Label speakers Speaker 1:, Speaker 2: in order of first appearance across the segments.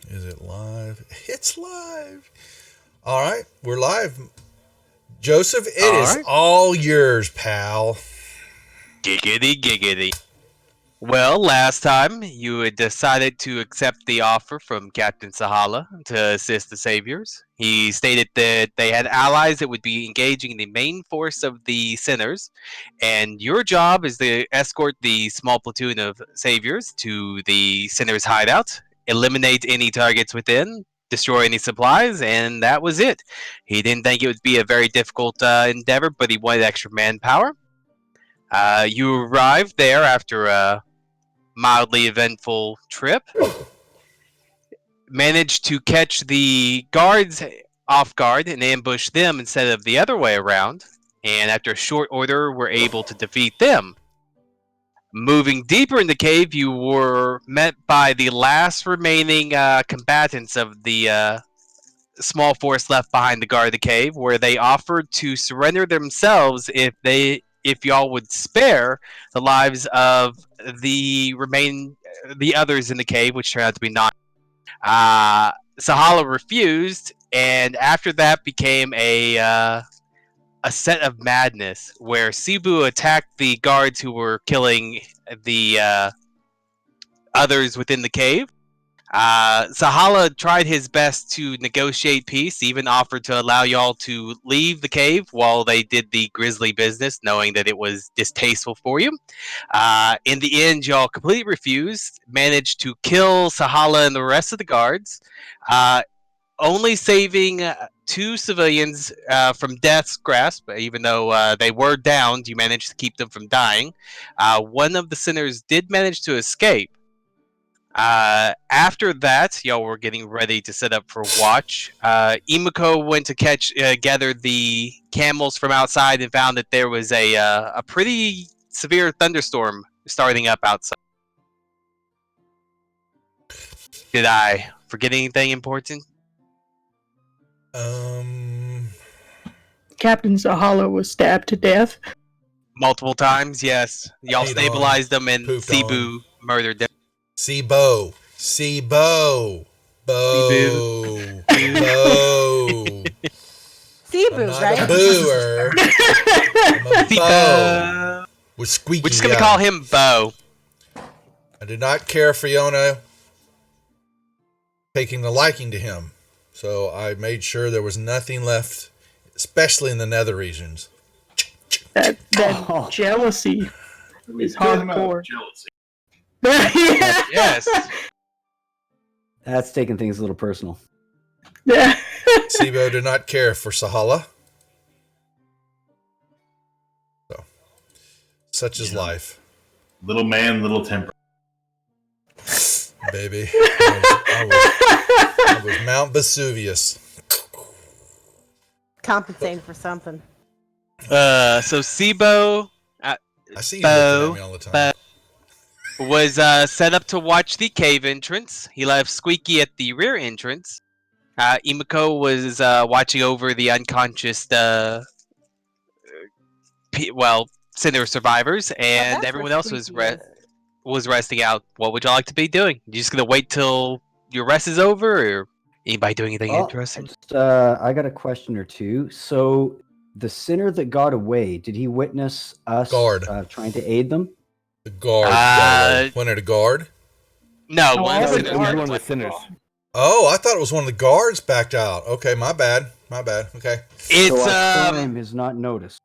Speaker 1: Is it live? It's live. All right, we're live. Joseph, it
Speaker 2: All
Speaker 1: is
Speaker 2: right.
Speaker 1: all yours, pal.
Speaker 2: Giggity, giggity. Well, last time you had decided to accept the offer from Captain Sahala to assist the Saviors. He stated that they had allies that would be engaging the main force of the Sinners, and your job is to escort the small platoon of Saviors to the Sinners' hideout, eliminate any targets within, destroy any supplies, and that was it. He didn't think it would be a very difficult endeavor, but he wanted extra manpower. You arrived there after a mildly eventful trip, managed to catch the guards off guard and ambush them instead of the other way around, and after a short order were able to defeat them. Moving deeper in the cave, you were met by the last remaining combatants of the small force left behind to guard the cave, where they offered to surrender themselves if y'all would spare the lives of the others in the cave, which turned out to be nine. Sahala refused, and after that became a set of madness where Cebu attacked the guards who were killing the others within the cave. Sahala tried his best to negotiate peace, even offered to allow y'all to leave the cave while they did the grisly business, knowing that it was distasteful for you. In the end, y'all completely refused, managed to kill Sahala and the rest of the guards, uh, only saving two civilians from death's grasp, even though they were downed, you managed to keep them from dying. One of the sinners did manage to escape. After that, y'all were getting ready to set up for watch. Imiko went to gather the camels from outside and found that there was a pretty severe thunderstorm starting up outside. Did I forget anything important?
Speaker 1: Um,
Speaker 3: Captain Zahala was stabbed to death.
Speaker 2: Multiple times, yes. Y'all
Speaker 1: Peed
Speaker 2: stabilized them, and
Speaker 1: pooped
Speaker 2: Cebu murdered them.
Speaker 1: Sibo, Sibo,
Speaker 2: Cebu.
Speaker 1: Bo, Bo. I'm
Speaker 4: Cebu,
Speaker 1: not a
Speaker 4: right?
Speaker 1: booer. I'm a Bo. With squeaky.
Speaker 2: We're just gonna call him Bo.
Speaker 1: I did not care for Yona taking the liking to him, so I made sure there was nothing left, especially in the nether regions.
Speaker 3: That
Speaker 5: Oh.
Speaker 3: jealousy is
Speaker 6: Talking about
Speaker 3: hardcore.
Speaker 6: jealousy.
Speaker 2: Yes.
Speaker 5: That's taking things a little personal.
Speaker 3: Yeah.
Speaker 1: Sibo did not care for Sahala. So, such is life,
Speaker 6: Little man, little temper.
Speaker 1: baby. I was Mount Vesuvius.
Speaker 4: Compensating for something.
Speaker 2: So Sibo
Speaker 1: I see you
Speaker 2: Bo,
Speaker 1: looking at me all the time.
Speaker 2: was set up to watch the cave entrance. He left Squeaky at the rear entrance. Imiko was watching over the unconscious, sinner survivors, and
Speaker 4: that's
Speaker 2: everyone
Speaker 4: where
Speaker 2: else
Speaker 4: Squeaky is.
Speaker 2: was resting out. What would y'all like to be doing? You just gonna wait till your rest is over, or anybody doing anything interesting?
Speaker 5: I got a question or two. So, the sinner that got away, did he witness us
Speaker 1: Guard.
Speaker 5: Trying to aid them?
Speaker 1: The guard. Went at a guard?
Speaker 2: No,
Speaker 3: Oh,
Speaker 2: one
Speaker 3: all
Speaker 2: of
Speaker 3: the
Speaker 2: the
Speaker 3: guards
Speaker 2: sinners
Speaker 3: went
Speaker 2: went
Speaker 3: to
Speaker 2: to
Speaker 3: sinners.
Speaker 1: Oh, I thought it was one of the guards backed out. Okay, my bad. Okay.
Speaker 2: It's
Speaker 5: So our crime is not noticed.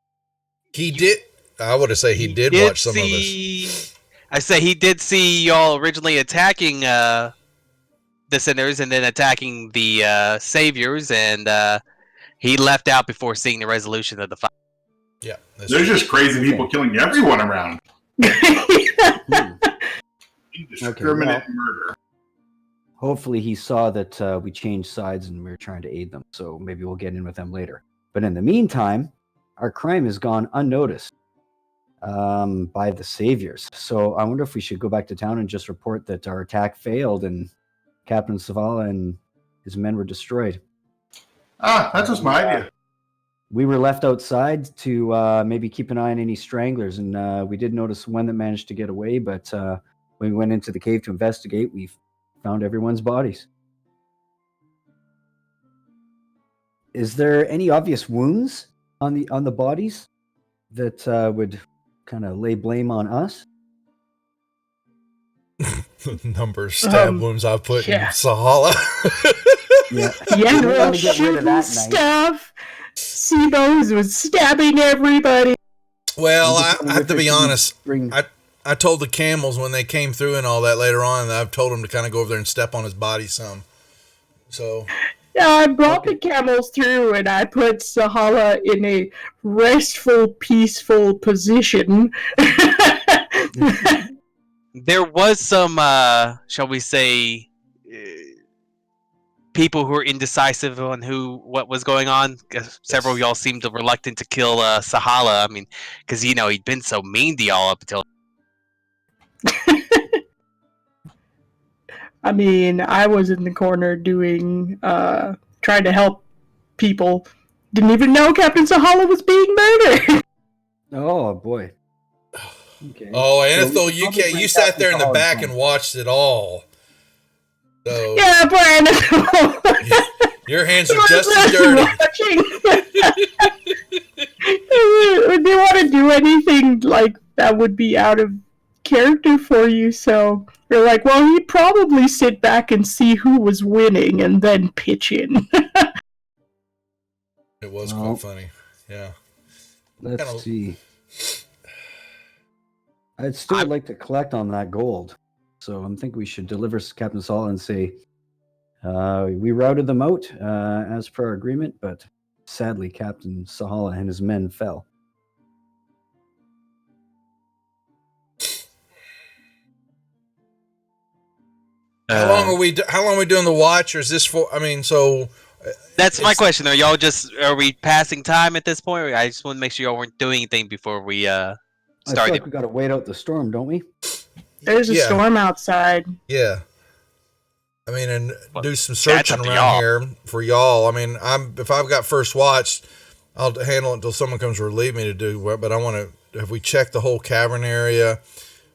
Speaker 1: He did. I would have said he did watch some of us.
Speaker 2: I say he did see y'all originally attacking the sinners and then attacking the saviors, and he left out before seeing the resolution of the fight.
Speaker 1: Yeah, that's
Speaker 6: There's
Speaker 1: true.
Speaker 6: just crazy people killing everyone around.
Speaker 5: Hmm.
Speaker 6: Indiscriminate murder.
Speaker 5: Hopefully, he saw that we changed sides and we were trying to aid them. So maybe we'll get in with them later. But in the meantime, our crime has gone unnoticed by the saviors. So I wonder if we should go back to town and just report that our attack failed and Captain Savala and his men were destroyed.
Speaker 6: That's just my idea.
Speaker 5: We were left outside to maybe keep an eye on any stranglers, and we did notice one that managed to get away. But when we went into the cave to investigate, we found everyone's bodies. is there any obvious wounds on the bodies that would kind of lay blame on us?
Speaker 1: Number of stab wounds I put in Sahala.
Speaker 5: Yeah,
Speaker 3: Yeah,
Speaker 5: we
Speaker 3: well,
Speaker 5: want to get rid of
Speaker 3: shooting
Speaker 5: that night.
Speaker 3: stuff. Sibo's was stabbing everybody.
Speaker 1: Well,
Speaker 5: I'm just
Speaker 1: I have to be honest.
Speaker 5: bring-
Speaker 1: I told the camels when they came through and all that later on, that I've told them to kind of go over there and step on his body some. So
Speaker 3: Yeah, I brought the camels through and I put Sahala in a restful, peaceful position.
Speaker 2: There was some, shall we say, people who were indecisive on what was going on. Several of y'all seemed reluctant to kill Sahala. I mean, because he'd been so mean to y'all up until.
Speaker 3: I mean, I was in the corner doing, trying to help people. Didn't even know Captain Sahala was being murdered.
Speaker 5: Oh boy. Okay.
Speaker 1: Oh,
Speaker 5: So
Speaker 1: Anethel,
Speaker 5: we
Speaker 1: you
Speaker 5: probably
Speaker 1: can't.
Speaker 5: bring
Speaker 1: You sat
Speaker 5: Captain
Speaker 1: there in the
Speaker 5: Sahala
Speaker 1: back
Speaker 5: home.
Speaker 1: and watched it all. So
Speaker 3: Yeah, Brandon.
Speaker 1: your hands are just as dirty.
Speaker 3: Would they want to do anything like that would be out of character for you? So you're like, well, he'd probably sit back and see who was winning and then pitch in.
Speaker 1: It was
Speaker 5: Well,
Speaker 1: quite funny. Yeah.
Speaker 5: Let's
Speaker 1: Kinda-
Speaker 5: see. I'd still like to collect on that gold. So I'm thinking we should deliver Captain Saul and say, we routed them out as per our agreement, but sadly, Captain Sahala and his men fell.
Speaker 1: How long are we doing the watch, or is this for? I mean, so
Speaker 2: That's my
Speaker 1: it's-
Speaker 2: question. Are we passing time at this point? I just want to make sure y'all weren't doing anything before we
Speaker 5: I feel
Speaker 2: started.
Speaker 5: like we got to wait out the storm, don't we?
Speaker 3: There's a
Speaker 1: Yeah.
Speaker 3: storm outside.
Speaker 1: Yeah. I mean, and
Speaker 2: Well,
Speaker 1: do some
Speaker 2: that's
Speaker 1: searching
Speaker 2: up to
Speaker 1: around
Speaker 2: y'all.
Speaker 1: here for y'all. I mean, if I've got first watch, I'll handle it until someone comes to relieve me to do. But I want to. Have we checked the whole cavern area,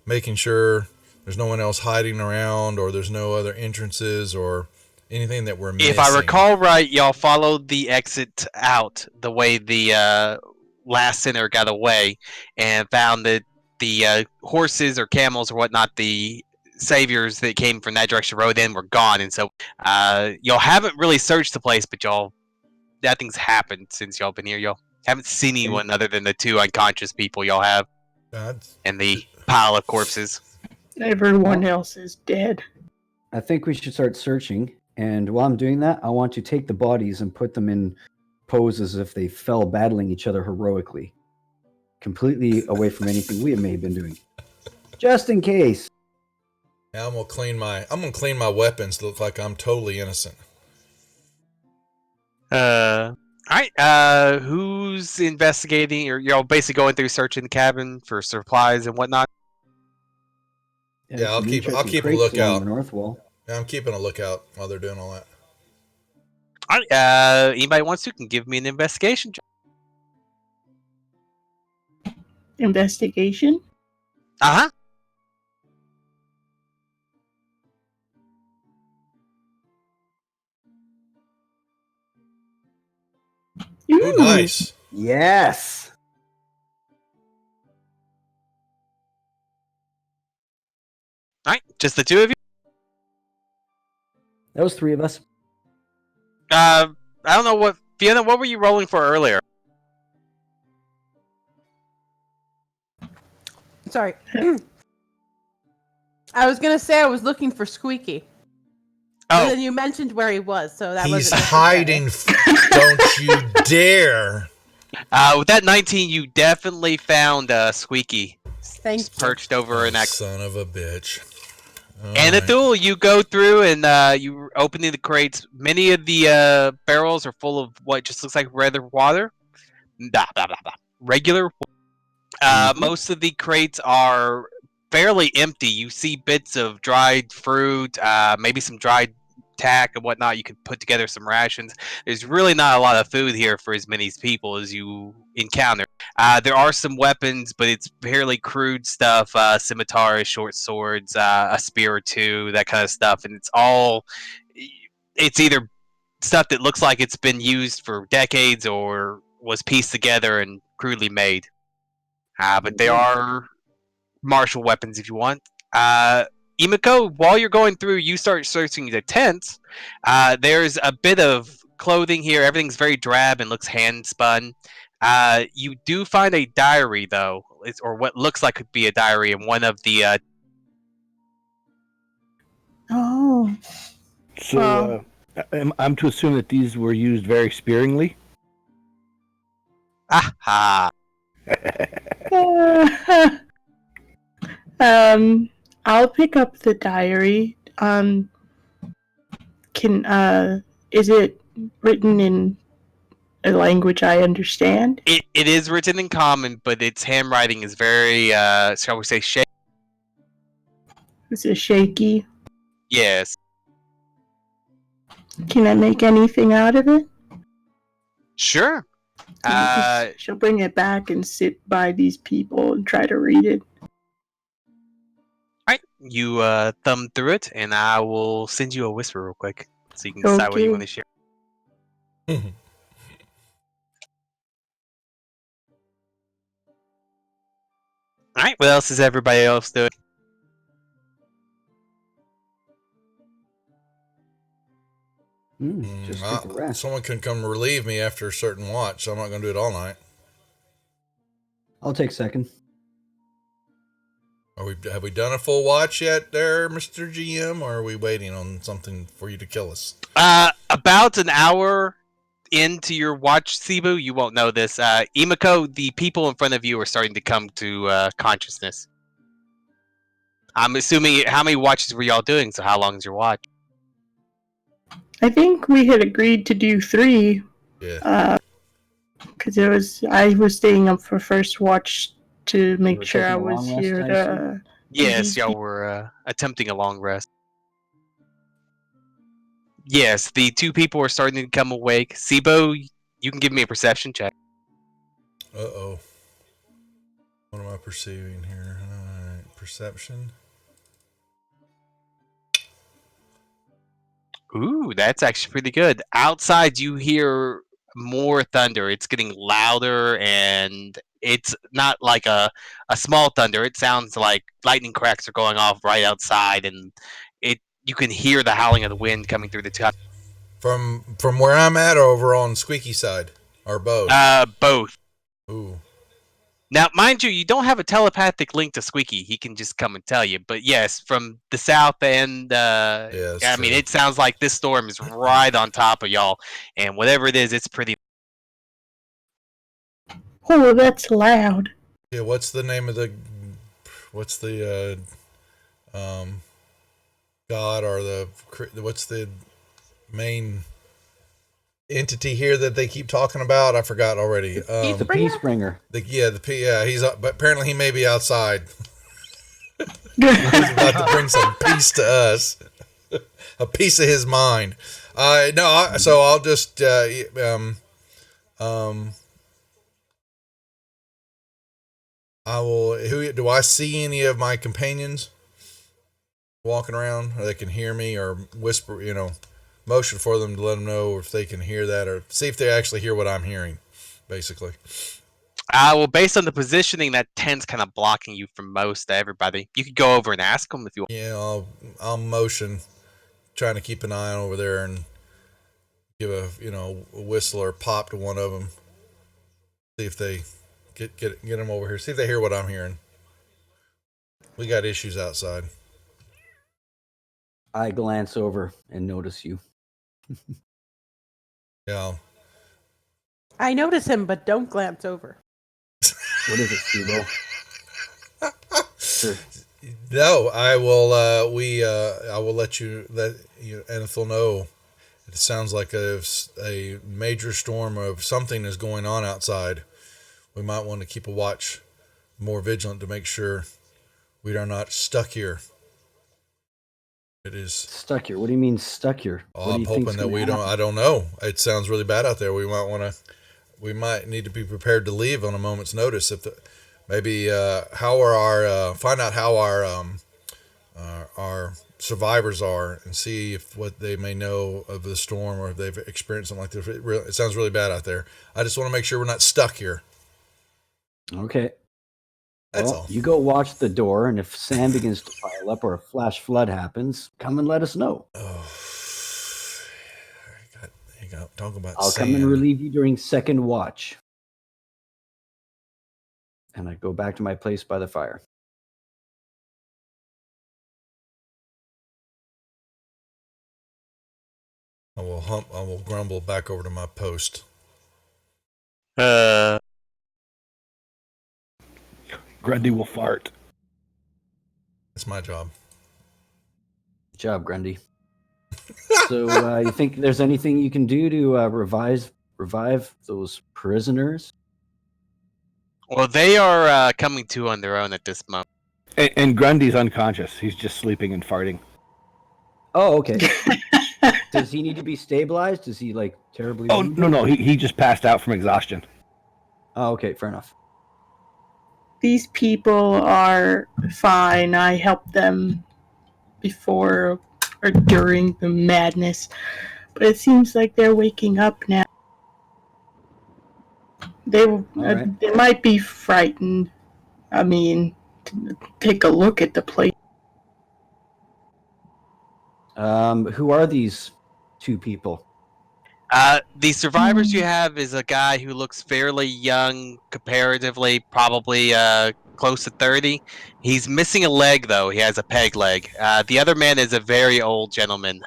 Speaker 1: making sure there's no one else hiding around, or there's no other entrances, or anything that we're missing?
Speaker 2: If I recall right, y'all followed the exit out the way the last sinner got away, and found that the horses or camels or whatnot, the saviors that came from that direction rode in, were gone, and so y'all haven't really searched the place, but nothing's happened since y'all been here. Y'all haven't seen anyone other than the two unconscious people y'all have and the pile of corpses.
Speaker 3: Everyone else is dead.
Speaker 5: I think we should start searching. And while I'm doing that, I want to take the bodies and put them in poses as if they fell battling each other heroically, completely away from anything we may have been doing, just in case.
Speaker 1: Now I'm gonna clean my weapons to look like I'm totally innocent.
Speaker 2: Alright, who's investigating, or y'all basically going through searching the cabin for supplies and whatnot?
Speaker 1: Yeah, I'll
Speaker 5: some
Speaker 1: keep a
Speaker 5: interesting crates along
Speaker 1: lookout.
Speaker 5: The north wall.
Speaker 1: Yeah, I'm keeping a lookout while they're doing all that.
Speaker 2: Alright, anybody wants to can give me an investigation check.
Speaker 3: Investigation?
Speaker 2: Uh-huh.
Speaker 1: Oh, nice.
Speaker 5: Yes.
Speaker 2: Alright, just the two of you?
Speaker 5: That was three of us.
Speaker 2: I don't know Fiona, what were you rolling for earlier?
Speaker 4: Sorry. I was gonna say I was looking for Squeaky. And
Speaker 2: Oh,
Speaker 4: then you mentioned where he was, so that
Speaker 1: He's
Speaker 4: wasn't
Speaker 1: hiding. Don't you dare!
Speaker 2: with that 19, you definitely found Squeaky
Speaker 4: Thank you.
Speaker 2: perched over an axe.
Speaker 1: Son of a bitch. All
Speaker 2: And
Speaker 1: right.
Speaker 2: Athul, you go through and you opening the crates. Many of the barrels are full of what just looks like regular water. Blah, blah, blah, blah. Regular. Most of the crates are fairly empty. You see bits of dried fruit, maybe some dried tack and whatnot. You can put together some rations. There's really not a lot of food here for as many people as you encounter. There are some weapons, but it's fairly crude stuff. Scimitars, short swords, a spear or two, that kind of stuff. And it's either stuff that looks like it's been used for decades or was pieced together and crudely made. But they are martial weapons if you want. Imiko, while you're going through, you start searching the tents. There's a bit of clothing here. Everything's very drab and looks hand spun. You do find a diary, though, or what looks like could be a diary in one of the.
Speaker 3: Oh.
Speaker 7: So I'm to assume that these were used very sparingly.
Speaker 2: Aha!
Speaker 3: I'll pick up the diary. Is it written in a language I understand?
Speaker 2: It is written in common, but its handwriting is very, shall we say, shaky.
Speaker 3: Is it shaky?
Speaker 2: Yes.
Speaker 3: Can I make anything out of it?
Speaker 2: Sure.
Speaker 3: She'll bring it back and sit by these people and try to read it.
Speaker 2: Alright, you thumb through it, and I will send you a whisper real quick, so you can decide what you want to share. Alright, what else is everybody else doing?
Speaker 5: Just take a rest.
Speaker 1: Someone can come relieve me after a certain watch, so I'm not going to do it all night.
Speaker 5: I'll take second.
Speaker 1: Have we done a full watch yet there, Mr. GM, or are we waiting on something for you to kill us?
Speaker 2: About an hour into your watch, Cebu, you won't know this. Imiko, the people in front of you are starting to come to consciousness. I'm assuming, how many watches were y'all doing, so how long is your watch?
Speaker 3: I think we had agreed to do 3.
Speaker 1: Yeah.
Speaker 3: Because I was staying up for first watch to make
Speaker 5: were
Speaker 3: sure I
Speaker 5: taking a
Speaker 3: was
Speaker 5: long
Speaker 3: here
Speaker 5: rest, I
Speaker 3: to.
Speaker 2: Yes, y'all were attempting a long rest. Yes, the 2 people are starting to come awake. Sibo, you can give me a perception check.
Speaker 1: Uh-oh. What am I perceiving here? Alright, perception.
Speaker 2: Ooh, that's actually pretty good. Outside, you hear more thunder. It's getting louder, and it's not like a small thunder. It sounds like lightning cracks are going off right outside, and you can hear the howling of the wind coming through the top.
Speaker 1: From where I'm at, or over on Squeaky side, or both?
Speaker 2: Both.
Speaker 1: Ooh.
Speaker 2: Now, mind you, you don't have a telepathic link to Squeaky. He can just come and tell you. But yes, from the south end, I mean, it sounds like this storm is right on top of y'all. And whatever it is, it's pretty...
Speaker 3: Oh, that's loud.
Speaker 1: Yeah, what's the name of the god, or what's the main entity here that they keep talking about? I forgot already.
Speaker 5: The Peacebringer.
Speaker 1: He's but apparently he may be outside. He's about to bring some peace to us, a piece of his mind. So I'll just I will. Do I see any of my companions walking around, or they can hear me, or whisper? Motion for them to let them know if they can hear that, or see if they actually hear what I'm hearing, basically.
Speaker 2: Well, based on the positioning, that tent's kind of blocking you from most everybody. You could go over and ask them if you want.
Speaker 1: Yeah, I'll motion, trying to keep an eye over there and give a whistle or pop to one of them. See if they get them over here. See if they hear what I'm hearing. We got issues outside.
Speaker 5: I glance over and notice you.
Speaker 1: Yeah.
Speaker 4: I notice him, but don't glance over.
Speaker 5: What is it, Steve-O? Sure.
Speaker 1: No, I will. I will let Anethel know. It sounds like a major storm of something is going on outside. We might want to keep a watch, more vigilant, to make sure we are not stuck here. It is
Speaker 5: stuck here. What do you mean stuck here?
Speaker 1: I'm hoping that we don't. I don't know. It sounds really bad out there. We might need to be prepared to leave on a moment's notice. Find out how our survivors are and see if what they may know of the storm or if they've experienced something like this. It sounds really bad out there. I just want to make sure we're not stuck here.
Speaker 5: Okay.
Speaker 1: That's
Speaker 5: Well,
Speaker 1: all.
Speaker 5: you go watch the door, and if sand begins to pile up or a flash flood happens, come and let us know.
Speaker 1: Oh, God, you got talk about
Speaker 5: I'll
Speaker 1: sand.
Speaker 5: come and relieve you during second watch. And I go back to my place by the fire.
Speaker 1: I will grumble back over to my post.
Speaker 7: Grundy will fart.
Speaker 1: It's my job.
Speaker 5: Good job, Grundy. So, you think there's anything you can do to revive those prisoners?
Speaker 2: Well, they are coming to on their own at this moment.
Speaker 7: And Grundy's unconscious. He's just sleeping and farting.
Speaker 5: Oh, okay. Does he need to be stabilized? Is he like terribly?
Speaker 7: Oh,
Speaker 5: wounded?
Speaker 7: no. He just passed out from exhaustion.
Speaker 5: Oh, okay. Fair enough.
Speaker 3: These people are fine. I helped them before or during the madness, but it seems like they're waking up now. They
Speaker 5: right.
Speaker 3: they might be frightened. I mean, take a look at the place.
Speaker 5: Who are these two people?
Speaker 2: The survivors you have is a guy who looks fairly young, comparatively, probably close to 30. He's missing a leg, though. He has a peg leg. The other man is a very old gentleman,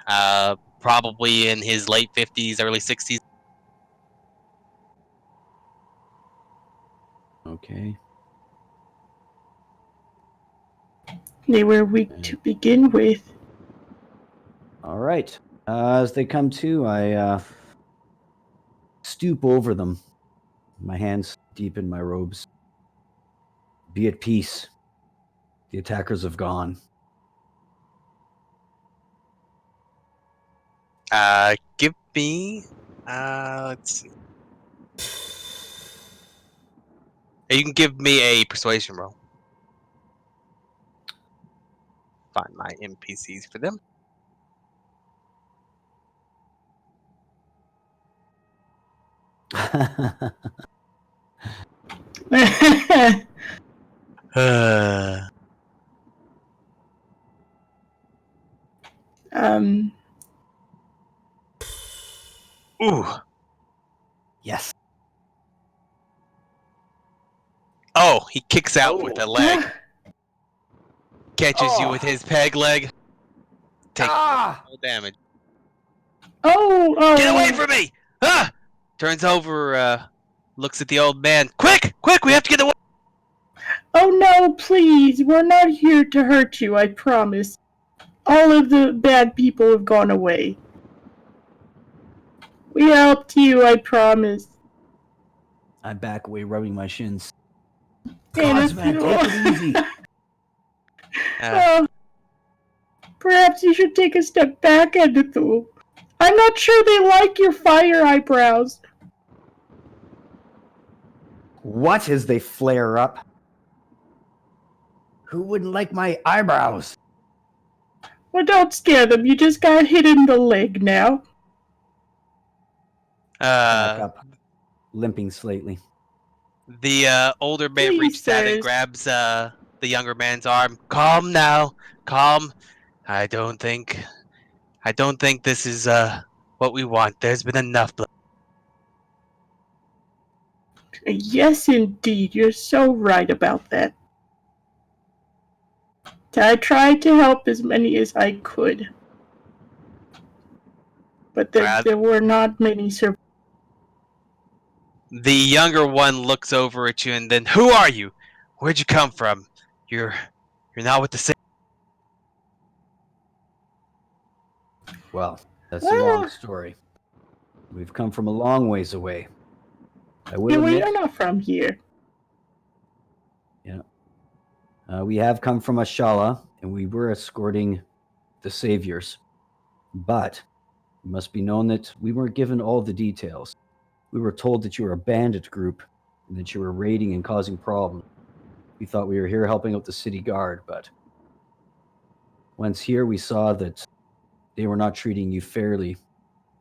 Speaker 2: probably in his late 50s, early 60s.
Speaker 5: Okay.
Speaker 3: They were weak to begin with.
Speaker 5: All right. As they come to, I stoop over them, my hands deep in my robes. Be at peace. The attackers have gone.
Speaker 2: Give me... let's see. You can give me a persuasion roll. Find my NPCs for them. Ooh.
Speaker 5: Yes.
Speaker 2: Oh, he kicks out with a leg. Catches you
Speaker 5: Oh.
Speaker 2: with his peg leg. Takes no damage.
Speaker 3: Oh!
Speaker 2: Get away from me! Ah! Turns over, looks at the old man. Quick! We have to get away!
Speaker 3: Oh no, please! We're not here to hurt you, I promise. All of the bad people have gone away. We helped you, I promise.
Speaker 5: I back away, rubbing my shins.
Speaker 3: And
Speaker 5: Gods, man, take it easy.
Speaker 3: Perhaps you should take a step back, Edithul. I'm not sure they like your fire eyebrows.
Speaker 5: What as they flare up? Who wouldn't like my eyebrows?
Speaker 3: Well, don't scare them. You just got hit in the leg now.
Speaker 5: Back up, limping slightly.
Speaker 2: The older man
Speaker 3: Please,
Speaker 2: reaches out and
Speaker 3: sirs.
Speaker 2: grabs the younger man's arm. Calm now. Calm. I don't think this is what we want. There's been enough blood.
Speaker 3: Yes, indeed. You're so right about that. I tried to help as many as I could. But there were not many survivors.
Speaker 2: The younger one looks over at you and then, who are you? Where'd you come from? You're not with the same.
Speaker 5: Well, that's a long story. We've come from a long ways away. I will
Speaker 3: We
Speaker 5: admit,
Speaker 3: are not from here.
Speaker 5: we have come from Ashala, and we were escorting the saviors. But it must be known that we weren't given all the details. We were told that you were a bandit group and that you were raiding and causing problems. We thought we were here helping out the city guard, but Once here, we saw that they were not treating you fairly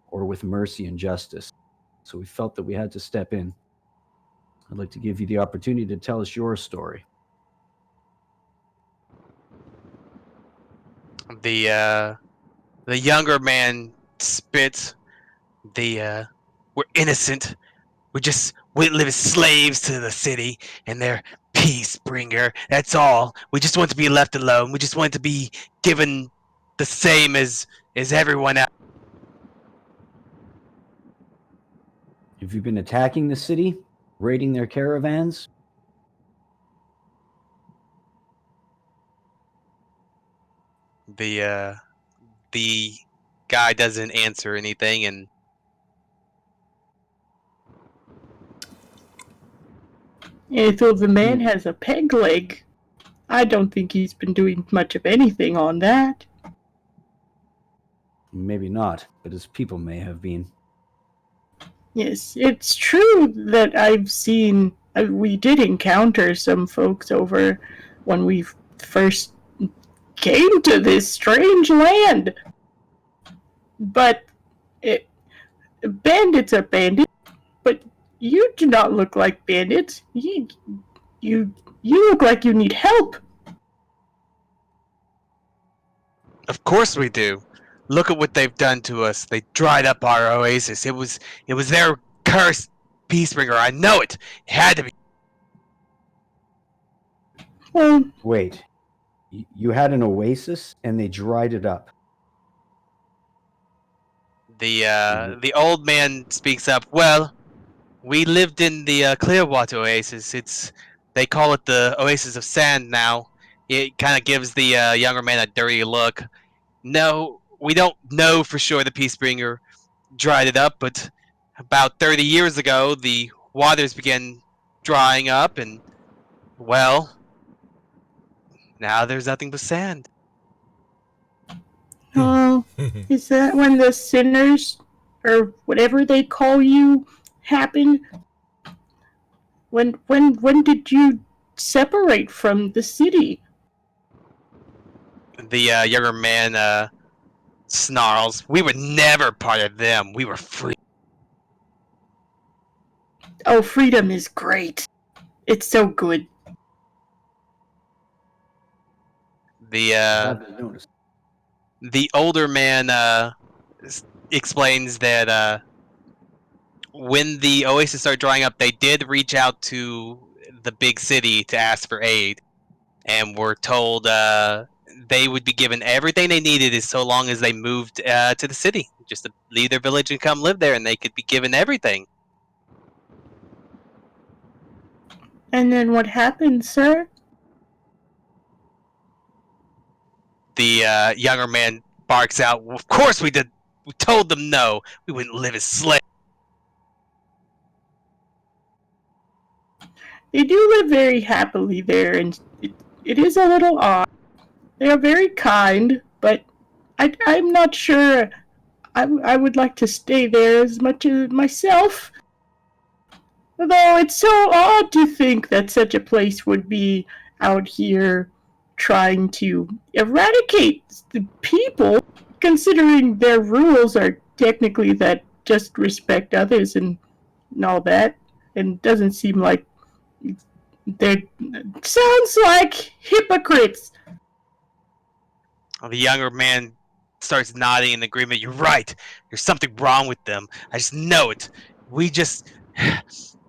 Speaker 5: or with mercy and justice. So we felt that we had to step in. I'd like to give you the opportunity to tell us your story.
Speaker 2: The younger man spits. We're innocent. We live as slaves to the city, and they're peace bringer. That's all. We just want to be left alone. We just want to be given the same as everyone else.
Speaker 5: Have you been attacking the city, raiding their caravans?
Speaker 2: The guy doesn't answer anything, and
Speaker 3: Though the man has a peg leg, I don't think he's been doing much of anything on that.
Speaker 5: Maybe not, but his people may have been.
Speaker 3: Yes, it's true that I've seen. We did encounter some folks over when we first came to this strange land. But bandits are bandits. But you do not look like bandits. You look like you need help.
Speaker 2: of course we do. Look at what they've done to us. They dried up our oasis. It was their cursed Peacebringer. I know it. It had to be.
Speaker 3: Well,
Speaker 5: Wait, you had an oasis and they dried it up.
Speaker 2: The old man speaks up. Well, we lived in the Clearwater Oasis. They call it the Oasis of Sand now. It kind of gives the younger man a dirty look. No, we don't know for sure the Peacebringer dried it up, but about 30 years ago, the waters began drying up, and, well, now there's nothing but sand.
Speaker 3: oh, is that when the sinners, or whatever they call you, happened? When did you separate from the city?
Speaker 2: The younger man snarls. We were never part of them. We were free.
Speaker 3: Oh, freedom is great. It's so good.
Speaker 5: Haven't noticed.
Speaker 2: The older man explains that when the oasis started drying up, they did reach out to the big city to ask for aid, and were told they would be given everything they needed as so long as they moved to the city, just to leave their village and come live there, and they could be given everything.
Speaker 3: And then what happened, sir?
Speaker 2: The younger man barks out, well, of course we did. We told them no. We wouldn't live as slaves.
Speaker 3: They do live very happily there, and it is a little odd. They are very kind, but I'm not sure I would like to stay there as much as myself. Although it's so odd to think that such a place would be out here trying to eradicate the people, considering their rules are technically that just respect others and all that, and doesn't seem like they sounds like hypocrites.
Speaker 2: The younger man starts nodding in agreement. You're right. There's something wrong with them. I just know it. We just...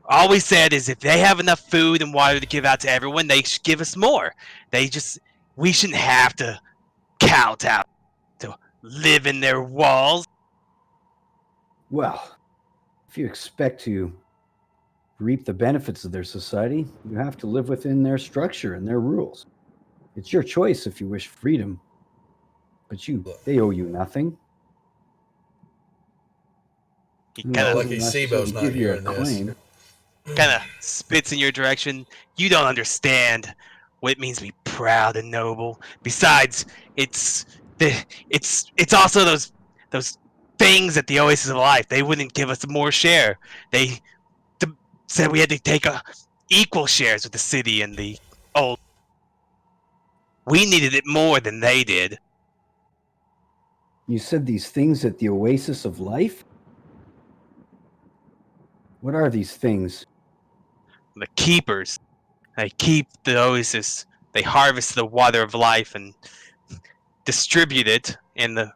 Speaker 2: All we said is if they have enough food and water to give out to everyone, they should give us more. We shouldn't have to kowtow to live in their walls.
Speaker 5: Well, if you expect to reap the benefits of their society, you have to live within their structure and their rules. It's your choice if you wish freedom, but they owe you nothing.
Speaker 2: He kind of
Speaker 1: Lucky Sibo's not hearing this.
Speaker 2: spits in your direction. You don't understand what it means to be proud and noble. Besides, it's also those things at the Oasis of Life. They wouldn't give us more share. They said we had to take equal shares with the city and the old. We needed it more than they did.
Speaker 5: You said these things at the Oasis of Life? What are these things?
Speaker 2: The keepers. They keep the oasis. They harvest the water of life and distribute it in the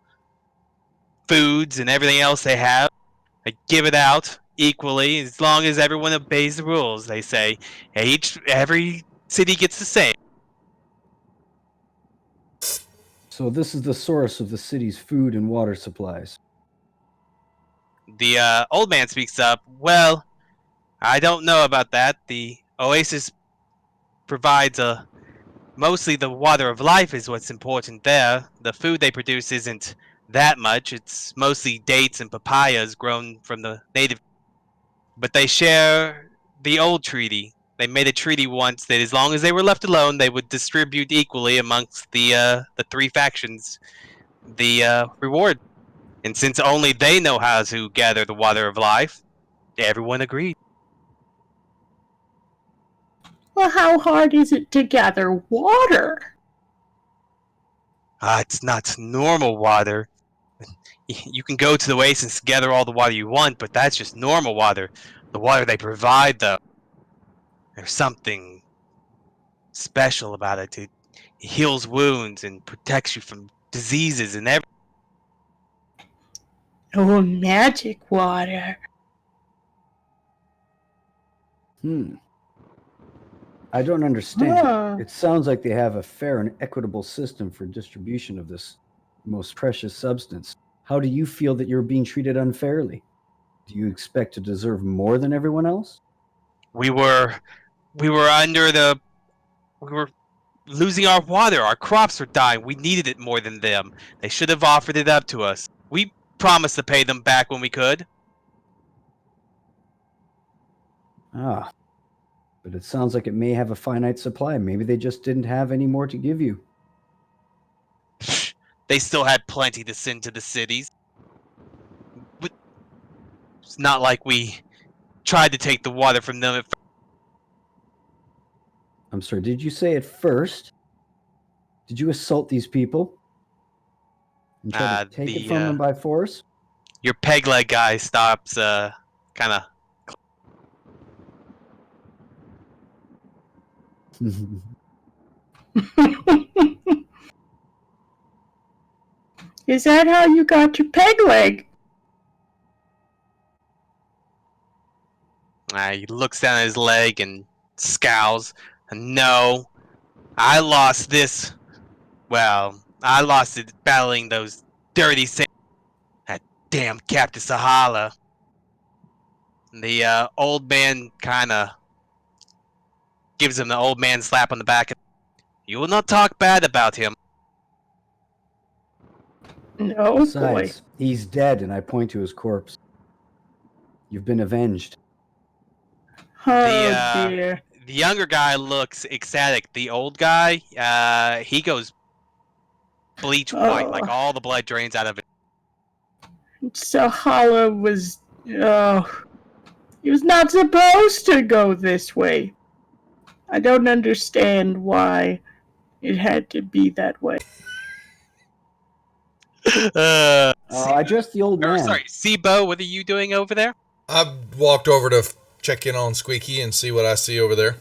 Speaker 2: foods and everything else they have. They give it out equally as long as everyone obeys the rules. They say every city gets the same.
Speaker 5: So this is the source of the city's food and water supplies.
Speaker 2: The old man speaks up. Well, I don't know about that. The oasis provides mostly the water of life is what's important there. The food they produce isn't that much. It's mostly dates and papayas grown from the native. But they share the old treaty. They made a treaty once that as long as they were left alone, they would distribute equally amongst the three factions the reward. And since only they know how to gather the water of life, everyone agreed.
Speaker 3: Well, how hard is it to gather water?
Speaker 2: It's not normal water. You can go to the oasis and gather all the water you want, but that's just normal water. The water they provide, though, there's something special about it. It heals wounds and protects you from diseases and everything.
Speaker 3: Oh, magic water.
Speaker 5: I don't understand.
Speaker 3: Huh.
Speaker 5: It sounds like they have a fair and equitable system for distribution of this most precious substance. How do you feel that you're being treated unfairly? Do you expect to deserve more than everyone else?
Speaker 2: We were losing our water. Our crops were dying. We needed it more than them. They should have offered it up to us. We promised to pay them back when we could.
Speaker 5: Ah, but it sounds like it may have a finite supply. Maybe they just didn't have any more to give you.
Speaker 2: They still had plenty to send to the cities. But it's not like we tried to take the water from them at first.
Speaker 5: I'm sorry, did you say at first? Did you assault these people? And try to take it from them by force?
Speaker 2: Your peg leg guy stops kind of.
Speaker 3: Is that how you got your peg leg?
Speaker 2: He looks down at his leg and scowls. No, I lost this. Well, I lost it battling those dirty that damn Captain Sahala. The old man kind of gives him the old man slap on the back. You will not talk bad about him.
Speaker 3: No, boy.
Speaker 5: Besides, he's dead, and I point to his corpse. You've been avenged.
Speaker 3: Oh, dear.
Speaker 2: The younger guy looks ecstatic. The old guy, he goes bleach white, like all the blood drains out of it.
Speaker 3: Sahala was... Oh, he was not supposed to go this way. I don't understand why it had to be that way.
Speaker 5: I dressed the old man.
Speaker 2: Sorry, Sibo, what are you doing over there?
Speaker 1: I walked over to check in on Squeaky and see what I see over there.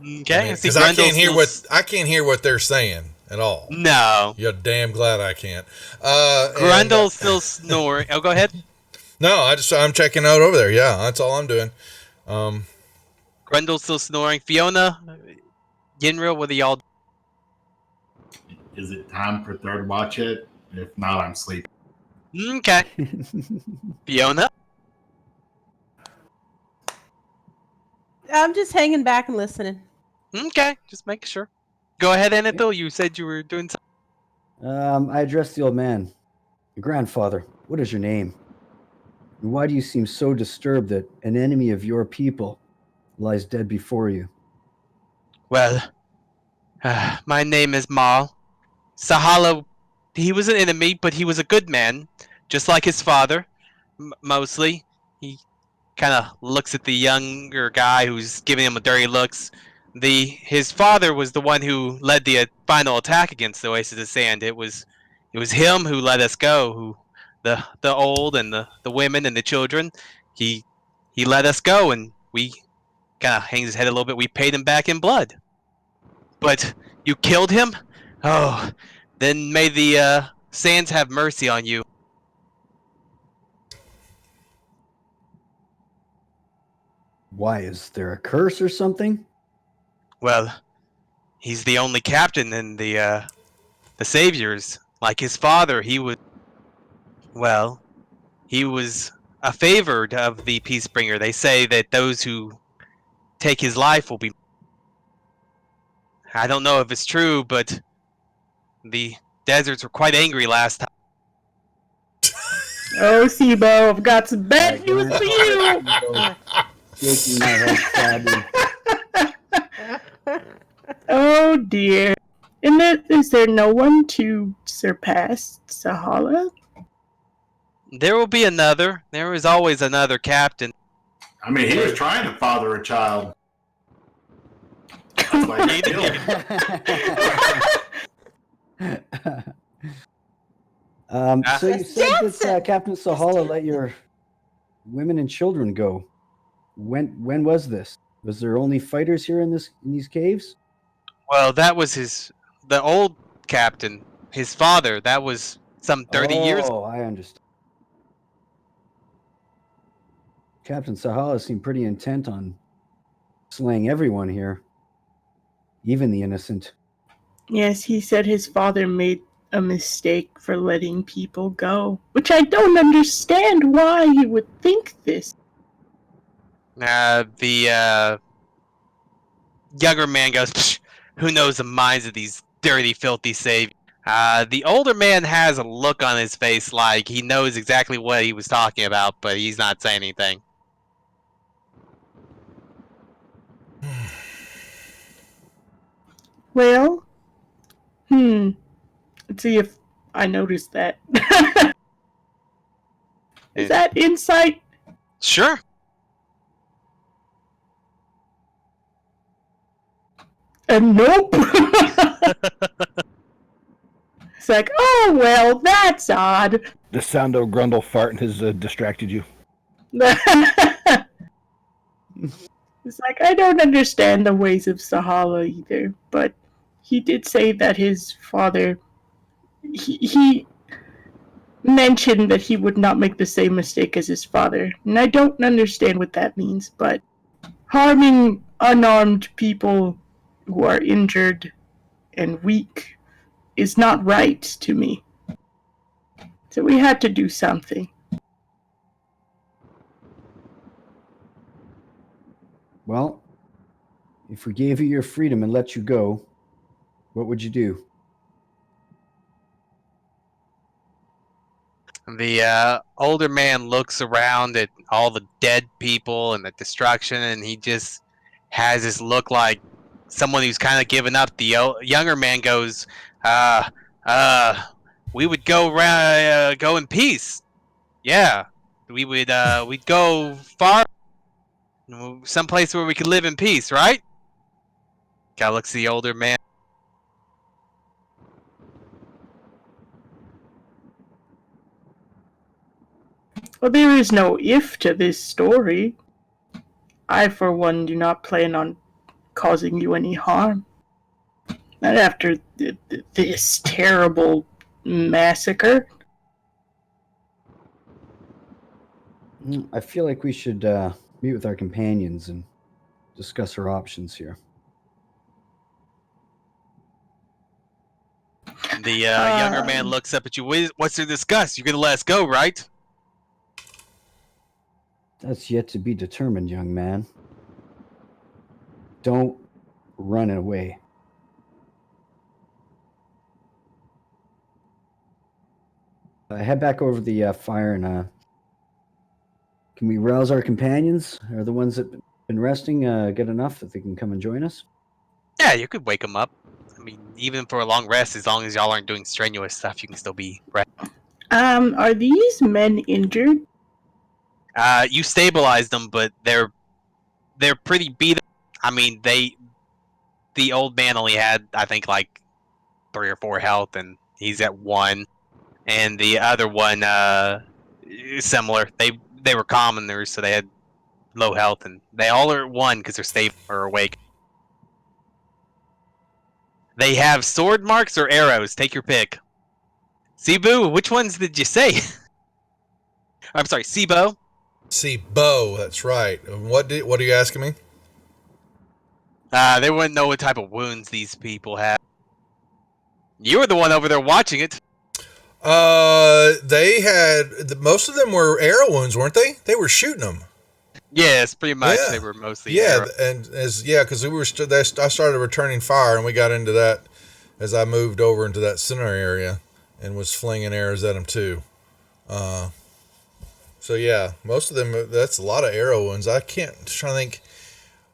Speaker 2: Okay,
Speaker 1: Because I can't hear what they're saying at all.
Speaker 2: No.
Speaker 1: You're damn glad I can't.
Speaker 2: Grundle's still snoring. Oh, go ahead.
Speaker 1: No, I'm checking out over there. Yeah, that's all I'm doing.
Speaker 2: Grundle's still snoring. Fiona, Ginril, what are y'all?
Speaker 6: Is it time for third watch it? If not, I'm sleeping.
Speaker 2: Okay. Fiona?
Speaker 4: I'm just hanging back and listening.
Speaker 2: Okay, just making sure. Go ahead, Anethel. You said you were doing something.
Speaker 5: I addressed the old man. Your grandfather, what is your name? And why do you seem so disturbed that an enemy of your people lies dead before you?
Speaker 2: Well, my name is Mal. Sahala, he was an enemy, but he was a good man, just like his father, mostly. He kind of looks at the younger guy who's giving him a dirty looks. His father was the one who led the final attack against the Oasis of Sand. It was It was him who let us go. Who the old and the women and the children. He let us go, and we kind of hangs his head a little bit. We paid him back in blood. But you killed him? Oh, then may the sands have mercy on you.
Speaker 5: Why, is there a curse or something?
Speaker 2: Well, he's the only captain in the Saviors. Like his father, he was a favored of the Peacebringer. They say that those who take his life will be. I don't know if it's true, but the deserts were quite angry last time.
Speaker 3: Oh, Sibo, I've got some bad news for you.
Speaker 5: Shaking my head sadly.
Speaker 3: Oh dear. Is there no one to surpass Sahala?
Speaker 2: There will be another. There is always another captain.
Speaker 6: I mean, he was trying to father a child. That's why he killed him.
Speaker 5: So you said that Captain Sahala let your women and children go. When was this? Was there only fighters here in these caves?
Speaker 2: Well, that was the old captain, his father. That was some 30 years.
Speaker 5: Oh, I understand. Captain Sahala seemed pretty intent on slaying everyone here, even the innocent.
Speaker 3: Yes, he said his father made a mistake for letting people go, which I don't understand why he would think this.
Speaker 2: The younger man goes, "Psh, who knows the minds of these dirty, filthy saviors?" The older man has a look on his face like he knows exactly what he was talking about, but he's not saying anything.
Speaker 3: Well, let's see if I noticed that. Is that insight?
Speaker 2: Sure.
Speaker 3: Nope. It's like, oh, well, that's odd.
Speaker 7: The sound of Grundle fart has distracted you.
Speaker 3: It's like, I don't understand the ways of Sahala either, but he did say that his father, he mentioned that he would not make the same mistake as his father, and I don't understand what that means, but harming unarmed people who are injured and weak is not right to me. So we had to do something.
Speaker 5: Well, if we gave you your freedom and let you go, what would you do?
Speaker 2: The older man looks around at all the dead people and the destruction, and he just has this look like someone who's kind of given up. The younger man goes, we would go around, go in peace. Yeah, we'd go far, someplace where we could live in peace, right? Guy looks at the older man.
Speaker 3: Well, there is no if to this story. I, for one, do not plan on causing you any harm. Not after this terrible massacre.
Speaker 5: I feel like we should meet with our companions and discuss our options here.
Speaker 2: The younger man looks up at you. What's to discuss? You're gonna let us go, right?
Speaker 5: That's yet to be determined, young man. Don't run away. Head back over the fire and can we rouse our companions? Are the ones that been resting get enough that they can come and join us?
Speaker 2: Yeah, you could wake them up. I mean, even for a long rest, as long as y'all aren't doing strenuous stuff, you can still be right.
Speaker 3: Are these men injured?
Speaker 2: You stabilized them, but they're pretty beat up. I mean, the old man only had, I think, like 3 or 4 health, and he's at 1. and the other one similar. They were commoners, so they had low health, and they all are at 1 because they're stable or awake. They have sword marks or arrows. Take your pick. Cebu, which ones did you say? I'm sorry, Sibo.
Speaker 1: Bo, that's right. What are you asking me?
Speaker 2: They wouldn't know what type of wounds these people have. You were the one over there watching it.
Speaker 1: They had most of them were arrow wounds, weren't they? They were shooting them.
Speaker 2: Yes, pretty much.
Speaker 1: Yeah.
Speaker 2: They were mostly
Speaker 1: Yeah, and because I started returning fire, and we got into that as I moved over into that center area and was flinging arrows at them too. So yeah, most of them. That's a lot of arrow wounds. I can't I'm trying to think.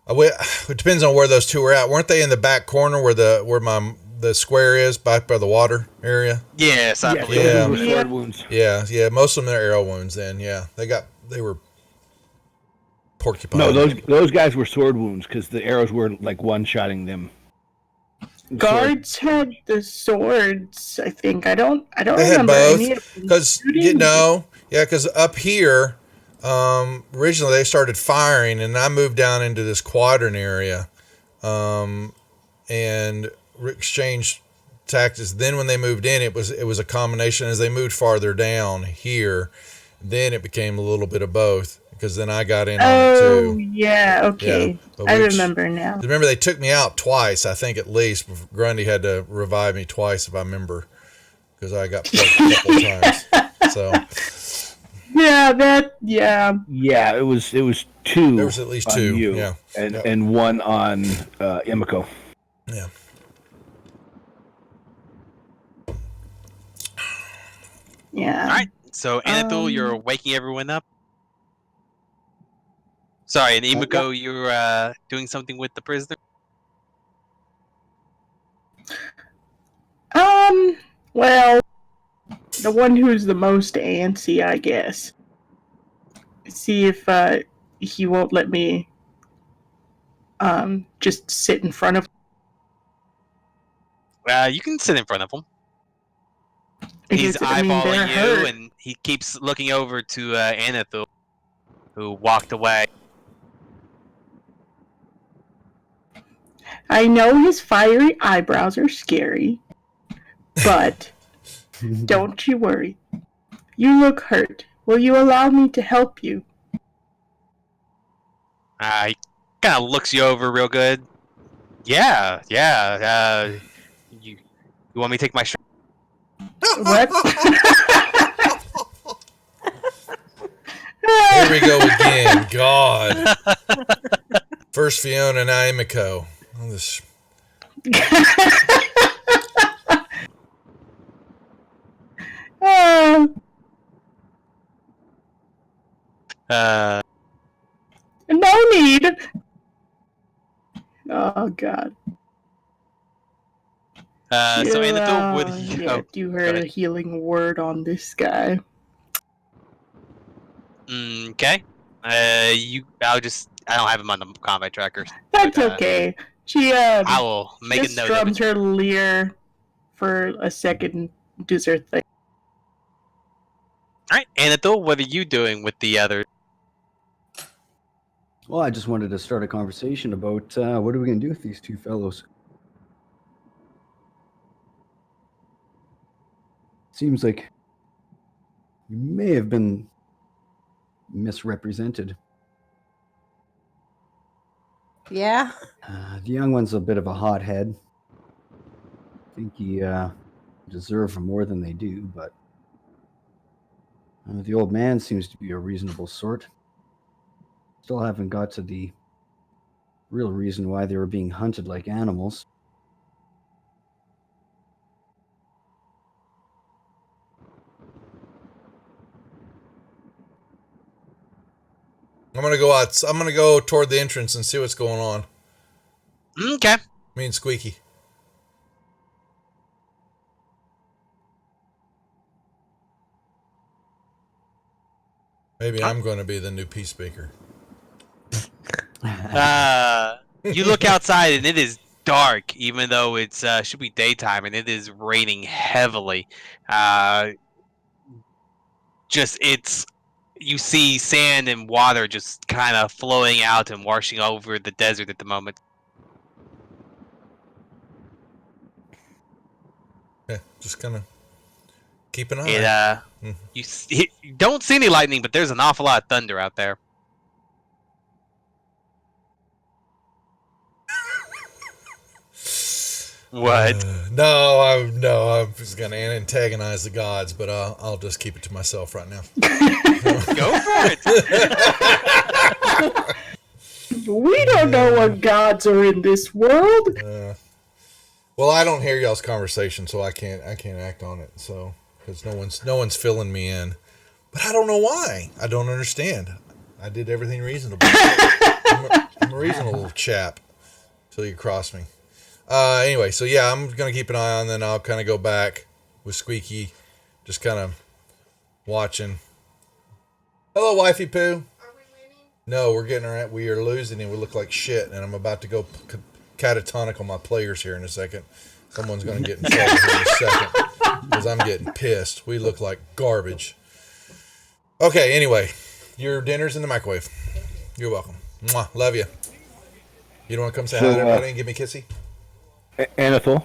Speaker 1: It depends on where those two were at. Weren't they in the back corner where the square is, back by the water area?
Speaker 2: Yes, I believe.
Speaker 1: Yeah.
Speaker 7: Those were sword wounds.
Speaker 1: Yeah. Most of them are arrow wounds. Then yeah, they were porcupine.
Speaker 7: No, those guys were sword wounds because the arrows were like one-shotting them.
Speaker 3: Guards had the swords. I think I don't
Speaker 1: They had
Speaker 3: remember any of
Speaker 1: both
Speaker 3: them
Speaker 1: because
Speaker 3: shooting.
Speaker 1: because up here originally they started firing, and I moved down into this quadrant area, and exchanged tactics. Then when they moved in, it was a combination. As they moved farther down here, then it became a little bit of both. Because then I got in on it
Speaker 3: Oh
Speaker 1: too.
Speaker 3: yeah, okay.
Speaker 1: Yeah,
Speaker 3: I remember now.
Speaker 1: Remember, they took me out twice, I think at least. Grundy had to revive me twice, if I remember, because I got poked a couple times. So
Speaker 7: Yeah, it was 2.
Speaker 1: there was at least
Speaker 7: on
Speaker 1: 2.
Speaker 7: you,
Speaker 1: Yeah,
Speaker 7: and 1 on Emiko.
Speaker 1: yeah.
Speaker 3: Yeah.
Speaker 2: All right. So Anadol, you're waking everyone up. Sorry, and Imiko, you're doing something with the prisoner.
Speaker 3: Well, the one who's the most antsy, I guess. See if he won't let me just sit in front of
Speaker 2: You can sit in front of him.
Speaker 3: because,
Speaker 2: He's
Speaker 3: I mean, they're
Speaker 2: eyeballing you,
Speaker 3: hurt.
Speaker 2: and he keeps looking over to Anadol, who walked away.
Speaker 3: I know his fiery eyebrows are scary, but don't you worry. You look hurt. Will you allow me to help you?
Speaker 2: He kind of looks you over real good. Yeah. You want me to take my shirt?
Speaker 3: What?
Speaker 1: Here we go again. God. First Fiona, now Emiko. Oh, this.
Speaker 3: No need. Oh God.
Speaker 2: So Anadol, would you?
Speaker 3: Yeah, you heard a healing word on this guy.
Speaker 2: Okay. I don't have him on the combat tracker.
Speaker 3: That's
Speaker 2: But,
Speaker 3: okay. She
Speaker 2: I will make a
Speaker 3: just
Speaker 2: note of
Speaker 3: strums
Speaker 2: it.
Speaker 3: her lyre for a second, does her thing.
Speaker 2: All right, Anadol, what are you doing with the other?
Speaker 5: Well, I just wanted to start a conversation about what are we going to do with these 2 fellows. Seems like you may have been misrepresented.
Speaker 4: Yeah.
Speaker 5: The young one's a bit of a hothead. I think he deserve more than they do, but the old man seems to be a reasonable sort. Still haven't got to the real reason why they were being hunted like animals.
Speaker 1: I'm gonna go out. I'm gonna go toward the entrance and see what's going on.
Speaker 2: Okay.
Speaker 1: Me and Squeaky. Maybe I'm going to be the new peace speaker.
Speaker 2: You look outside and it is dark, even though it's should be daytime, and it is raining heavily. just you see sand and water just kind of flowing out and washing over the desert at the moment.
Speaker 1: Yeah, just kind of keep an eye.
Speaker 2: You don't see any lightning, but there's an awful lot of thunder out there. What?
Speaker 1: No, I'm just gonna antagonize the gods, but I'll just keep it to myself right now.
Speaker 2: Go for it.
Speaker 3: We don't know what gods are in this world.
Speaker 1: Well, I don't hear y'all's conversation, so I can't act on it. So because no one's filling me in, but I don't know why. I don't understand. I did everything reasonable. I'm a reasonable chap till you cross me. Anyway, so yeah, I'm gonna keep an eye on. Then I'll kind of go back with Squeaky, just kind of watching. Hello, wifey poo. Are we winning? No, we are losing, and we look like shit. And I'm about to go catatonic on my players here in a second. Someone's gonna get in trouble here in a second because I'm getting pissed. We look like garbage. Okay, anyway, your dinner's in the microwave. You're welcome. Mwah, love you. You don't want to come say hi to everybody and give me a kissy?
Speaker 7: Anethel,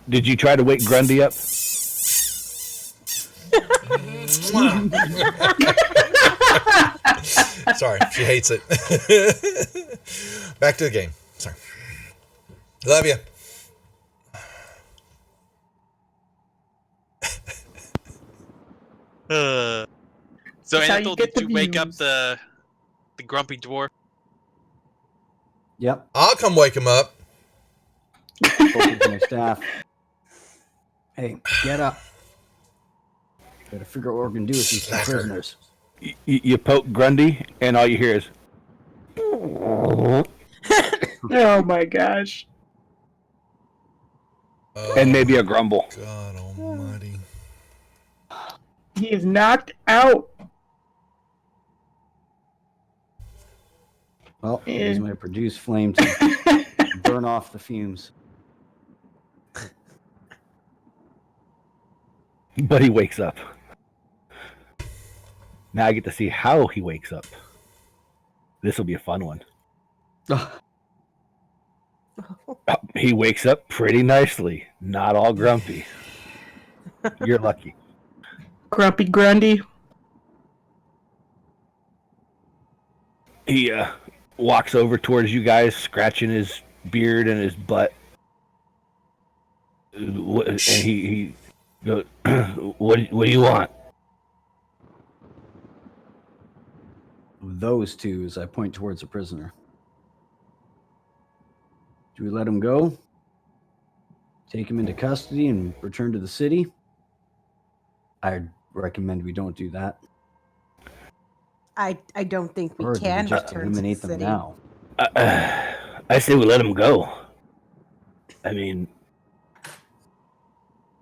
Speaker 7: did you try to wake Grundy up?
Speaker 1: Sorry, she hates it. Back to the game. Sorry. Love you.
Speaker 2: So,
Speaker 3: That's how
Speaker 2: Anethel,
Speaker 3: you get
Speaker 2: did you
Speaker 3: the
Speaker 2: wake up
Speaker 3: views.
Speaker 2: the grumpy dwarf?
Speaker 5: Yep.
Speaker 1: I'll come wake him up.
Speaker 5: Spoken to my staff. Hey, get up. Gotta figure out what we're gonna do with these two
Speaker 1: Slacker.
Speaker 5: prisoners.
Speaker 7: You poke Grundy, and all you hear is.
Speaker 3: Oh my gosh.
Speaker 7: And maybe a grumble.
Speaker 1: God almighty.
Speaker 3: He is knocked out.
Speaker 5: Well, use my produce flame to burn off the fumes.
Speaker 7: But he wakes up. Now I get to see how he wakes up. This will be a fun one. He wakes up pretty nicely, not all grumpy. You're lucky.
Speaker 3: Grumpy Grundy.
Speaker 7: He walks over towards you guys, scratching his beard and his butt. And he goes, what do you want?
Speaker 5: Those two, as I point towards the prisoner. Do we let him go? Take him into custody and return to the city? I recommend we don't do that.
Speaker 4: I don't think we
Speaker 5: Or do
Speaker 4: can
Speaker 5: we just
Speaker 4: return to
Speaker 5: eliminate
Speaker 4: the
Speaker 5: them
Speaker 4: city.
Speaker 5: now?
Speaker 7: I say we let him go. I mean,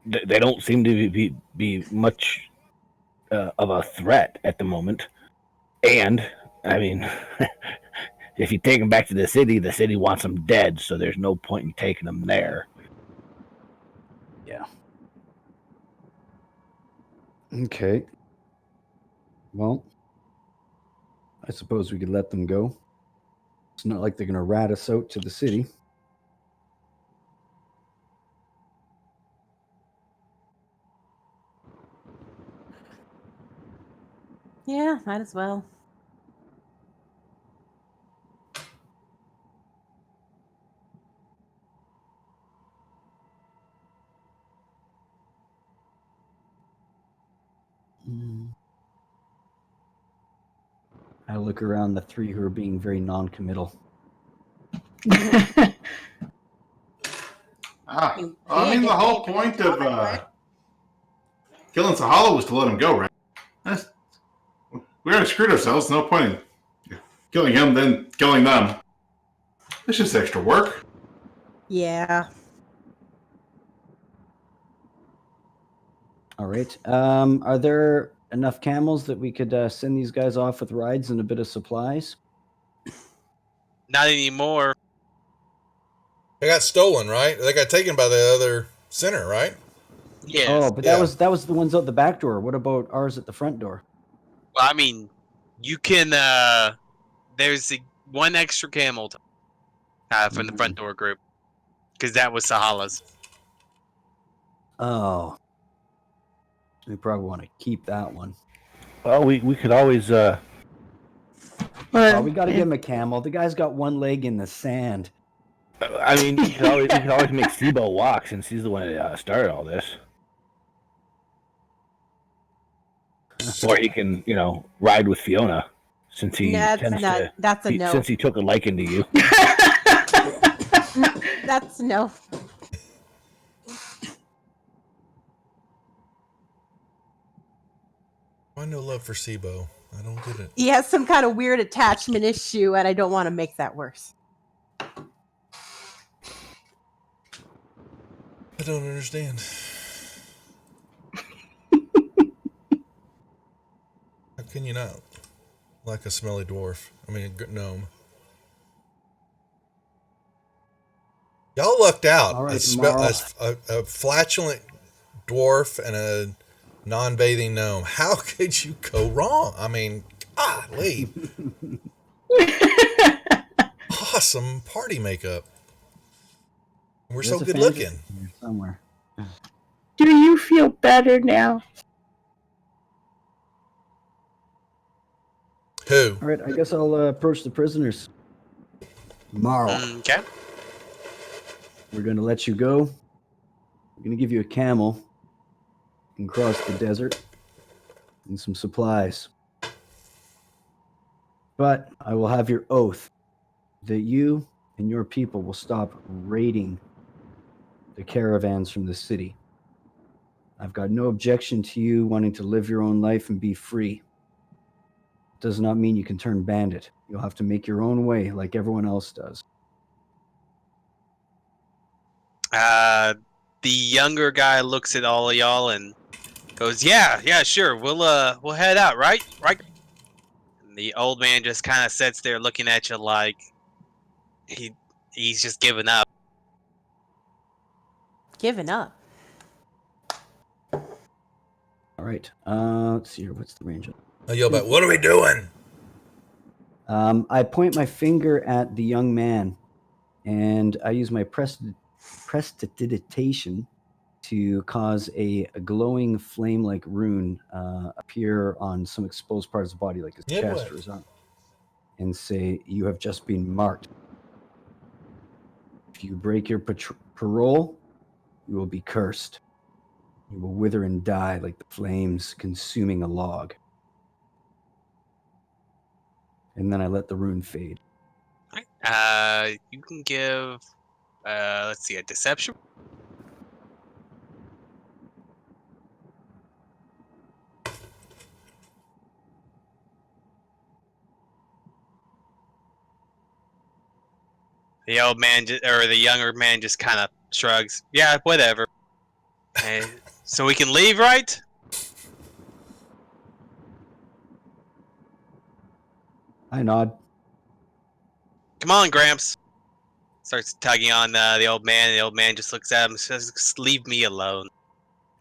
Speaker 7: they don't seem to be much of a threat at the moment. And, I mean, if you take them back to the city wants them dead, so there's no point in taking them there.
Speaker 5: Yeah. Okay. Well, I suppose we could let them go. It's not like they're going to rat us out to the city.
Speaker 4: Yeah, might as well.
Speaker 5: I look around the three who are being very non-committal.
Speaker 6: I mean, the whole point of killing Sahala was to let him go, right? We already screwed ourselves. No point in killing him, then killing them. It's just extra work.
Speaker 4: Yeah.
Speaker 5: All right. Are there enough camels that we could send these guys off with rides and a bit of supplies?
Speaker 2: Not anymore.
Speaker 1: They got stolen, right? They got taken by the other center, right?
Speaker 2: Yeah.
Speaker 5: Oh, but
Speaker 1: Yeah.
Speaker 5: that was the ones out the back door. What about ours at the front door?
Speaker 2: Well, I mean, you can. There's one extra camel from the front door group because that was Sahala's.
Speaker 5: Oh, we probably want to keep that one.
Speaker 7: Well, we could always
Speaker 5: Oh,
Speaker 3: Well,
Speaker 5: we got to give him a camel. The guy's got one leg in the sand.
Speaker 7: I mean, we could always make Sibo walk since he's the one that started all this. Or he can, ride with Fiona since he
Speaker 4: That's
Speaker 7: tends
Speaker 4: not.
Speaker 7: to.
Speaker 4: That's a no.
Speaker 7: Since he took a liking to you.
Speaker 4: That's no.
Speaker 1: Why no love for Sibo? I don't get it.
Speaker 4: He has some kind of weird attachment issue, and I don't want to make that worse.
Speaker 1: I don't understand. How can you not like a smelly dwarf? I mean, a gnome. Y'all lucked out.
Speaker 5: All right,
Speaker 1: A flatulent dwarf and a non-bathing gnome. How could you go wrong? I mean, golly. Awesome party makeup. We're so
Speaker 5: There's a
Speaker 1: good
Speaker 5: fantasy
Speaker 1: looking.
Speaker 5: here somewhere.
Speaker 3: do you feel better now?
Speaker 1: Who?
Speaker 5: All right, I guess I'll approach the prisoners. Marl,
Speaker 2: Okay.
Speaker 5: we're going to let you go. We're going to give you a camel. You can cross the desert and some supplies. But I will have your oath that you and your people will stop raiding the caravans from the city. I've got no objection to you wanting to live your own life and be free. Does not mean you can turn bandit. You'll have to make your own way like everyone else does.
Speaker 2: The younger guy looks at all of y'all and goes, "Yeah, sure. We'll head out, right? Right." And the old man just kind of sits there looking at you like he's just giving up.
Speaker 4: Giving up.
Speaker 5: All right. Let's see here. What's the range?
Speaker 1: I yell back, what are we doing?
Speaker 5: I point my finger at the young man, and I use my prestidigitation to cause a glowing flame-like rune appear on some exposed part of his body, like his
Speaker 1: Yeah,
Speaker 5: chest
Speaker 1: boy.
Speaker 5: or his arm, and say, "You have just been marked. If you break your parole, you will be cursed. You will wither and die like the flames consuming a log." And then I let the rune fade.
Speaker 2: You can give, let's see, a deception. The old man, or the younger man, just kind of shrugs. Yeah, whatever. Hey, so we can leave, right?
Speaker 5: I nod.
Speaker 2: Come on, Gramps. Starts tugging on the old man, and the old man just looks at him and says, "Just leave me alone.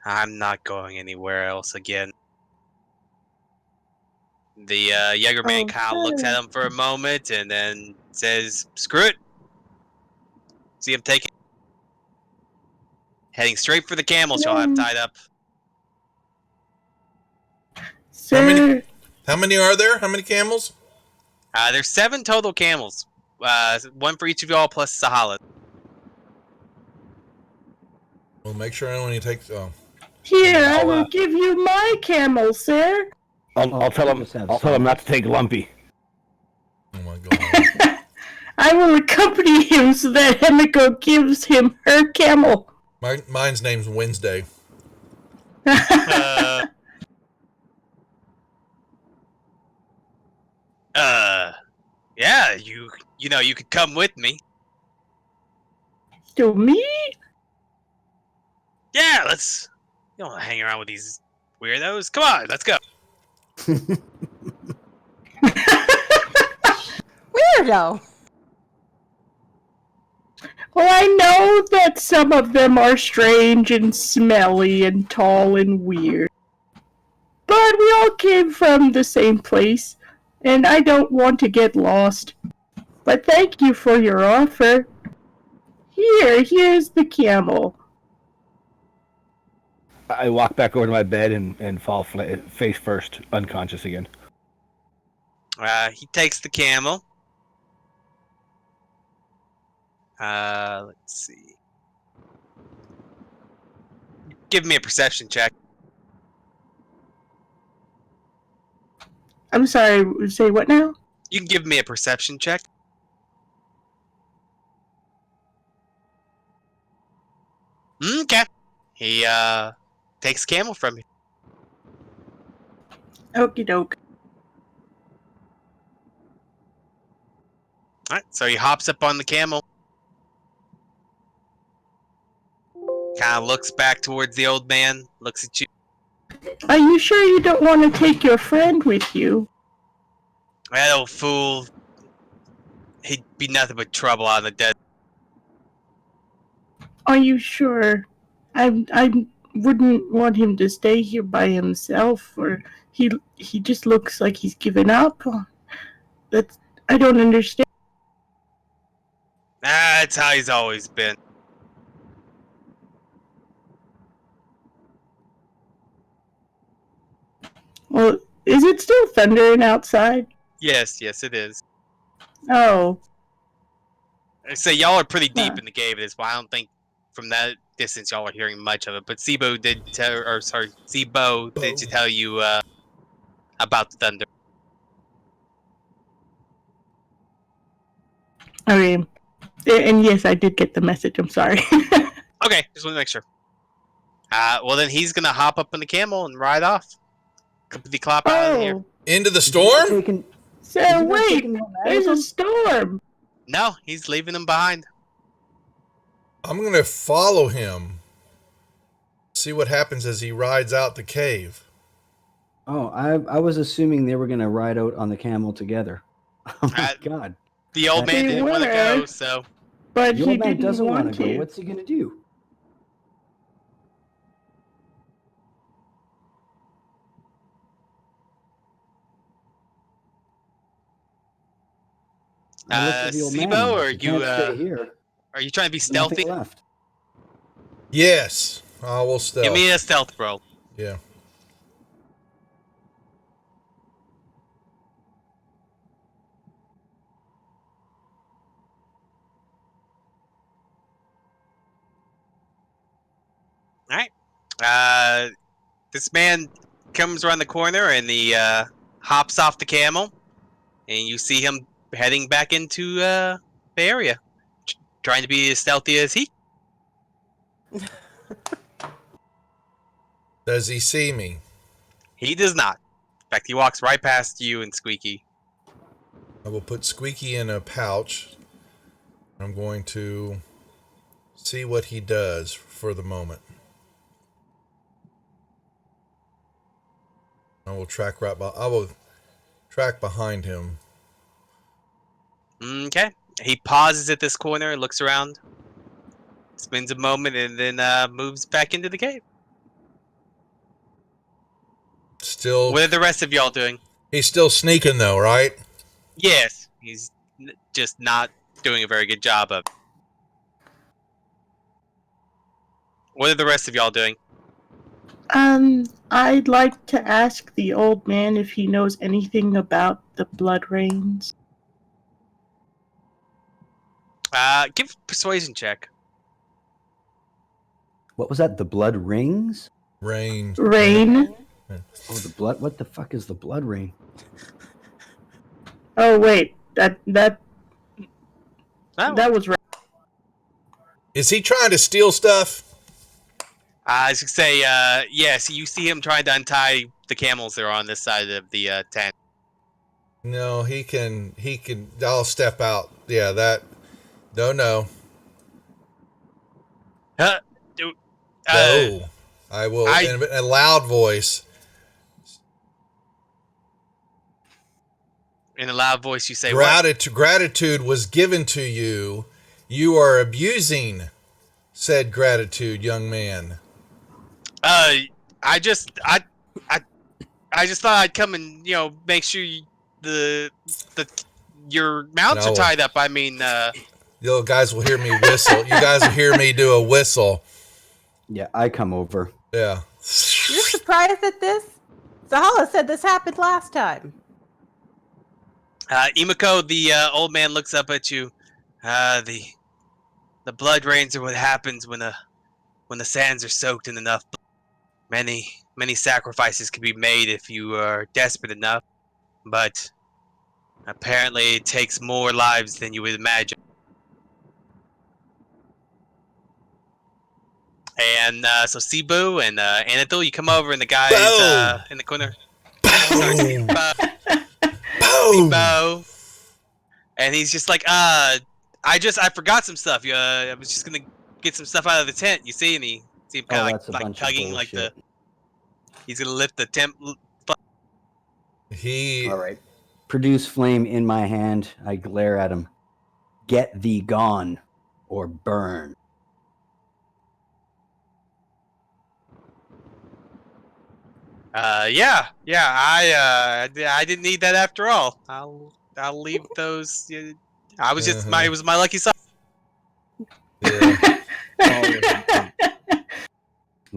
Speaker 2: I'm not going anywhere else again." The younger man kind of looks at him for a moment and then says, "Screw it." See him taking, heading straight for the camels y'all have tied up.
Speaker 3: Sir,
Speaker 1: How many are there? How many camels?
Speaker 2: There's 7 total camels. One for each of y'all plus Sahala.
Speaker 1: Well, make sure I only take. Oh,
Speaker 3: here, I will give you my camel, sir.
Speaker 7: I'll tell him. I'll tell him not to take Lumpy.
Speaker 1: oh my god.
Speaker 3: I will accompany him so that Himiko gives him her camel.
Speaker 1: Mine's name's Wednesday.
Speaker 2: Yeah, you could come with me.
Speaker 3: To me?
Speaker 2: Yeah, let's. You don't want to hang around with these weirdos. Come on, let's go.
Speaker 4: Weirdo.
Speaker 3: Well, I know that some of them are strange and smelly and tall and weird. But we all came from the same place, and I don't want to get lost. But thank you for your offer. Here's the camel.
Speaker 7: I walk back over to my bed and fall face first, unconscious again.
Speaker 2: He takes the camel. Let's see. Give me a perception check.
Speaker 3: I'm sorry, say what now?
Speaker 2: You can give me a perception check. Okay. He takes camel from you.
Speaker 3: Okie doke.
Speaker 2: Alright, so he hops up on the camel. Kind of looks back towards the old man, looks at you.
Speaker 3: Are you sure you don't want to take your friend with you?
Speaker 2: That old fool. He'd be nothing but trouble on the desert.
Speaker 3: Are you sure? I wouldn't want him to stay here by himself, or he just looks like he's given up. I don't understand.
Speaker 2: That's how he's always been.
Speaker 3: Well, is it still thundering outside?
Speaker 2: Yes, it is.
Speaker 3: Oh,
Speaker 2: I say y'all are pretty deep
Speaker 3: Huh.
Speaker 2: in the cave at this point. I don't think from that distance y'all are hearing much of it. But Sibo did tell you about the thunder.
Speaker 3: okay. And yes, I did get the message. I'm sorry.
Speaker 2: Okay, just want to make sure. Well then he's gonna hop up on the camel and ride off. Completely clop out of here.
Speaker 3: Oh,
Speaker 1: Into the storm?
Speaker 5: Taking-
Speaker 3: so
Speaker 5: is he not
Speaker 3: wait,
Speaker 5: taking him out
Speaker 3: there's
Speaker 5: of
Speaker 3: a
Speaker 5: him?
Speaker 3: storm.
Speaker 2: No, he's leaving him behind.
Speaker 1: I'm going to follow him. See what happens as he rides out the cave.
Speaker 5: Oh, I was assuming they were going to ride out on the camel together. Oh my
Speaker 2: Uh,
Speaker 5: god.
Speaker 2: The old man
Speaker 3: They
Speaker 2: didn't want to
Speaker 3: were.
Speaker 2: go, so
Speaker 3: But
Speaker 5: The
Speaker 3: he
Speaker 5: old man
Speaker 3: didn't
Speaker 5: doesn't
Speaker 3: want
Speaker 5: want to go.
Speaker 3: to.
Speaker 5: What's he going to do? I looked at the old man.
Speaker 2: Sibo, or
Speaker 5: He
Speaker 2: you
Speaker 5: can't stay here.
Speaker 2: are you trying to be
Speaker 5: There's nothing
Speaker 2: stealthy?
Speaker 5: left.
Speaker 1: Yes. I will stealth.
Speaker 2: Give me a stealth roll.
Speaker 1: Yeah.
Speaker 2: This man comes around the corner and he hops off the camel, and you see him heading back into the area, trying to be as stealthy as he.
Speaker 1: Does he see me?
Speaker 2: He does not. In fact, he walks right past you and Squeaky.
Speaker 1: I will put Squeaky in a pouch. I'm going to see what he does for the moment. I will track behind him.
Speaker 2: Okay. He pauses at this corner, looks around, spins a moment, and then moves back into the cave.
Speaker 1: Still,
Speaker 2: What are the rest of y'all doing?
Speaker 1: he's still sneaking though, right?
Speaker 2: Yes, he's just not doing a very good job of it. What are the rest of y'all doing?
Speaker 3: I'd like to ask the old man if he knows anything about the blood rains.
Speaker 2: Give a persuasion check.
Speaker 5: What was that? The blood rings?
Speaker 1: Rain.
Speaker 3: Rain?
Speaker 5: Oh, the blood. What the fuck is the blood ring?
Speaker 3: Oh wait, that
Speaker 2: Oh.
Speaker 3: was right.
Speaker 1: Is he trying to steal stuff?
Speaker 2: I should say, yes, you see him trying to untie the camels that are on this side of the tent.
Speaker 1: No, he can. I'll step out. Yeah, that. No. No. I will, in a loud voice.
Speaker 2: In a loud voice, you say, "What?"
Speaker 1: Gratitude was given to you You are abusing said gratitude, young man.
Speaker 2: I just thought I'd come and make sure your mounts
Speaker 1: No.
Speaker 2: are tied up. I mean,
Speaker 1: You guys will hear me whistle. You guys will hear me do a whistle.
Speaker 5: Yeah, I come over.
Speaker 1: Yeah.
Speaker 4: You're surprised at this? Zahala said this happened last time.
Speaker 2: Imako, the old man looks up at you. The blood rains are what happens when the sands are soaked in enough blood. Many sacrifices can be made if you are desperate enough, but apparently it takes more lives than you would imagine. And so Cebu and Anatol, you come over, and the guy is in the corner. Sorry,
Speaker 1: Boom!
Speaker 2: Bo. And he's just like, I forgot some stuff. I was just gonna get some stuff out of the tent. You see, and he see him kind of
Speaker 5: that's a
Speaker 2: like
Speaker 5: bunch of
Speaker 2: tugging like
Speaker 5: bullshit.
Speaker 2: he's gonna lift the tent.
Speaker 1: He
Speaker 5: All right. Produce flame in my hand. I glare at him. Get thee gone, or burn.
Speaker 2: Yeah. I didn't need that after all. I'll leave those. I was just it was my lucky side.
Speaker 1: yeah.
Speaker 5: I'm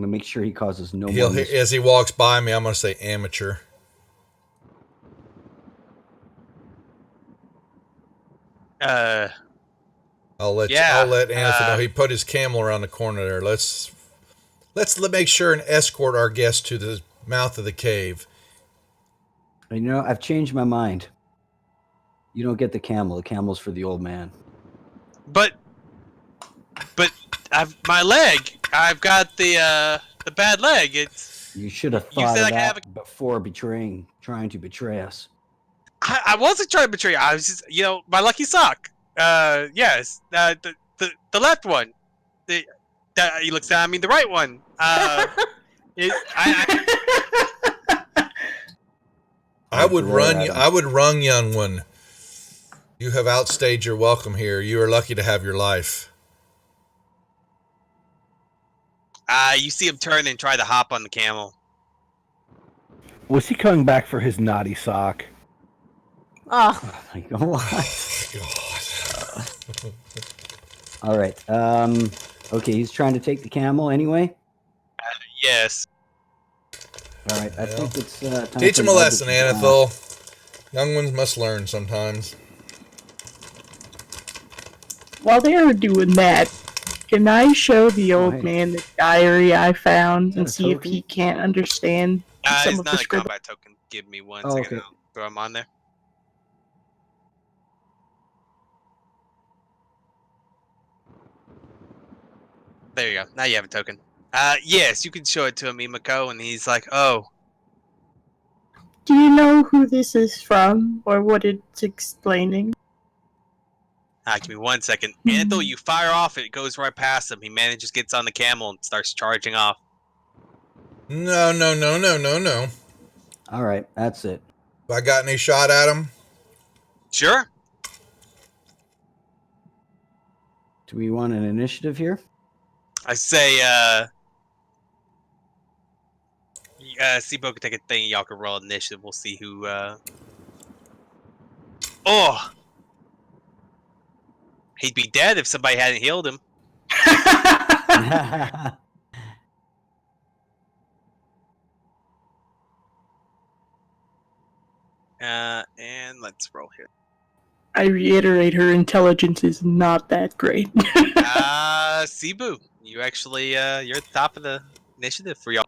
Speaker 5: gonna make sure he causes no more.
Speaker 1: As he walks by me, I'm gonna say amateur. I'll let Anthony know. He put his camel around the corner there. Let's make sure and escort our guest to the mouth of the cave.
Speaker 5: You know, I've changed my mind. You don't get the camel. The camel's for the old man.
Speaker 2: But my leg. I've got the bad leg.
Speaker 5: You should have
Speaker 2: You
Speaker 5: thought
Speaker 2: said
Speaker 5: of
Speaker 2: I could have
Speaker 5: that before trying to betray us.
Speaker 2: I wasn't trying to betray you. I was just, my lucky sock. Yes, the left one. He looks down. I mean, the right one.
Speaker 1: I would run, young one. You have outstayed your welcome here. You are lucky to have your life.
Speaker 2: You see him turn and try to hop on the camel.
Speaker 7: Was he coming back for his naughty sock?
Speaker 4: Oh,
Speaker 5: My God. All right. Okay, he's trying to take the camel anyway.
Speaker 2: Yes.
Speaker 5: All right. I think it's time
Speaker 1: Teach
Speaker 5: for
Speaker 1: him a
Speaker 5: Nugget
Speaker 1: lesson,
Speaker 5: to go.
Speaker 1: Anethel. Young ones must learn sometimes.
Speaker 3: While they were doing that, can I show the old
Speaker 5: Right.
Speaker 3: man the diary I found and
Speaker 5: a
Speaker 3: see if
Speaker 5: token?
Speaker 3: he can't understand some
Speaker 2: It's
Speaker 3: of the
Speaker 2: not a
Speaker 3: scribble?
Speaker 2: combat token. Give me one
Speaker 5: Oh,
Speaker 2: second.
Speaker 5: okay.
Speaker 2: I'll throw him on there. There you go. Now you have a token. Yes, you can show it to him, Imako, and he's like, oh.
Speaker 3: Do you know who this is from or what it's explaining?
Speaker 2: Give me 1 second. Anthel, you fire off, it goes right past him. He manages, gets on the camel, and starts charging off.
Speaker 1: No.
Speaker 5: All right, that's it.
Speaker 1: Have I got any shot at him?
Speaker 2: Sure.
Speaker 5: Do we want an initiative here?
Speaker 2: I say, Sibo can take a thing, y'all can roll initiative. We'll see who, Oh! He'd be dead if somebody hadn't healed him. And let's roll here.
Speaker 3: I reiterate, her intelligence is not that great.
Speaker 2: Cebu, you actually, you're at the top of the initiative for y'all.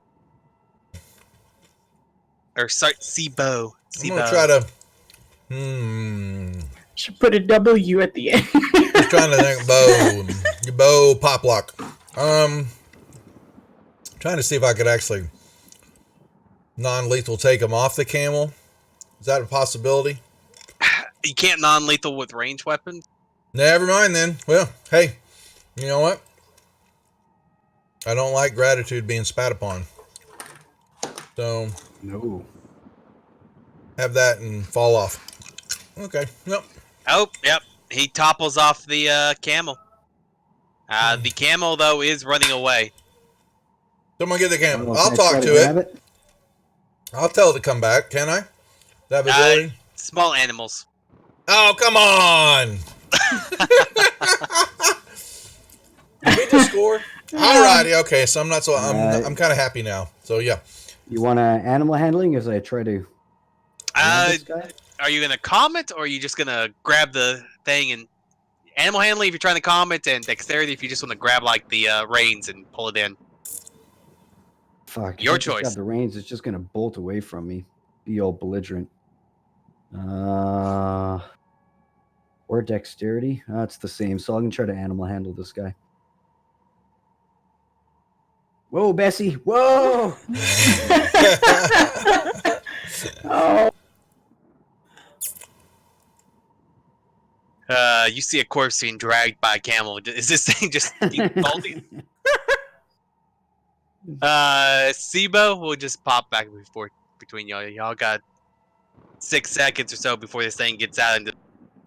Speaker 2: Or, sorry, Cebu.
Speaker 1: I'm gonna try to.
Speaker 3: Should put a W at the end.
Speaker 1: Just trying to think. Bo pop lock. Trying to see if I could actually non-lethal take him off the camel. Is that a possibility?
Speaker 2: You can't non-lethal with ranged weapons.
Speaker 1: Never mind then. Well, hey, you know what? I don't like gratitude being spat upon. So
Speaker 5: No.
Speaker 1: have that and fall off. Okay. Nope.
Speaker 2: Oh, yep. He topples off the camel. The camel though is running away.
Speaker 1: Someone get the camel.
Speaker 5: Well,
Speaker 1: I'll
Speaker 5: can I
Speaker 1: talk
Speaker 5: try
Speaker 1: to
Speaker 5: grab
Speaker 1: it. I'll tell it to come back. Can I? That ability?
Speaker 2: Small animals.
Speaker 1: Oh, come on! Did we just score? Alrighty, okay. So I'm not so I'm kind of happy now. So yeah.
Speaker 5: You want animal handling as I try to grab this guy?
Speaker 2: Are you gonna comment, or are you just gonna grab the thing and animal handling if you're trying to comment, and dexterity if you just want to grab like the reins and pull it in?
Speaker 5: Fuck.
Speaker 2: Your
Speaker 5: if I just
Speaker 2: choice.
Speaker 5: grab the reins, it's just gonna bolt away from me. Be all belligerent. Or dexterity. It's the same. So I'm gonna try to animal handle this guy. Whoa, Bessie! Whoa!
Speaker 3: Oh,
Speaker 2: You see a corpse being dragged by a camel. Is this thing just bolting? Sibo will just pop back and forth between y'all. Y'all got 6 seconds or so before this thing gets out into,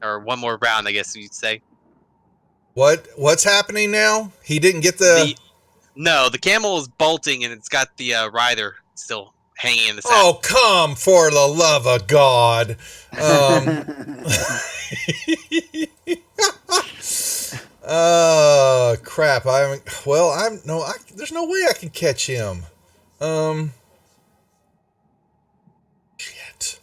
Speaker 2: or one more round, I guess you'd say.
Speaker 1: What's happening now? He didn't get the
Speaker 2: No, the camel is bolting and it's got the rider still hanging in the saddle.
Speaker 1: Oh, come for the love of God. Crap. There's no way I can catch him. Shit.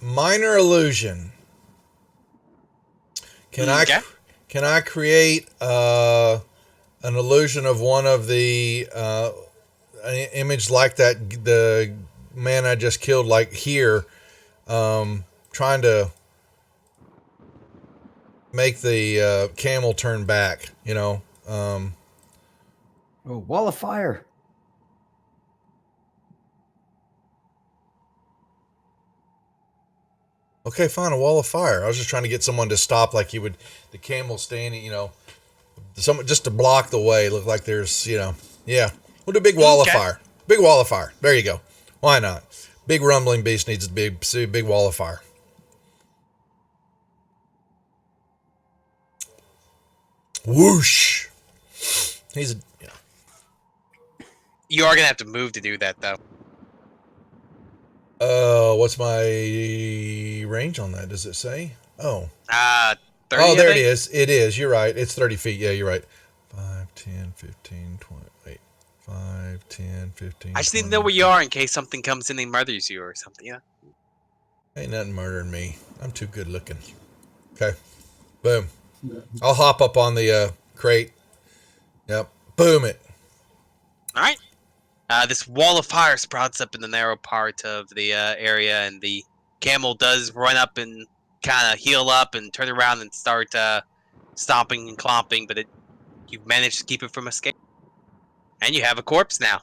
Speaker 1: Minor illusion. Can I create an illusion of one of the an image like that the man I just killed, like here, trying to make the camel turn back, you know?
Speaker 5: Oh, wall of fire!
Speaker 1: Okay, fine, a wall of fire. I was just trying to get someone to stop, like the camel standing, you know, someone just to block the way. Look like there's, you know, yeah. We'll do a big wall of fire. Big wall of fire. There you go. Why not? Big rumbling beast needs a big wall of fire. Whoosh. He's a, you know.
Speaker 2: You are gonna have to move to do that, though.
Speaker 1: What's my range on that? Does it say? Oh.
Speaker 2: 30,
Speaker 1: oh, there it is. It is. You're right. It's 30 feet. Yeah, you're right. 5, 10, 15, 20. Wait. 5, 10, 15.
Speaker 2: I just need to know where you are in case something comes in and murders you or something, yeah?
Speaker 1: Ain't nothing murdering me. I'm too good looking. Okay. Boom. I'll hop up on the crate. Yep. Boom it.
Speaker 2: Alright. This wall of fire sprouts up in the narrow part of the area, and the camel does run up and kind of heal up and turn around and start stomping and clomping, but you've managed to keep it from escape. And you have a corpse now.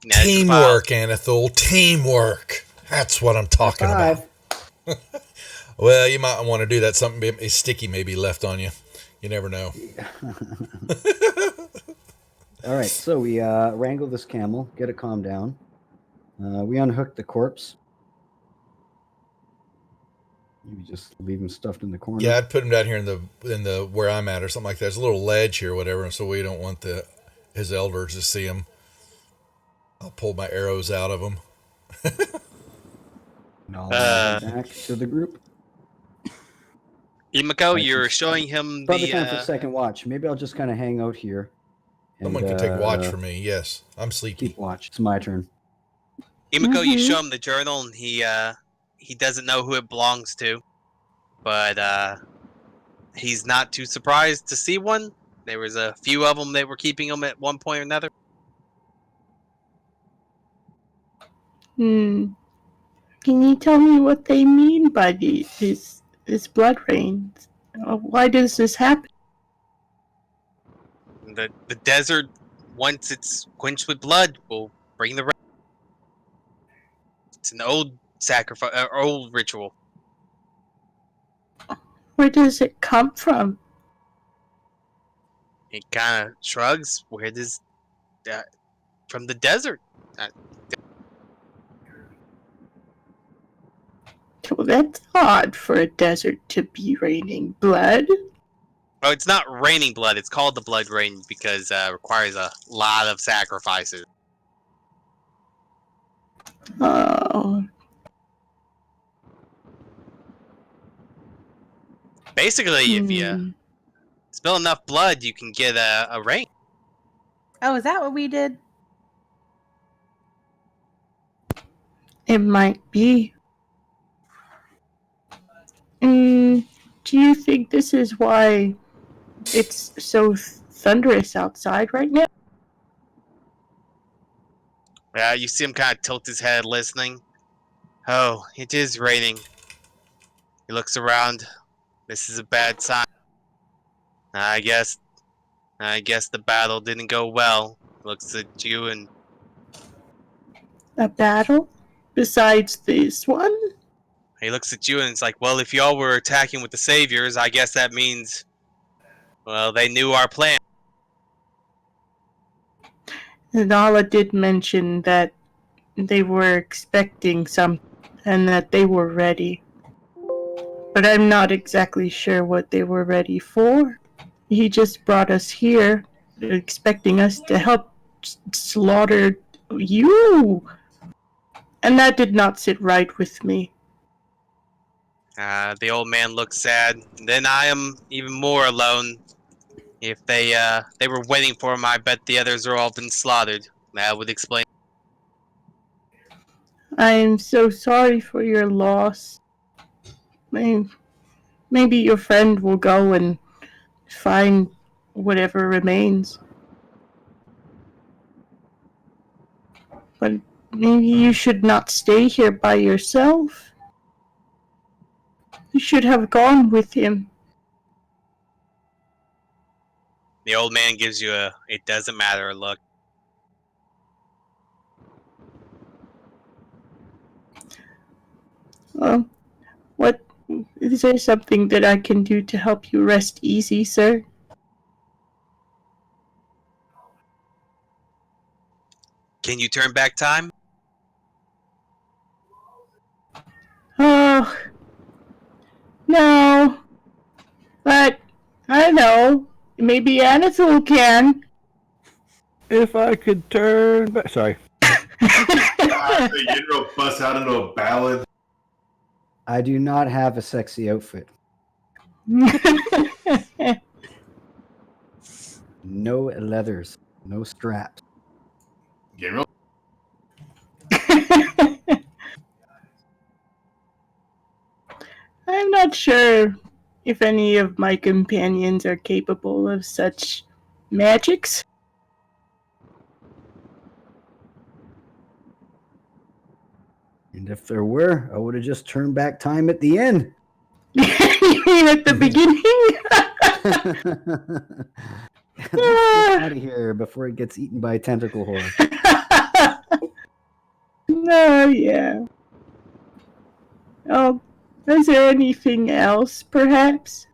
Speaker 1: Teamwork, Anethul. Teamwork. That's what I'm talking about. Well, you might want to do that. Something sticky may be left on you. You never know.
Speaker 5: All right, so we wrangle this camel, get it calmed down. We unhook the corpse. Maybe just leave him stuffed in the corner.
Speaker 1: Yeah, I'd put him down here in the where I'm at or something like that. There's a little ledge here, or whatever, so we don't want his elders to see him. I'll pull my arrows out of him.
Speaker 5: And I'll back to the group.
Speaker 2: Imako, you're showing him
Speaker 5: probably time for second watch. Maybe I'll just kind of hang out here.
Speaker 1: Someone can take watch for me. Yes, I'm sleepy.
Speaker 5: Keep watch. It's my turn.
Speaker 2: Imako, you show him the journal, and he doesn't know who it belongs to, but he's not too surprised to see one. There was a few of them that were keeping him at one point or another.
Speaker 3: Can you tell me what they mean by this blood rain? Why does this happen?
Speaker 2: The desert, once it's quenched with blood, will bring the rain. It's an old sacrifice, old ritual.
Speaker 3: Where does it come from?
Speaker 2: He kind of shrugs. Where does from the desert.
Speaker 3: Well, that's odd for a desert to be raining blood.
Speaker 2: Oh, it's not raining blood. It's called the blood rain because it requires a lot of sacrifices.
Speaker 3: Oh,
Speaker 2: Basically, if you spill enough blood, you can get a rain.
Speaker 4: Oh, is that what we did?
Speaker 3: It might be. Do you think this is why it's so thunderous outside right now?
Speaker 2: You see him kind of tilt his head, listening. Oh, it is raining. He looks around. This is a bad sign. I guess the battle didn't go well. Looks at you and
Speaker 3: A battle? Besides this one?
Speaker 2: he looks at you and it's like, well, if y'all were attacking with the saviors, I guess that means, well, they knew our plan.
Speaker 3: Nala did mention that they were expecting some and that they were ready. But I'm not exactly sure what they were ready for. He just brought us here, expecting us to help slaughter you. And that did not sit right with me.
Speaker 2: The old man looks sad. Then I am even more alone. If they were waiting for him, I bet the others are all been slaughtered. That would explain.
Speaker 3: I'm so sorry for your loss. Maybe your friend will go and find whatever remains. But maybe you should not stay here by yourself. You should have gone with him.
Speaker 2: The old man gives you a "it doesn't matter" look.
Speaker 3: Well, what is there something that I can do to help you rest easy, sir?
Speaker 2: Can you turn back time?
Speaker 3: Oh, no. But I know. Maybe Anethel can.
Speaker 7: If I could turn back. Sorry.
Speaker 6: The Yinro busts out into a ballad.
Speaker 5: I do not have a sexy outfit. No leathers. No straps.
Speaker 6: Yinro.
Speaker 3: I'm not sure if any of my companions are capable of such magics.
Speaker 5: And if there were, I would have just turned back time at the end.
Speaker 3: You mean at the beginning?
Speaker 5: Let's get out of here before it gets eaten by a tentacle horror.
Speaker 3: No, yeah. Oh, is there anything else, perhaps?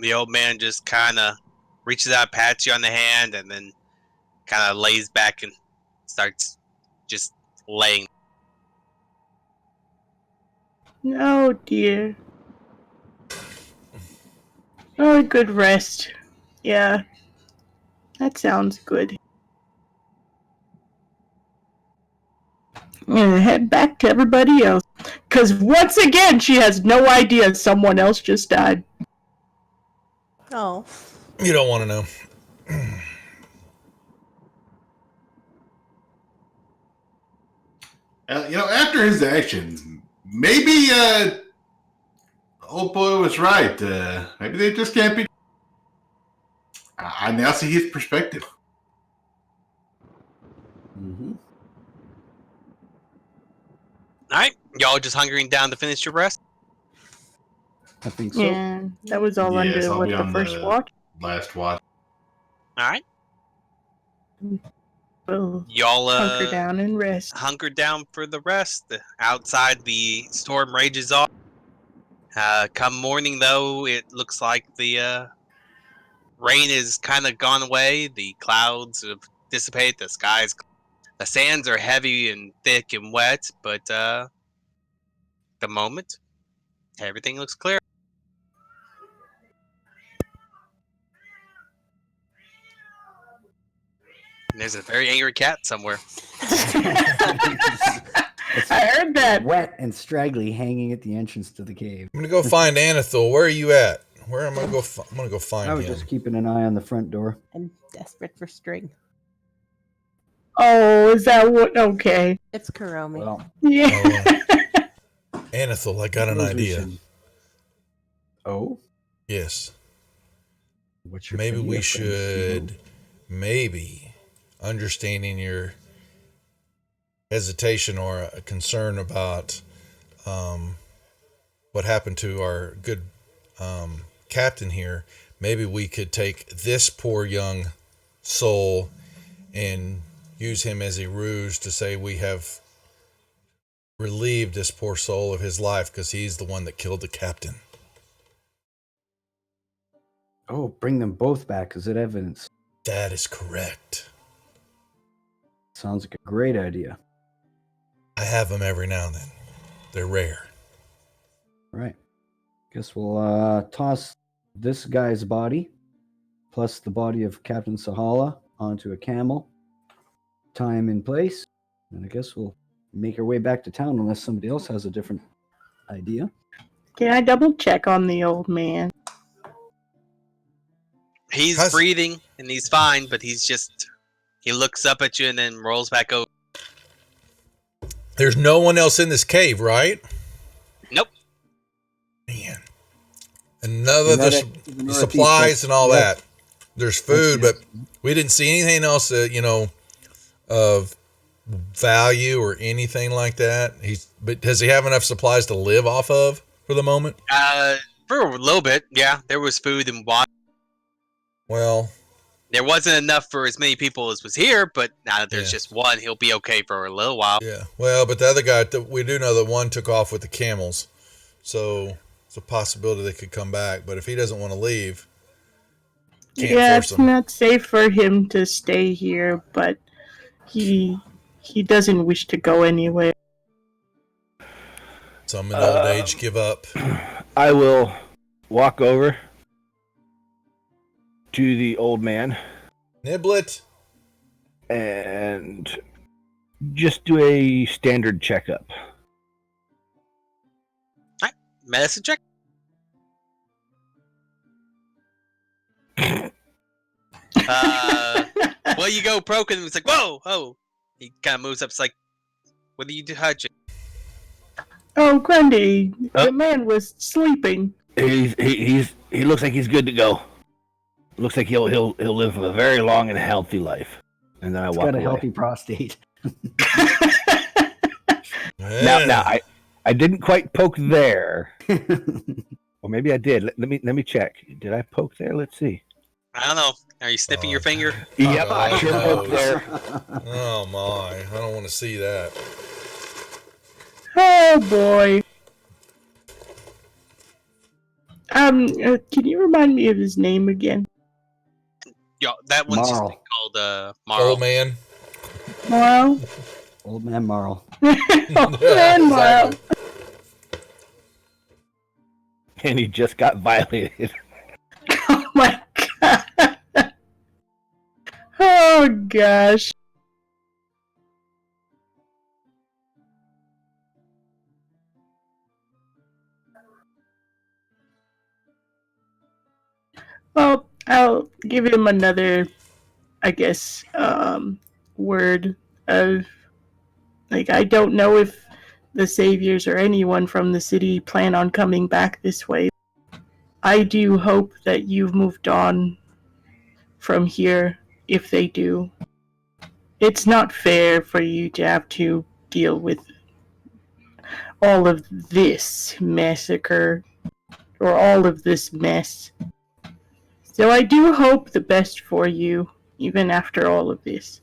Speaker 2: The old man just kind of reaches out, pats you on the hand, and then kind of lays back and starts just laying.
Speaker 3: Oh, dear. Oh, good rest. Yeah. That sounds good. I'm gonna head back to everybody else. Because once again, she has no idea someone else just died.
Speaker 4: Oh.
Speaker 1: You don't want to know.
Speaker 6: After his action, maybe old boy was right. Maybe they just can't be. I now see his perspective.
Speaker 5: Mm-hmm.
Speaker 2: Alright, y'all just hunkering down to finish your rest?
Speaker 5: I think so.
Speaker 3: Yeah, that was all
Speaker 6: Yes,
Speaker 3: under
Speaker 6: I'll
Speaker 3: what
Speaker 6: be
Speaker 3: the
Speaker 6: on
Speaker 3: first
Speaker 6: the-
Speaker 3: watch.
Speaker 6: Last watch.
Speaker 2: Alright,
Speaker 3: We'll
Speaker 2: y'all
Speaker 3: hunker down and rest.
Speaker 2: hunker down for the rest. Outside, the storm rages on. Come morning, though, it looks like the rain is kind of gone away. The clouds have dissipated. The sands are heavy and thick and wet. But the moment, everything looks clear. And there's a very angry cat somewhere.
Speaker 3: I heard that.
Speaker 5: Wet and straggly, hanging at the entrance to the cave.
Speaker 1: I'm gonna go find Anethel. Where are you at? Where am I go? I'm gonna go find
Speaker 5: I was
Speaker 1: him.
Speaker 5: just keeping an eye on the front door.
Speaker 4: I'm desperate for string.
Speaker 3: Oh, is that what? Okay.
Speaker 4: It's Kuromi.
Speaker 5: Well,
Speaker 3: Yeah.
Speaker 1: Anethel, I got an
Speaker 5: suppose we
Speaker 1: idea.
Speaker 5: should- Oh,
Speaker 1: Yes.
Speaker 5: what's your
Speaker 1: Maybe
Speaker 5: idea,
Speaker 1: we
Speaker 5: friend
Speaker 1: should,
Speaker 5: Steve-O?
Speaker 1: maybe, understanding your hesitation or a concern about what happened to our good captain here, maybe we could take this poor young soul and use him as a ruse to say we have relieved this poor soul of his life because he's the one that killed the captain.
Speaker 5: Oh, bring them both back as evidence.
Speaker 1: That is correct.
Speaker 5: Sounds like a great idea.
Speaker 1: I have them every now and then. They're rare.
Speaker 5: All right. Guess we'll toss this guy's body plus the body of Captain Sahala onto a camel, tie him in place, and I guess we'll make our way back to town unless somebody else has a different idea.
Speaker 3: Can I double check on the old man?
Speaker 2: He's
Speaker 1: How's-
Speaker 2: breathing and he's fine, but he looks up at you and then rolls back over.
Speaker 1: There's no one else in this cave, right?
Speaker 2: Nope.
Speaker 1: Man. And none of the
Speaker 5: Even though
Speaker 1: supplies and all
Speaker 5: yeah.
Speaker 1: that. There's food, but we didn't see anything else that, of value or anything like that. But does he have enough supplies to live off of for the moment?
Speaker 2: For a little bit, yeah. There was food and water.
Speaker 1: Well,
Speaker 2: There wasn't enough for as many people as was here, but now that there's
Speaker 1: Yeah.
Speaker 2: just one, he'll be okay for a little while.
Speaker 1: yeah. Well, but the other guy, we do know that one took off with the camels. So it's a possibility they could come back. But if he doesn't want to leave, can't
Speaker 3: Yeah,
Speaker 1: force
Speaker 3: it's
Speaker 1: him.
Speaker 3: not safe for him to stay here, but he doesn't wish to go anywhere.
Speaker 1: Some in old age give up.
Speaker 7: I will walk over to the old man
Speaker 1: Niblet.
Speaker 7: and just do a standard checkup.
Speaker 2: Medicine check? Well, you go poke him, it's like, whoa, oh. He kind of moves up, it's like, what are you touching?
Speaker 3: Oh, Grundy,
Speaker 7: Oh.
Speaker 3: the man was sleeping.
Speaker 7: He looks like he's good to go. Looks like he'll live a very long and healthy life. And then I
Speaker 5: He's
Speaker 7: walk
Speaker 5: got a
Speaker 7: away.
Speaker 5: healthy prostate.
Speaker 7: Now I didn't quite poke there, or maybe I did. Let me check. Did I poke there? Let's see.
Speaker 2: I don't know. Are you sniffing your
Speaker 1: Oh.
Speaker 2: finger?
Speaker 7: Yep, I sure poked
Speaker 1: Oh.
Speaker 7: there.
Speaker 1: Oh my! I don't want to see that.
Speaker 3: Oh boy. Can you remind me of his name again?
Speaker 2: Yeah, that one's just
Speaker 5: Marl.
Speaker 2: called Marl.
Speaker 1: Old man.
Speaker 3: Morrow?
Speaker 5: Old man Marl.
Speaker 3: Oh, man, Morrow.
Speaker 7: And he just got violated.
Speaker 3: Oh my god. Oh gosh. Well, I'll give him another, I guess, word of, like, I don't know if the saviors or anyone from the city plan on coming back this way. I do hope that you've moved on from here, if they do. It's not fair for you to have to deal with all of this massacre, or all of this mess. So I do hope the best for you, even after all of this.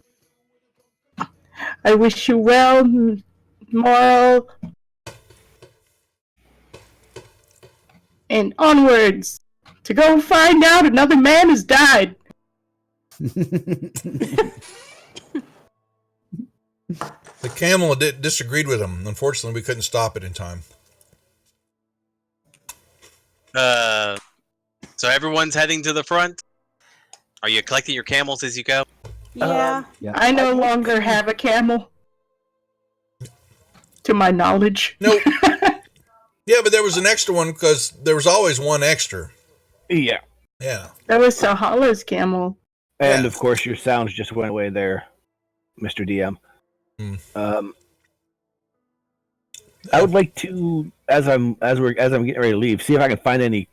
Speaker 3: I wish you well, Morl. And onwards! to go find out another man has died.
Speaker 1: The camel disagreed with him. Unfortunately, we couldn't stop it in time.
Speaker 2: So everyone's heading to the front. Are you collecting your camels as you go?
Speaker 4: Yeah.
Speaker 5: Yeah.
Speaker 3: I no longer have a camel. To my knowledge.
Speaker 1: Nope. Yeah, but there was an extra one because there was always one extra.
Speaker 7: Yeah.
Speaker 1: Yeah.
Speaker 3: That was Sahala's camel.
Speaker 7: And
Speaker 1: Yeah.
Speaker 7: of course, your sounds just went away there, Mr. DM. I would like to, as I'm getting ready to leave, see if I can find any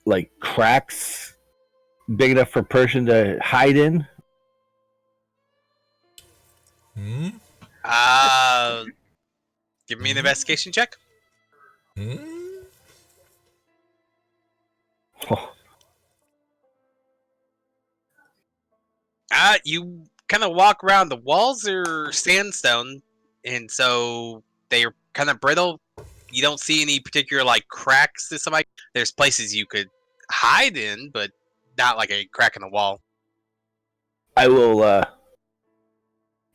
Speaker 7: like cracks big enough for a person to hide in.
Speaker 1: Hmm?
Speaker 2: Give me an investigation check.
Speaker 1: Hmm?
Speaker 7: Oh,
Speaker 2: You kind of walk around. The walls are sandstone, and so they're kind of brittle. You don't see any particular like cracks to somebody. There's places you could hide in, but not like a crack in the wall.
Speaker 7: I will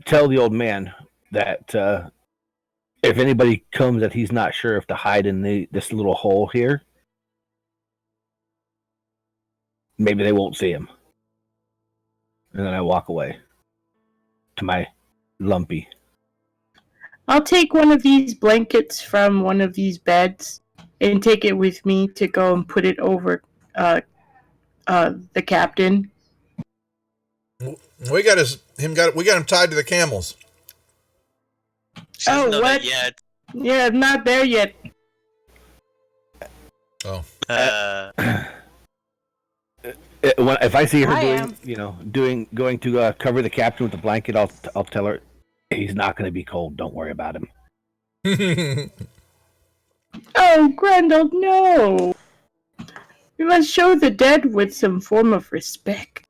Speaker 7: tell the old man that if anybody comes that he's not sure if to hide in this little hole here, maybe they won't see him. And then I walk away to my lumpy.
Speaker 3: I'll take one of these blankets from one of these beds and take it with me to go and put it over the captain.
Speaker 1: We got him tied to the camels.
Speaker 2: She doesn't know
Speaker 3: what?
Speaker 2: that yet.
Speaker 3: Yeah, I'm not there yet.
Speaker 1: Oh.
Speaker 7: If I see her
Speaker 4: I am.
Speaker 7: going to cover the captain with the blanket, I'll tell her he's not going to be cold. Don't worry about him.
Speaker 3: Oh, Grendel, no! We must show the dead with some form of respect.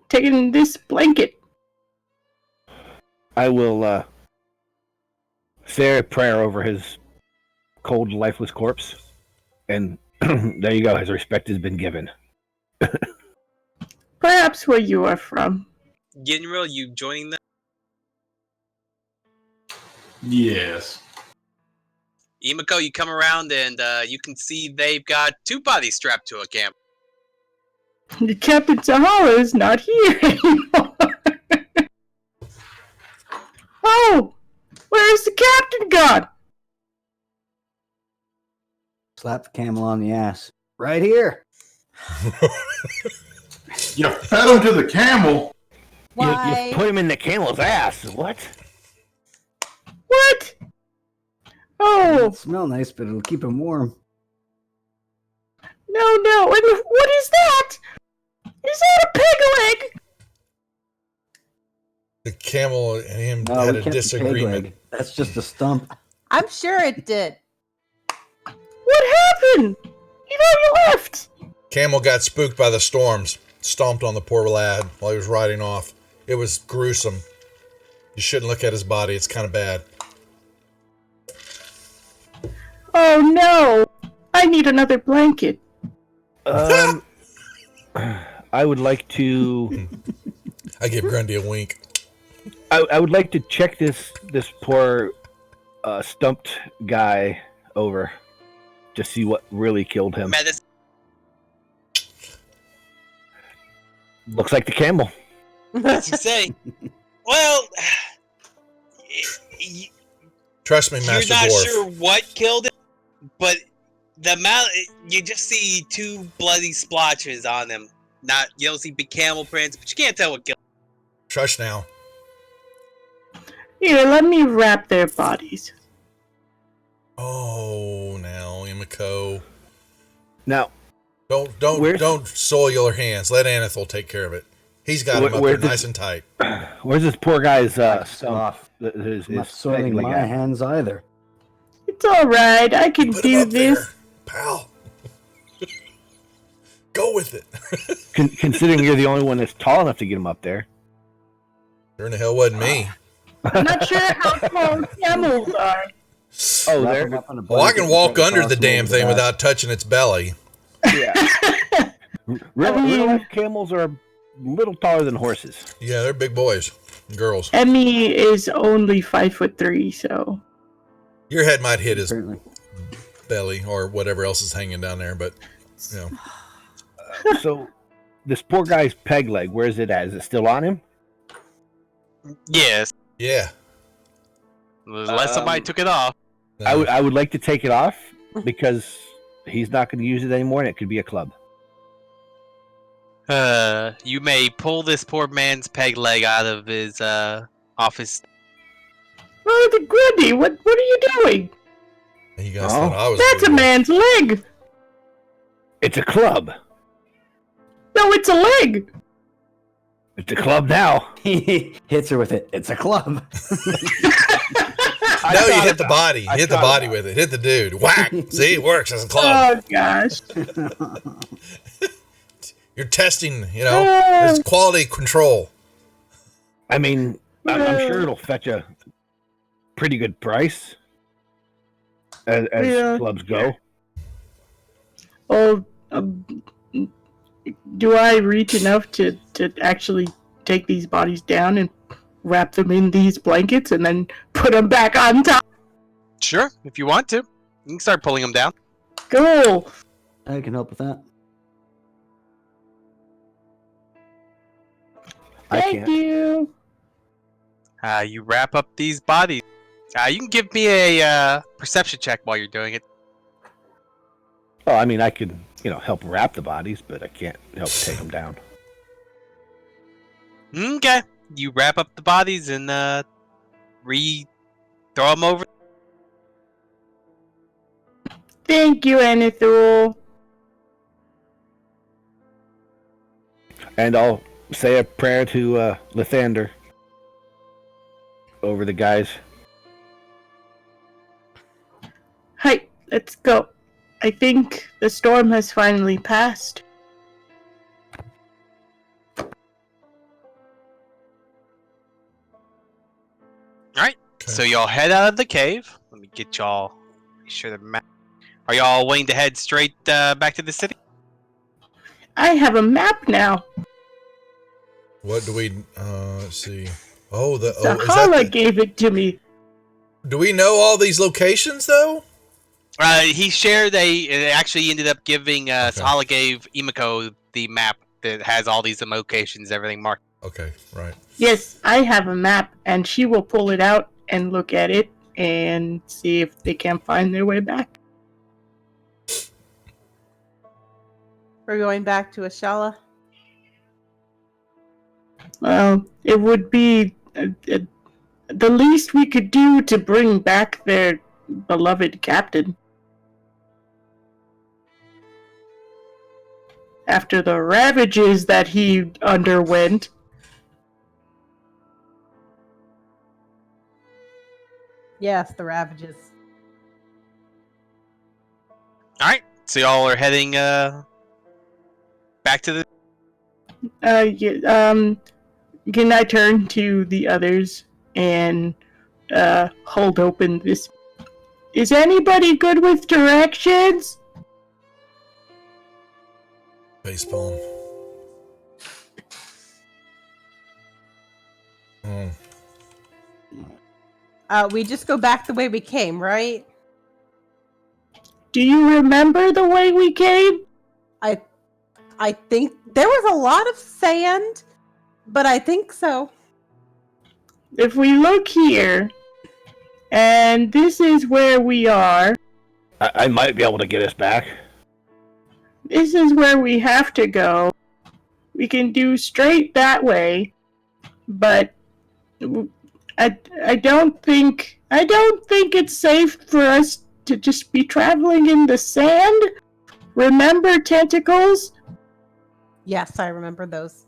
Speaker 3: Taking this blanket.
Speaker 7: I will say a prayer over his cold, lifeless corpse, and there you go. His respect has been given.
Speaker 3: Perhaps where you are from.
Speaker 2: Ginril, you joining them?
Speaker 6: Yes.
Speaker 2: Imako, you come around and you can see they've got two bodies strapped to a camp.
Speaker 3: The Captain Sahala is not here anymore. Oh! Where's the captain gone?
Speaker 5: Slap the camel on the ass. Right here.
Speaker 6: You fed him to the camel.
Speaker 4: Why?
Speaker 7: You put him in the camel's ass. What?
Speaker 3: What? Oh,
Speaker 5: It'll smell nice, but it'll keep him warm.
Speaker 3: no. And what is that? Is that a peg leg?
Speaker 1: The camel and him
Speaker 5: No,
Speaker 1: had
Speaker 5: we
Speaker 1: a
Speaker 5: kept the peg
Speaker 1: disagreement.
Speaker 5: leg. That's just a stump.
Speaker 4: I'm sure it did.
Speaker 3: What happened? You know you left.
Speaker 1: Camel got spooked by the storms, stomped on the poor lad while he was riding off. It was gruesome. You shouldn't look at his body. It's kind of bad.
Speaker 3: Oh no. I need another blanket.
Speaker 7: I would like to.
Speaker 1: I give Grundy a wink.
Speaker 7: I would like to check this poor stumped guy over to see what really killed him.
Speaker 2: Medicine.
Speaker 7: Looks like the camel.
Speaker 2: As you say. Well,
Speaker 1: Trust me,
Speaker 2: you're
Speaker 1: Master
Speaker 2: not
Speaker 1: Dwarf.
Speaker 2: sure what killed him, but the amount you just see two bloody splotches on him. You don't see big camel prints, but you can't tell what killed him.
Speaker 1: Shush now.
Speaker 3: Here, let me wrap their bodies.
Speaker 1: Oh, now Imako.
Speaker 7: Now,
Speaker 1: Don't soil your hands. Let Anethel take care of it. He's got him up there nice and tight.
Speaker 7: where's this poor guy's
Speaker 5: Off.
Speaker 7: his
Speaker 5: I'm not soiling
Speaker 7: leg
Speaker 5: my
Speaker 7: at?
Speaker 5: hands either.
Speaker 3: It's alright, I can
Speaker 1: Put him
Speaker 3: do
Speaker 1: up
Speaker 3: this.
Speaker 1: there, pal. Go with it.
Speaker 7: Considering you're the only one that's tall enough to get him up there.
Speaker 1: Sure in the hell wasn't me.
Speaker 3: I'm not sure how tall camels are.
Speaker 7: Oh,
Speaker 5: wrap
Speaker 7: there.
Speaker 5: him up in a
Speaker 1: Oh, I
Speaker 5: blanket
Speaker 1: can
Speaker 5: and
Speaker 1: walk
Speaker 5: try to
Speaker 1: under
Speaker 5: toss
Speaker 1: the
Speaker 5: him
Speaker 1: damn
Speaker 5: over the
Speaker 1: thing
Speaker 5: back.
Speaker 1: without touching its belly.
Speaker 7: Yeah. Real life camels are a little taller than horses.
Speaker 1: Yeah, they're big boys, girls.
Speaker 3: Emmy is only 5'3", so
Speaker 1: Your head might hit his
Speaker 5: Apparently.
Speaker 1: belly or whatever else is hanging down there, but you know.
Speaker 7: So, this poor guy's peg leg, where is it at? Is it still on him?
Speaker 2: Yes,
Speaker 1: Yeah.
Speaker 2: unless somebody took it off.
Speaker 7: I would like to take it off because he's not going to use it anymore, and it could be a club.
Speaker 2: You may pull this poor man's peg leg out of his office.
Speaker 3: oh, the Grundy, what are you doing?
Speaker 1: You guys
Speaker 7: Oh.
Speaker 1: thought I was.
Speaker 3: That's a
Speaker 1: weird.
Speaker 3: man's leg.
Speaker 7: It's a club.
Speaker 3: No, it's a leg.
Speaker 7: It's a club now.
Speaker 5: He hits her with it. It's a club.
Speaker 1: No, you hit the body. You
Speaker 7: I
Speaker 1: hit the
Speaker 7: thought
Speaker 1: body
Speaker 7: about
Speaker 1: with it. Hit the dude. Whack. See, it works as a club.
Speaker 3: Oh gosh.
Speaker 1: You're testing, it's quality control.
Speaker 7: I mean, I'm sure it'll fetch a pretty good price as
Speaker 3: Yeah.
Speaker 7: clubs go.
Speaker 3: Oh, do I reach enough to actually take these bodies down and wrap them in these blankets and then put them back on top?
Speaker 2: Sure, if you want to, you can start pulling them down.
Speaker 3: Cool.
Speaker 5: I can help with that.
Speaker 7: I
Speaker 3: Thank
Speaker 7: can't.
Speaker 3: you.
Speaker 2: You wrap up these bodies. You can give me a perception check while you're doing it.
Speaker 7: Oh, I mean, I could, help wrap the bodies, but I can't help take them down.
Speaker 2: Okay. You wrap up the bodies and throw them over.
Speaker 3: Thank you, Anithul.
Speaker 7: And I'll say a prayer to Lathander over the guys.
Speaker 3: Hi, let's go. I think the storm has finally passed.
Speaker 2: So y'all head out of the cave. Let me get y'all. Make sure the map. Are y'all waiting to head straight back to the city?
Speaker 3: I have a map now.
Speaker 1: What do we? Let's see. Oh, is
Speaker 3: Sahala
Speaker 1: that?
Speaker 3: gave it to me.
Speaker 1: Do we know all these locations though?
Speaker 2: He shared it actually ended up giving. Sahala gave Imiko the map that has all these locations, everything marked.
Speaker 1: Okay, right.
Speaker 3: Yes, I have a map, and she will pull it out and look at it and see if they can find their way back.
Speaker 4: We're going back to Ashala.
Speaker 3: Well, it would be the least we could do to bring back their beloved captain. After the ravages that he underwent.
Speaker 4: Yes, the ravages.
Speaker 2: All right. So y'all are heading back to the.
Speaker 3: Can I turn to the others and hold open this? Is anybody good with directions?
Speaker 1: Facepalm.
Speaker 4: We just go back the way we came, right?
Speaker 3: Do you remember the way we came?
Speaker 4: I think there was a lot of sand, but I think so.
Speaker 3: If we look here, and this is where we are,
Speaker 7: I might be able to get us back.
Speaker 3: this is where we have to go. We can do straight that way, but I don't think it's safe for us to just be traveling in the sand. Remember tentacles?
Speaker 4: Yes, I remember those.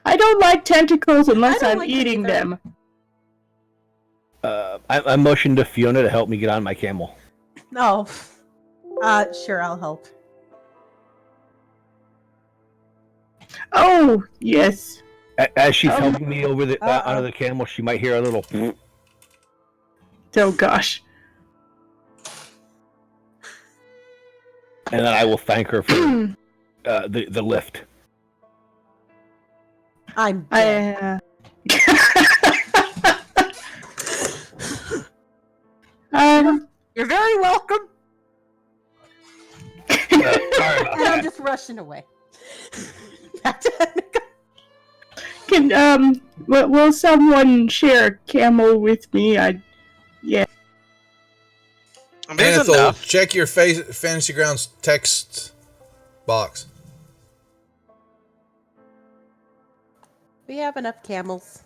Speaker 3: I don't like tentacles unless
Speaker 4: I don't
Speaker 3: I'm
Speaker 4: like them
Speaker 3: eating
Speaker 4: either.
Speaker 3: them.
Speaker 7: I motioned to Fiona to help me get on my camel.
Speaker 4: Oh, sure, I'll help.
Speaker 3: Oh, yes.
Speaker 7: As she's
Speaker 3: Oh.
Speaker 7: helping me over the onto the camel, she might hear a little.
Speaker 3: Oh gosh.
Speaker 7: And then I will thank her for the lift.
Speaker 4: I'm dead. You're very welcome.
Speaker 7: Sorry about
Speaker 4: And I'm
Speaker 7: that.
Speaker 4: just rushing away. Back to Emeka.
Speaker 3: Will someone share a camel with me?
Speaker 2: There's
Speaker 1: Anethel,
Speaker 2: enough.
Speaker 1: check your Fantasy Grounds text box.
Speaker 4: We have enough camels.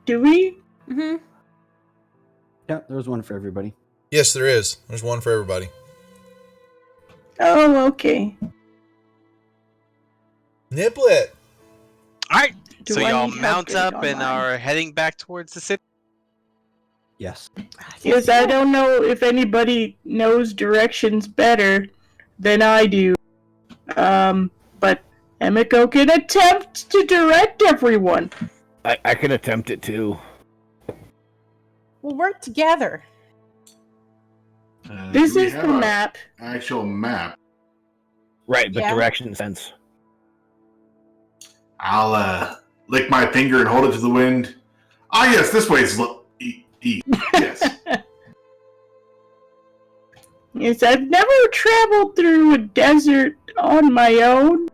Speaker 3: Do we?
Speaker 4: Mm-hmm.
Speaker 5: Yeah, there was one for everybody.
Speaker 1: Yes, there is. There's one for everybody.
Speaker 3: Oh, okay.
Speaker 1: Niplet.
Speaker 2: All right.
Speaker 3: Do
Speaker 2: So
Speaker 3: I
Speaker 2: y'all
Speaker 3: need help
Speaker 2: mount
Speaker 3: getting
Speaker 2: up and
Speaker 3: online?
Speaker 2: are heading back towards the city.
Speaker 5: Yes.
Speaker 3: Yes, I don't know if anybody knows directions better than I do. But Emiko can attempt to direct everyone.
Speaker 7: I can attempt it too.
Speaker 4: We'll work together.
Speaker 3: This
Speaker 6: Do we
Speaker 3: is
Speaker 6: have
Speaker 3: the
Speaker 6: a
Speaker 3: map.
Speaker 6: Actual map.
Speaker 7: Right, but
Speaker 4: Yeah.
Speaker 7: direction sense.
Speaker 6: I'll lick my finger and hold it to the wind. Ah, yes, this way is east. Yes.
Speaker 3: Yes, I've never traveled through a desert on my own.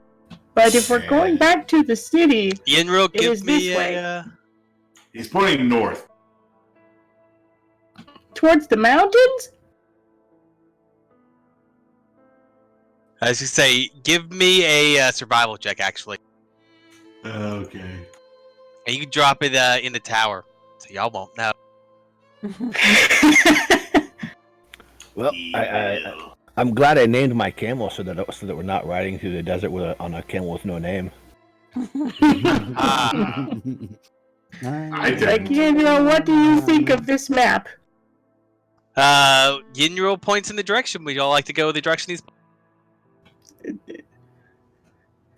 Speaker 3: But if we're going back to the city,
Speaker 2: Yinro,
Speaker 3: It is
Speaker 2: give me
Speaker 3: this way.
Speaker 2: a.
Speaker 6: He's pointing north.
Speaker 3: towards the mountains?
Speaker 2: As you say, give me a survival check, actually.
Speaker 6: Okay.
Speaker 2: And you can drop it in the tower. So y'all won't know.
Speaker 7: Well, I'm glad I named my camel so that we're not riding through the desert on a camel with no name.
Speaker 2: Ah.
Speaker 6: I did.
Speaker 3: Like, what do you think of this map?
Speaker 2: Yinro points in the direction. Would y'all like to go the direction he's?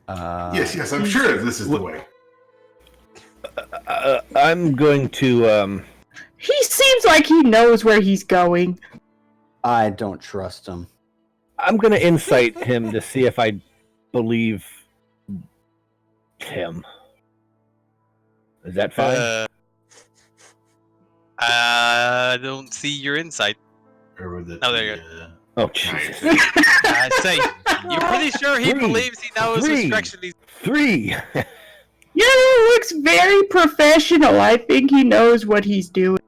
Speaker 6: Yes, I'm sure this is the way.
Speaker 7: I'm going to.
Speaker 3: He seems like he knows where he's going.
Speaker 5: I don't trust him.
Speaker 7: I'm going to incite him to see if I believe him. Is that fine?
Speaker 2: I don't see your insight.
Speaker 6: Or was it
Speaker 2: Oh, there you
Speaker 6: the,
Speaker 7: Oh, Jesus.
Speaker 2: I say, you're pretty sure he
Speaker 7: Three.
Speaker 2: believes he knows which
Speaker 7: Three.
Speaker 2: direction he's.
Speaker 7: 3!
Speaker 3: He looks very professional. I think he knows what he's doing.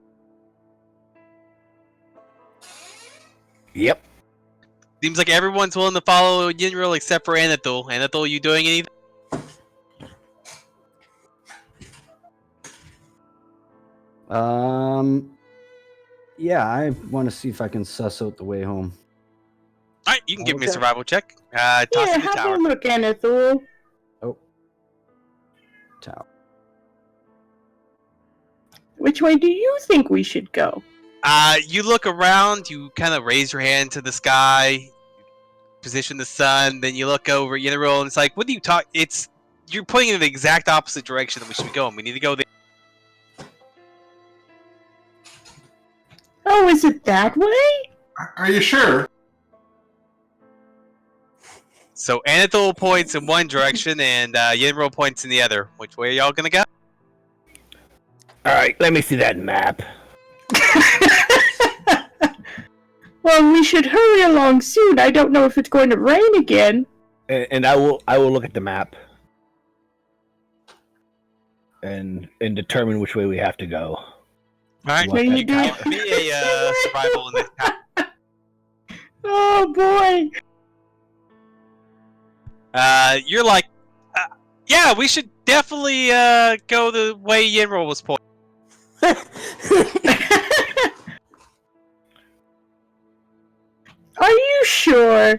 Speaker 7: Yep.
Speaker 2: Seems like everyone's willing to follow Yinro except for Anethul. Anethul, you doing anything?
Speaker 5: Yeah, I want to see if I can suss out the way home.
Speaker 2: Alright, you can give me a
Speaker 5: Okay.
Speaker 2: survival check. Toss
Speaker 3: Yeah,
Speaker 2: in the
Speaker 3: have
Speaker 2: tower.
Speaker 3: a look, Anethul.
Speaker 5: Tower.
Speaker 3: Which way do you think we should go?
Speaker 2: You look around, you kind of raise your hand to the sky, position the sun, then you look over at Yinro and it's like, what do you talk? You're pointing in the exact opposite direction that we should be going. We need to go there.
Speaker 3: Oh, is it that way?
Speaker 6: Are you sure?
Speaker 2: So Anethul points in one direction and Yinro points in the other. Which way are y'all gonna go?
Speaker 7: Alright, let me see that map.
Speaker 3: Well, we should hurry along soon. I don't know if it's going to rain again.
Speaker 7: And I will look at the map. And determine which way we have to go.
Speaker 2: Alright,
Speaker 5: What
Speaker 3: Can you do
Speaker 2: give me a survival in the tower.
Speaker 3: Oh boy.
Speaker 2: You're like, yeah, we should definitely go the way Yinro was pointing.
Speaker 3: Are you sure?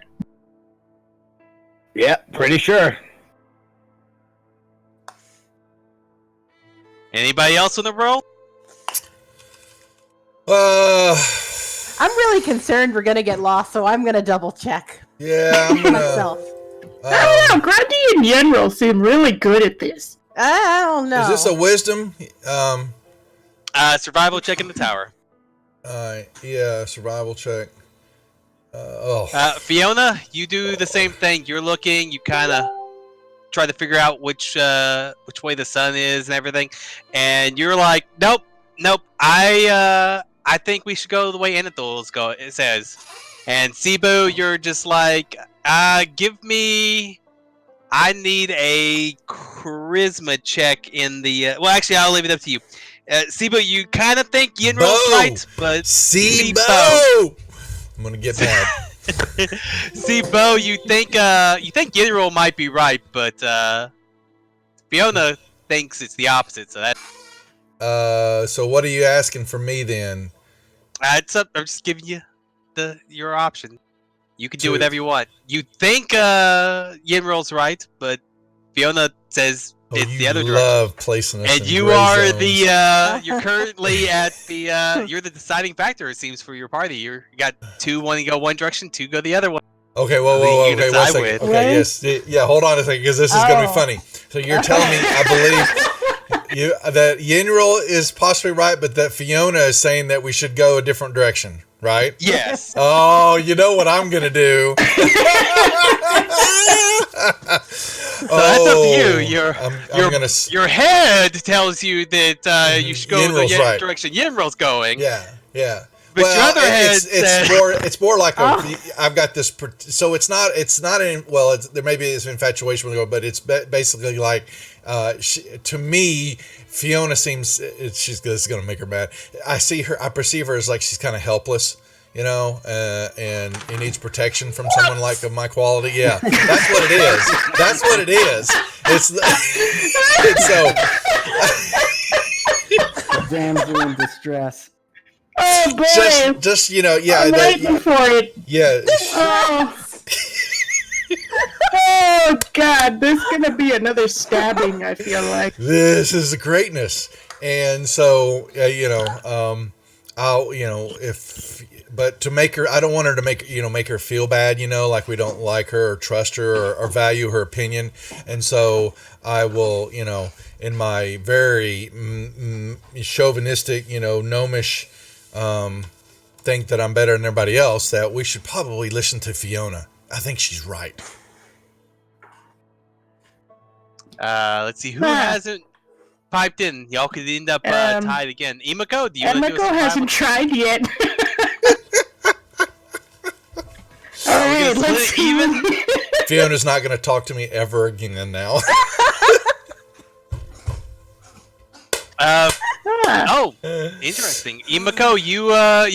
Speaker 7: Yep, pretty sure.
Speaker 2: Anybody else on the roll?
Speaker 4: I'm really concerned we're gonna get lost, so I'm gonna double check
Speaker 1: Yeah, I'm gonna.
Speaker 4: myself.
Speaker 3: I don't know. Grundy and Yenro seem really good at this.
Speaker 4: I don't know.
Speaker 1: Is this a wisdom?
Speaker 2: Survival check in the tower.
Speaker 1: Yeah, survival check. Oh,
Speaker 2: Fiona, you do the same thing. You're looking. You kind of try to figure out which way the sun is and everything, and you're like, nope. I think we should go the way Anathol's go. It says, and Cebu, you're just like, give me. I need a charisma check in the. Well, actually, I'll leave it up to you. Cebu, you kind of think Yinro's
Speaker 1: Bo!
Speaker 2: right, but
Speaker 1: Sibo! I'm gonna get mad.
Speaker 2: Bo, you think Yinro might be right, but Fiona thinks it's the opposite. So that
Speaker 1: So what are you asking for me then?
Speaker 2: it's up. I'm just giving you your option. You can do
Speaker 1: To-
Speaker 2: whatever you want. You think Yinro's right, but Fiona says
Speaker 1: Oh,
Speaker 2: it's
Speaker 1: you
Speaker 2: the other direction.
Speaker 1: love placing us
Speaker 2: And
Speaker 1: in
Speaker 2: you
Speaker 1: gray
Speaker 2: are
Speaker 1: zones.
Speaker 2: you're currently at the you're the deciding factor, it seems, for your party. You got 2 wanting to go one direction, 2 go the other one.
Speaker 1: Okay, whoa,
Speaker 2: Who you
Speaker 1: okay, one
Speaker 2: decide
Speaker 1: second.
Speaker 2: with.
Speaker 1: Okay,
Speaker 3: Right?
Speaker 1: yes, yeah. Hold on a second, because this is going to be
Speaker 3: Oh.
Speaker 1: funny. So you're telling me, I believe that Yenril is possibly right, but that Fiona is saying that we should go a different direction, right?
Speaker 2: Yes.
Speaker 1: Oh, you know what I'm gonna do?
Speaker 2: So that's up to you.
Speaker 1: I'm gonna.
Speaker 2: Your head tells you that you should go
Speaker 1: Yenril's
Speaker 2: the
Speaker 1: right.
Speaker 2: direction Yenril's going.
Speaker 1: Yeah.
Speaker 2: But your other head said-
Speaker 1: it's more like I've got this. So it's not in. Well, there maybe is infatuation with her, but it's basically like to me, Fiona seems this is gonna make her mad. I perceive her as like she's kind of helpless. You know, and he needs protection from someone like of my quality. Yeah, that's what it is. That's what it is. It's so.
Speaker 5: Damsel in distress.
Speaker 3: Oh boy!
Speaker 1: Just you know, yeah,
Speaker 3: I'm waiting for it.
Speaker 1: yeah.
Speaker 3: Oh. Oh God! There's gonna be another stabbing. I feel like.
Speaker 1: This is the greatness, and so I'll but to make her, I don't want her to make her feel bad, like we don't like her or trust her or value her opinion, and so I will, in my very chauvinistic, gnomish think that I'm better than everybody else, that we should probably listen to Fiona. I think she's right.
Speaker 2: Let's see who hasn't piped in. Y'all could end up tied again. Imako, do you want to do a
Speaker 3: Emiko
Speaker 2: survival?
Speaker 3: hasn't tried yet. All
Speaker 2: Are we
Speaker 3: right,
Speaker 2: gonna
Speaker 3: let's
Speaker 2: split it even?
Speaker 1: Fiona's not going to talk to me ever again now.
Speaker 2: Oh, interesting. Imako, you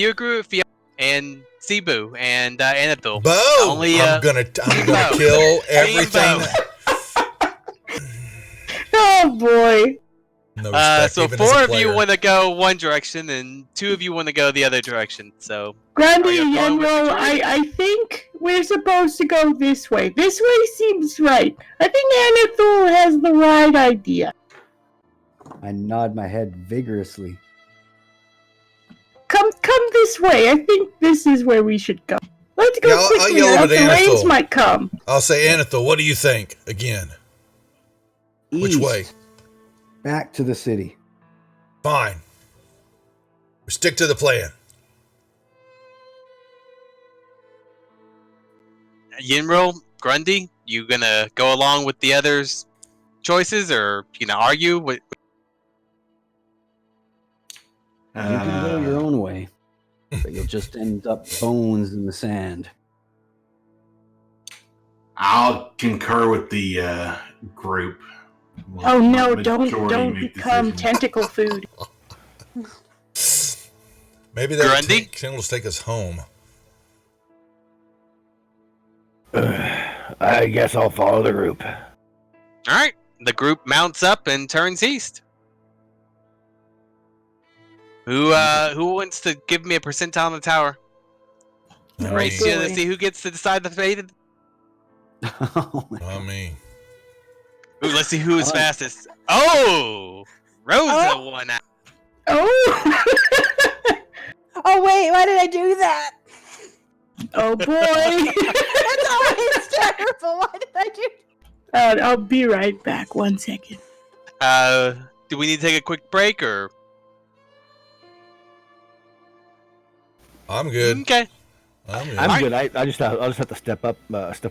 Speaker 2: agree with Fiona and Cebu and Anatol.
Speaker 1: Bo, I'm gonna
Speaker 2: Bo.
Speaker 1: kill everything.
Speaker 2: Bo.
Speaker 3: Oh boy!
Speaker 1: No respect,
Speaker 2: So
Speaker 1: even as a
Speaker 2: 4 of you
Speaker 1: player.
Speaker 2: want to go one direction, and 2 of you want to go the other direction. So
Speaker 3: Grundy
Speaker 2: Are you
Speaker 3: and
Speaker 2: going with the
Speaker 3: Yenro,
Speaker 2: majority?
Speaker 3: I think we're supposed to go this way. This way seems right. I think Anatol has the right idea.
Speaker 5: I nod my head vigorously.
Speaker 3: Come this way. I think this is where we should go. Let's go
Speaker 1: Yeah, I'll
Speaker 3: quickly,
Speaker 1: yell
Speaker 3: or
Speaker 1: over
Speaker 3: else
Speaker 1: to
Speaker 3: the rains
Speaker 1: Anatol.
Speaker 3: might come.
Speaker 1: I'll say, Anatol, what do you think? Again, which
Speaker 5: East,
Speaker 1: way?
Speaker 5: Back to the city.
Speaker 1: Fine. We stick to the plan.
Speaker 2: Yinro, Grundy, you gonna go along with the others' choices, or argue?
Speaker 5: You can go your own way, but you'll just end up bones in the sand.
Speaker 6: I'll concur with the group. We'll
Speaker 3: Oh no!
Speaker 6: let the majority
Speaker 3: Don't
Speaker 6: make
Speaker 3: become
Speaker 6: decisions.
Speaker 3: tentacle food.
Speaker 1: Maybe that
Speaker 2: Grundy?
Speaker 1: will take us home.
Speaker 7: I guess I'll follow the group.
Speaker 2: All right, the group mounts up and turns east. Who wants to give me a percentile on the tower?
Speaker 1: Not
Speaker 2: Race
Speaker 1: me.
Speaker 2: you to see who gets to decide the fate.
Speaker 5: Oh my
Speaker 1: Not me.
Speaker 2: Ooh, let's see who is
Speaker 5: Fine.
Speaker 2: fastest. Oh, Rosa
Speaker 4: Oh.
Speaker 2: won out.
Speaker 3: Oh!
Speaker 4: Oh wait, why did I do that?
Speaker 3: Oh boy!
Speaker 4: That's always terrible. Why did I do?
Speaker 3: I'll be right back. 1 second.
Speaker 2: Do we need to take a quick break or?
Speaker 1: I'm good.
Speaker 2: Okay.
Speaker 1: I'm good.
Speaker 7: I'm good. I'll just have to step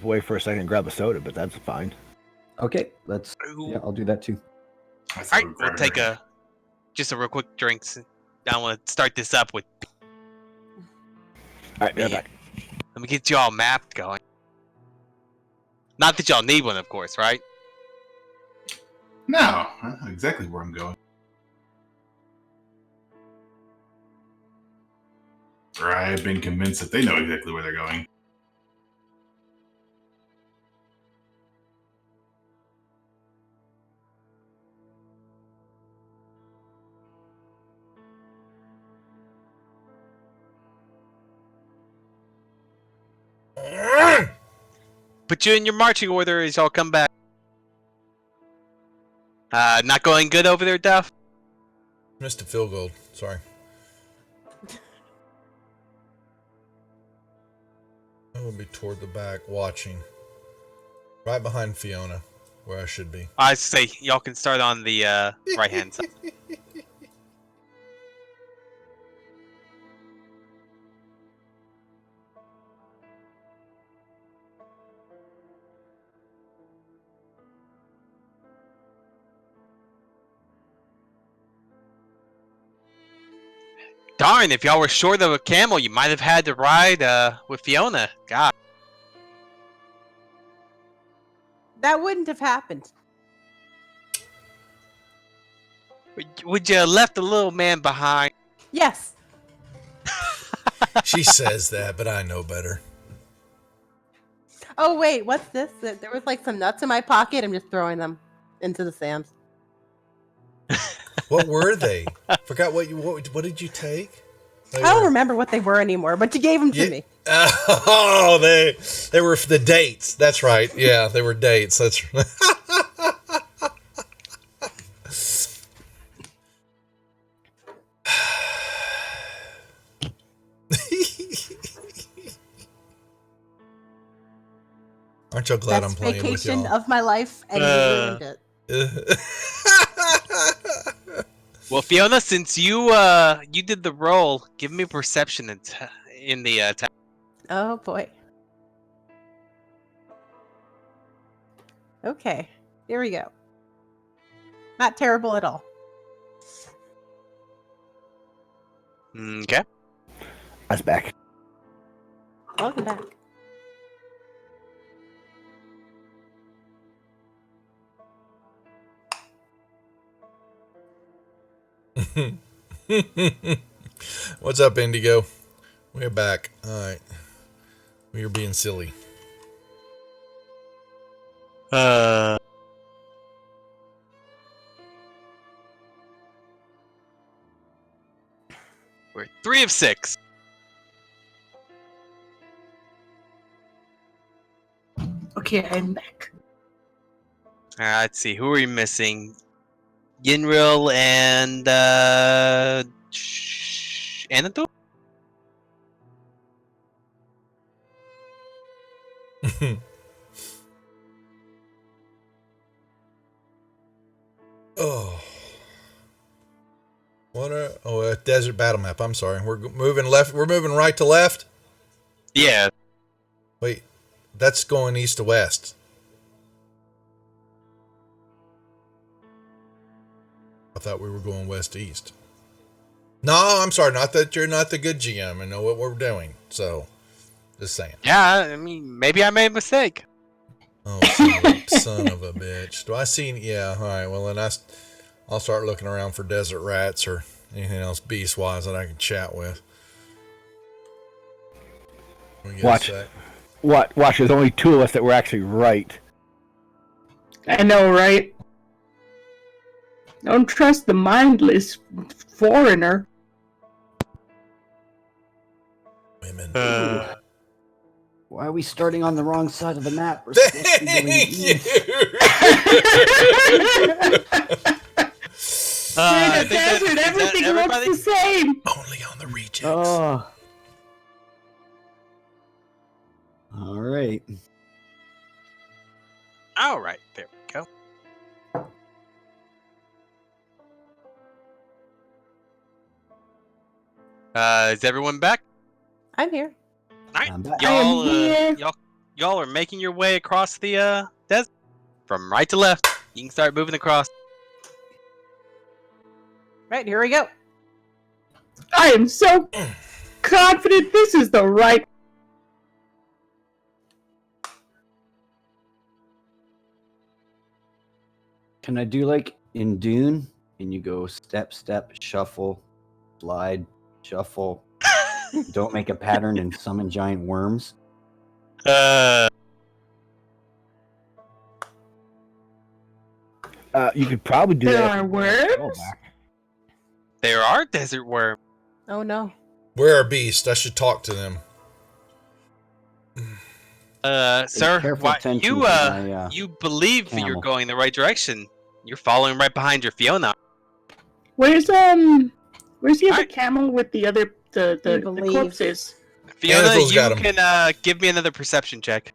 Speaker 7: away for a second and grab a soda, but that's fine.
Speaker 5: Okay, let's. Yeah, I'll do that too.
Speaker 6: I
Speaker 2: All
Speaker 6: thought
Speaker 2: right,
Speaker 6: we
Speaker 2: we'll
Speaker 6: grabbed
Speaker 2: take
Speaker 6: her.
Speaker 2: just a real quick drink. I want to start this up with.
Speaker 7: All right,
Speaker 2: Man.
Speaker 7: back.
Speaker 2: Let me get you all mapped going. Not that y'all need one, of course, right?
Speaker 6: No, I know exactly where I'm going. Or I've been convinced that they know exactly where they're going.
Speaker 2: Put you in your marching order as y'all come back. Not going good over there, Duff?
Speaker 1: Missed a field goal. Sorry. I will be toward the back watching. Right behind Fiona, where I should be.
Speaker 2: I say y'all can start on the right hand side. Darn, if y'all were short of a camel, you might have had to ride with Fiona. God.
Speaker 4: That wouldn't have happened.
Speaker 2: Would you have left the little man behind?
Speaker 4: Yes.
Speaker 1: She says that, but I know better.
Speaker 4: Oh wait, what's this? There was like some nuts in my pocket. I'm just throwing them into the sand.
Speaker 1: What were they? Forgot what did you take?
Speaker 4: I don't remember what they were anymore, but you gave them to me.
Speaker 1: Oh, they were the dates. That's right. Yeah, they were dates. That's Aren't y'all glad
Speaker 4: Best
Speaker 1: I'm playing with
Speaker 4: vacation
Speaker 1: y'all?
Speaker 4: of my life, and you ruined it.
Speaker 2: Well, Fiona, since you did the roll, give me perception in the attack.
Speaker 4: Oh boy. Okay, here we go. Not terrible at all.
Speaker 2: Okay.
Speaker 7: That's back.
Speaker 4: Welcome back.
Speaker 1: What's up, Indigo? We're back. All right. We are being silly.
Speaker 2: We're 3 of 6.
Speaker 3: Okay, I'm back.
Speaker 2: Let's see. Who are we missing? Yinril and Anadol?
Speaker 1: Oh. A desert battle map. I'm sorry. We're moving left. We're moving right to left.
Speaker 2: Yeah.
Speaker 1: Wait, that's going east to west. I thought we were going west to east. No, I'm sorry. Not that you're not the good GM and know what we're doing. So, just saying.
Speaker 2: Yeah, I mean, maybe I made a mistake.
Speaker 1: Oh, son of a bitch. Do I see? Yeah, all right. Well, then I'll start looking around for desert rats or anything else beast-wise that I can chat with.
Speaker 7: Watch. Watch. There's only 2 of us that were actually right.
Speaker 3: I know, right? Don't trust the mindless foreigner.
Speaker 1: Women.
Speaker 5: Why are we starting on the wrong side of the map? We're supposed to be going
Speaker 1: Thank you.
Speaker 5: east.
Speaker 2: I
Speaker 3: In the
Speaker 2: think that-
Speaker 3: desert,
Speaker 2: is that
Speaker 3: everything looks
Speaker 2: everybody?
Speaker 3: the same.
Speaker 1: Only on the rejects.
Speaker 5: Oh. All right.
Speaker 2: All right, there we go. Is everyone back?
Speaker 4: I'm here.
Speaker 2: Alright,
Speaker 5: I'm back.
Speaker 2: y'all,
Speaker 3: here.
Speaker 2: y'all are making your way across the desert from right to left. You can start moving across.
Speaker 4: Right, here we go.
Speaker 3: I am so confident this is the right.
Speaker 5: Can I do like in Dune? And you go step, step, shuffle, slide, shuffle. Don't make a pattern and summon giant worms.
Speaker 7: You could probably do
Speaker 3: There
Speaker 7: that.
Speaker 3: are worms?
Speaker 7: Oh, back.
Speaker 2: There are desert worms.
Speaker 4: Oh no.
Speaker 1: Where are beasts? I should talk to them.
Speaker 2: Sir,
Speaker 5: careful
Speaker 2: why,
Speaker 5: attention
Speaker 2: you
Speaker 5: to my,
Speaker 2: you believe that you're
Speaker 5: camel.
Speaker 2: going the right direction. You're following right behind your Fiona.
Speaker 3: Where's the other
Speaker 2: Alright.
Speaker 3: camel with the other the
Speaker 4: He believes.
Speaker 3: corpses?
Speaker 2: Fiona,
Speaker 1: Anathol's
Speaker 2: you
Speaker 1: got 'em.
Speaker 2: can give me another perception check.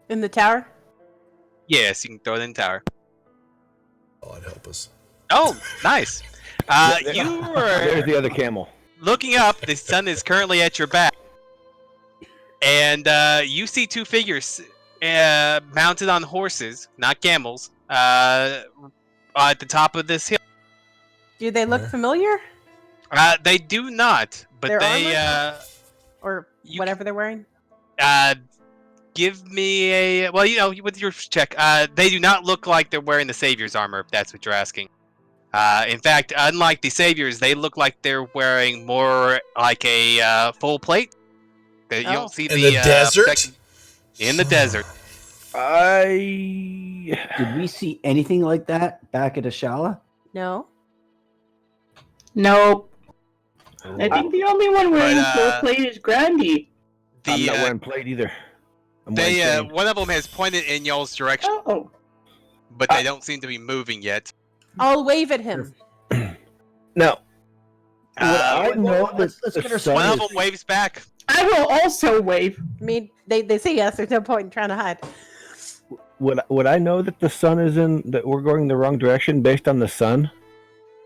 Speaker 4: In the tower?
Speaker 2: Yes, you can throw it in the tower.
Speaker 1: Oh, it'd help us.
Speaker 2: Oh, nice. You
Speaker 7: There's
Speaker 2: were
Speaker 7: the other camel.
Speaker 2: looking up. The sun is currently at your back, and you see two figures mounted on horses, not camels, at the top of this hill.
Speaker 4: Do they look
Speaker 1: Where?
Speaker 4: familiar?
Speaker 2: They do not, but
Speaker 4: Their
Speaker 2: they
Speaker 4: Or
Speaker 2: You
Speaker 4: whatever they're wearing?
Speaker 2: give me a with your check. They do not look like they're wearing the Savior's armor, if that's what you're asking. In fact, unlike the Saviors, they look like they're wearing more like a full plate. You
Speaker 4: Oh.
Speaker 2: don't see
Speaker 1: In the desert?
Speaker 2: protection- in the desert.
Speaker 5: Did we see anything like that back at Ashala?
Speaker 4: No.
Speaker 3: Nope. I think the only one wearing
Speaker 2: But,
Speaker 3: full plate is Grandy.
Speaker 7: I'm
Speaker 2: The
Speaker 7: not wearing plate either. I'm wearing
Speaker 2: they
Speaker 7: chain.
Speaker 2: one of them has pointed in y'all's direction,
Speaker 3: Oh.
Speaker 2: but they don't seem to be moving yet.
Speaker 4: I'll wave at him.
Speaker 7: Now, would
Speaker 2: Uh,
Speaker 7: I know that
Speaker 5: let's
Speaker 7: the
Speaker 5: get our
Speaker 7: sun
Speaker 2: One
Speaker 7: is-
Speaker 2: of them waves back.
Speaker 3: I will also wave.
Speaker 4: I mean, they see us. There's no point in trying to hide.
Speaker 7: would I know that the sun is that we're going the wrong direction based on the sun?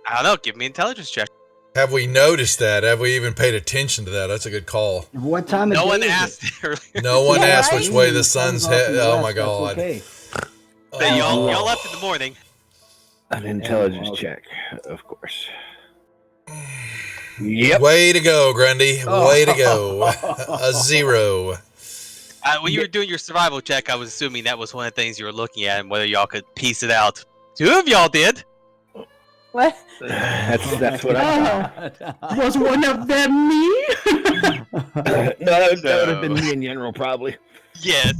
Speaker 2: I don't know. Give me an intelligence check.
Speaker 1: Have we noticed that? Have we even paid attention to that? That's a good call.
Speaker 5: What time of
Speaker 2: No
Speaker 5: day
Speaker 2: one
Speaker 5: is it?
Speaker 2: asked earlier.
Speaker 1: No one
Speaker 4: Yeah,
Speaker 1: asked
Speaker 4: right?
Speaker 1: which way the
Speaker 5: The
Speaker 1: sun's
Speaker 5: off in
Speaker 1: head.
Speaker 5: the
Speaker 1: Oh
Speaker 5: west,
Speaker 1: my
Speaker 5: that's
Speaker 1: god.
Speaker 5: okay.
Speaker 2: They
Speaker 1: Oh.
Speaker 2: y'all left in the morning.
Speaker 7: An intelligence
Speaker 5: okay.
Speaker 7: check, of course. Yep.
Speaker 1: Way to go, Grundy.
Speaker 5: Oh.
Speaker 1: Way to go. A 0.
Speaker 2: When you were doing your survival check, I was assuming that was one of the things you were looking at and whether y'all could piece it out. Two of y'all did.
Speaker 4: What?
Speaker 7: That's what I.
Speaker 3: Was one of them me?
Speaker 7: No, that would have been me in general, probably.
Speaker 2: Yes.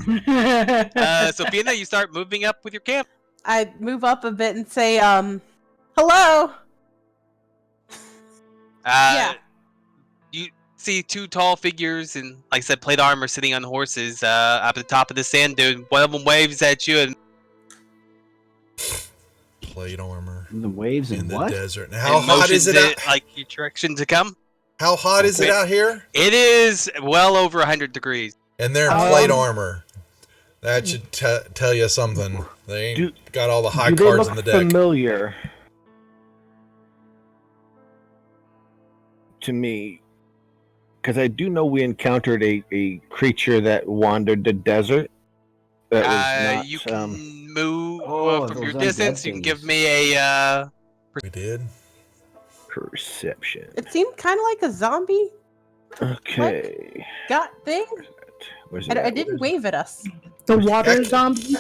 Speaker 2: So being that you start moving up with your camp.
Speaker 4: I move up a bit and say, hello. Yeah.
Speaker 2: You see two tall figures and, like I said, plate armor sitting on horses up at the top of the sand dune. One of them waves at you and
Speaker 1: Plate armor
Speaker 5: The waves
Speaker 1: in
Speaker 5: and
Speaker 1: the
Speaker 5: what?
Speaker 1: desert. Now, how
Speaker 2: and
Speaker 1: hot is
Speaker 2: motions
Speaker 1: it out?
Speaker 2: like your direction to come.
Speaker 1: How hot is it
Speaker 2: Okay.
Speaker 1: out here?
Speaker 2: It is well over 100 degrees.
Speaker 1: And they're in plate armor. That should tell you something. They ain't
Speaker 7: Do-
Speaker 1: got all the high
Speaker 7: Do they
Speaker 1: cards
Speaker 7: look
Speaker 1: in the deck.
Speaker 7: familiar to me? Because I do know we encountered a creature that wandered the desert. That was not,
Speaker 2: You can move
Speaker 5: Oh,
Speaker 2: from
Speaker 5: those
Speaker 2: your
Speaker 5: undead
Speaker 2: distance. You can give
Speaker 5: things.
Speaker 2: me a
Speaker 1: We did.
Speaker 7: perception.
Speaker 4: It seemed kind of like a zombie
Speaker 7: Okay.
Speaker 4: got thing.
Speaker 7: Where's
Speaker 4: I
Speaker 7: it at?
Speaker 4: didn't wave at us.
Speaker 3: The water zombie.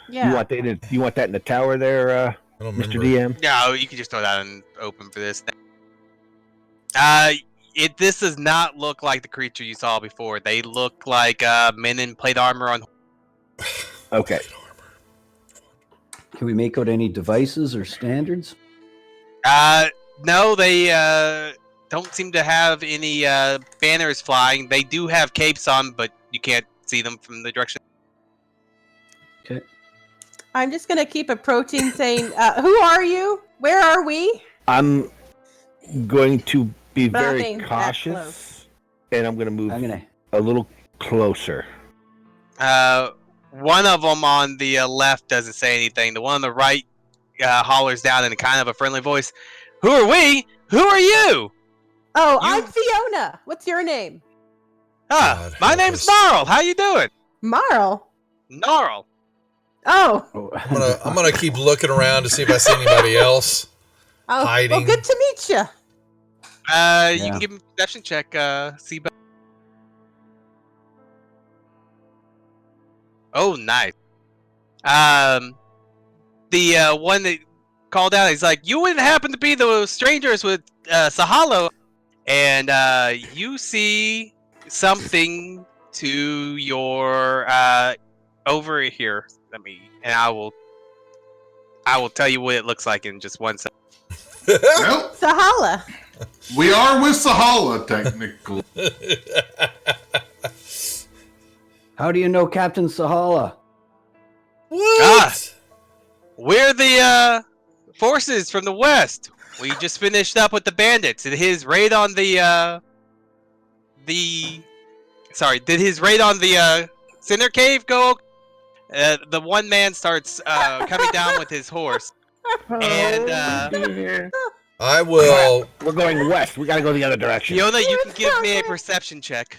Speaker 4: Yeah.
Speaker 7: You want that in the tower there,
Speaker 1: I don't
Speaker 7: Mr.
Speaker 1: remember.
Speaker 7: DM?
Speaker 2: No, you can just throw that in open for this. This does not look like the creature you saw before. They look like men in plate armor on.
Speaker 7: Okay.
Speaker 1: Plate armor.
Speaker 5: Can we make out any devices or standards?
Speaker 2: No, they don't seem to have any banners flying. They do have capes on, but you can't see them from the direction.
Speaker 4: I'm just gonna keep approaching, saying, "Who are you? Where are we?"
Speaker 7: I'm going to be
Speaker 4: But I'm
Speaker 7: very
Speaker 4: being that
Speaker 7: cautious,
Speaker 4: close.
Speaker 7: and I'm going to move
Speaker 5: I'm gonna.
Speaker 7: a little closer.
Speaker 2: One of them on the left doesn't say anything. The one on the right hollers down in a kind of a friendly voice, "Who are we? Who are you?"
Speaker 4: Oh,
Speaker 2: You-
Speaker 4: I'm Fiona. What's your name?
Speaker 1: God
Speaker 2: My
Speaker 1: help
Speaker 2: name's
Speaker 1: us.
Speaker 2: Gnarl. How you doing?
Speaker 4: Marl.
Speaker 2: Gnarl.
Speaker 4: Oh.
Speaker 5: Oh,
Speaker 1: I'm gonna keep looking around to see if I see anybody else.
Speaker 4: Oh,
Speaker 1: Hiding.
Speaker 4: well, good to meet you.
Speaker 2: You
Speaker 5: Yeah.
Speaker 2: can give me a perception check, Seabutt. Oh, nice. The one that called out, he's like, "You wouldn't happen to be the strangers with Sahalo," and you see something to your over here. I will tell you what it looks like in just 1 second.
Speaker 6: Well,
Speaker 4: Sahala.
Speaker 6: we are with Sahala, technically.
Speaker 5: How do you know Captain Sahala?
Speaker 1: What?
Speaker 2: We're the forces from the west. We just finished up with the bandits. Did his raid on the Cinder Cave go? The one man starts coming down with his horse. And,
Speaker 3: dear.
Speaker 1: I will.
Speaker 7: We're going west. We gotta go the other direction.
Speaker 2: Fiona, you can give me a perception check.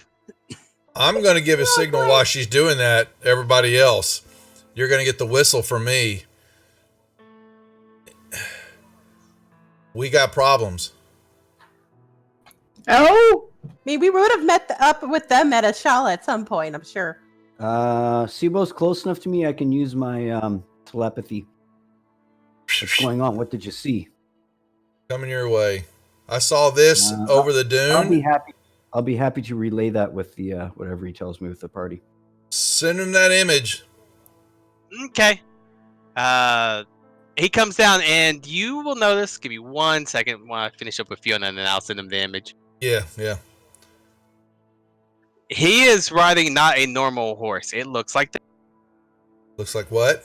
Speaker 1: I'm gonna give a signal while she's doing that. Everybody else, you're gonna get the whistle from me. We got problems.
Speaker 3: Oh,
Speaker 4: I mean, we would have met up with them at Ashala at some point, I'm sure.
Speaker 5: Sibo's close enough to me. I can use my telepathy. What's going on? What did you see?
Speaker 1: Coming your way. I saw this over the
Speaker 5: I'll be
Speaker 1: dune.
Speaker 5: happy. I'll be happy to relay that with the whatever he tells me with the party.
Speaker 1: Send him that image.
Speaker 2: Okay. He comes down, and you will notice. Give me 1 second while I finish up with Fiona, and then I'll send him the image.
Speaker 1: Yeah.
Speaker 2: He is riding not a normal horse. It looks like.
Speaker 1: Looks like what?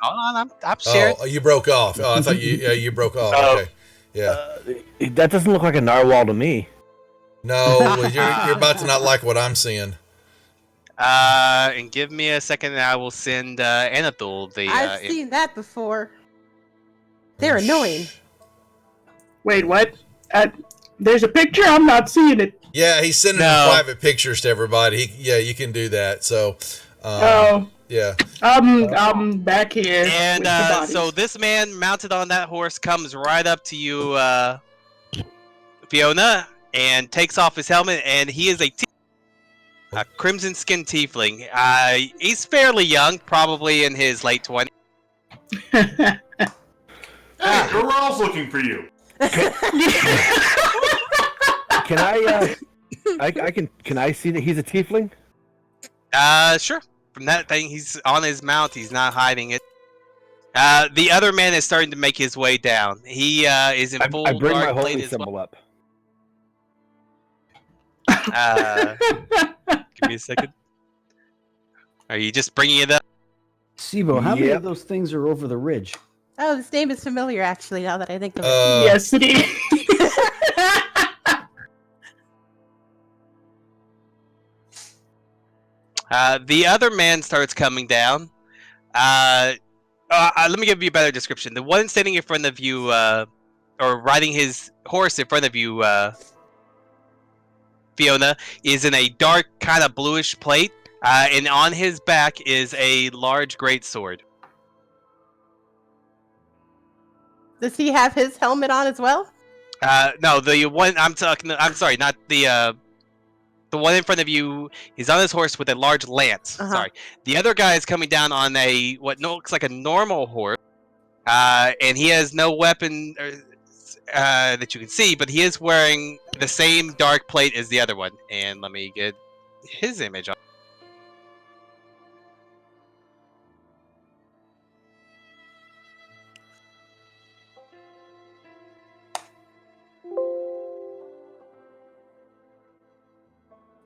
Speaker 2: Hold on, I'm sharing.
Speaker 1: Oh, you broke off. Oh, I thought you broke off.
Speaker 7: Oh.
Speaker 1: Okay. Yeah.
Speaker 7: That doesn't look like a narwhal to me.
Speaker 1: No, you're about to not like what I'm seeing.
Speaker 2: And give me a second, and I will send Anathul the.
Speaker 4: I've seen that before. They're annoying.
Speaker 3: wait, what? There's a picture. I'm not seeing it.
Speaker 1: Yeah, he's sending
Speaker 2: No.
Speaker 1: private pictures to everybody. You can do that. So,
Speaker 3: Oh,
Speaker 1: yeah.
Speaker 3: I'm back here.
Speaker 2: And
Speaker 3: with the bodies.
Speaker 2: so this man mounted on that horse comes right up to you, Fiona, and takes off his helmet, and he is a crimson skinned tiefling. He's fairly young, probably in his late 20s.
Speaker 6: Hey, Goral's looking for you.
Speaker 7: Can I? Can I see that he's a tiefling?
Speaker 2: Sure. From that thing, he's on his mount. He's not hiding it. The other man is starting to make his way down. He is in full
Speaker 7: I bring my
Speaker 2: dark blade
Speaker 7: holy
Speaker 2: as well.
Speaker 7: symbol up.
Speaker 2: Give me a second. Are you just bringing it up?
Speaker 5: Sibo, how many
Speaker 7: Yep.
Speaker 5: of those things are over the ridge?
Speaker 4: Oh, this name is familiar, actually, now that I think of it.
Speaker 3: Yes, it is.
Speaker 2: The other man starts coming down. Let me give you a better description. The one standing in front of you, or riding his horse in front of you, Fiona, is in a dark, kind of bluish plate, and on his back is a large great sword.
Speaker 4: Does he have his helmet on as well?
Speaker 2: No, the one I'm talking. I'm sorry, not the one in front of you. He's on his horse with a large lance.
Speaker 4: Uh-huh.
Speaker 2: Sorry, the other guy is coming down on a what looks like a normal horse, and he has no weapon that you can see, but he is wearing the same dark plate as the other one. And let me get his image on.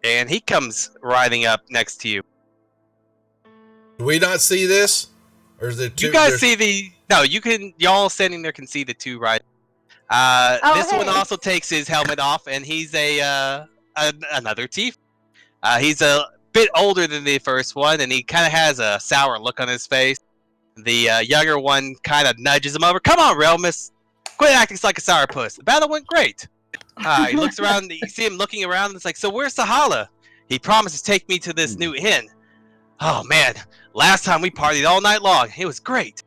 Speaker 2: And he comes riding up next to you.
Speaker 1: Do we not see this? Or is it two?
Speaker 2: You guys
Speaker 1: there's-
Speaker 2: see the no? You can y'all standing there can see the two riding. This one
Speaker 4: hey.
Speaker 2: also takes his helmet off, and he's another thief. He's a bit older than the first one, and he kind of has a sour look on his face. The younger one kind of nudges him over. Come on, Realmus, quit acting like a sourpuss. The battle went great. He looks around. You see him looking around. And it's like, so where's Sahala? He promised to take me to this new inn. Oh man, last time we partied all night long. It was great.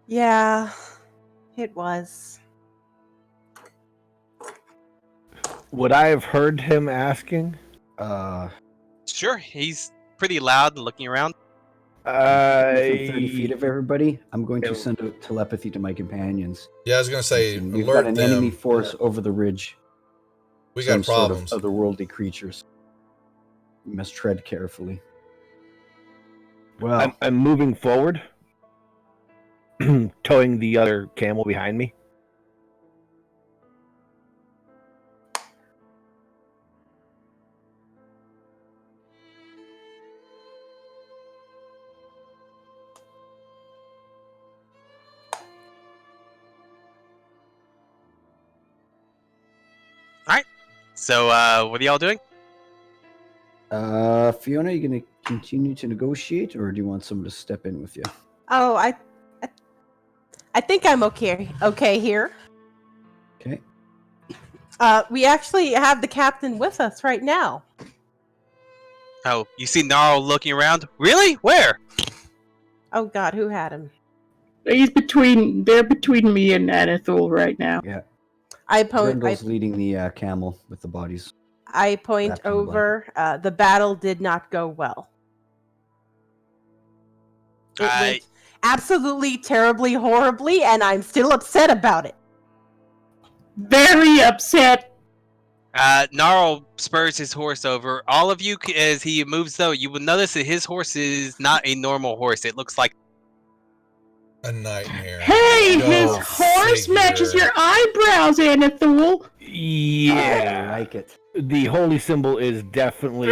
Speaker 4: Yeah, it was.
Speaker 7: Would I have heard him asking?
Speaker 2: Sure, he's pretty loud and looking around.
Speaker 5: Within 30 feet of everybody, I'm going to send a telepathy to my companions.
Speaker 1: Yeah, I was gonna say
Speaker 5: Listen, we've
Speaker 1: alert
Speaker 5: got an
Speaker 1: them.
Speaker 5: enemy force over the ridge.
Speaker 1: We got
Speaker 5: Some
Speaker 1: problems.
Speaker 5: Sort of otherworldly creatures. We must tread carefully. Well,
Speaker 7: I'm moving forward, towing the other camel behind me.
Speaker 2: So, what are y'all doing?
Speaker 5: Fiona, you going to continue to negotiate, or do you want someone to step in with you?
Speaker 4: Oh, I think I'm okay. Okay here.
Speaker 5: Okay.
Speaker 4: We actually have the captain with us right now.
Speaker 2: Oh, you see Gnarl looking around? Really? Where?
Speaker 4: Oh God, who had him?
Speaker 3: They're between me and Anathul right now.
Speaker 5: Yeah.
Speaker 4: I point.
Speaker 5: Grendel's leading the camel with the bodies.
Speaker 4: I point
Speaker 5: Wrapped in the
Speaker 4: over. The battle did not go well. It went absolutely terribly, horribly, and I'm still upset about it.
Speaker 3: Very upset.
Speaker 2: Gnarl spurs his horse over. All of you, as he moves though, you will notice that his horse is not a normal horse. It looks like
Speaker 1: A nightmare.
Speaker 3: Hey,
Speaker 1: Go
Speaker 3: his horse
Speaker 1: figure.
Speaker 3: matches your eyebrows, Anathul.
Speaker 7: Yeah,
Speaker 5: I like it.
Speaker 7: the holy symbol is definitely.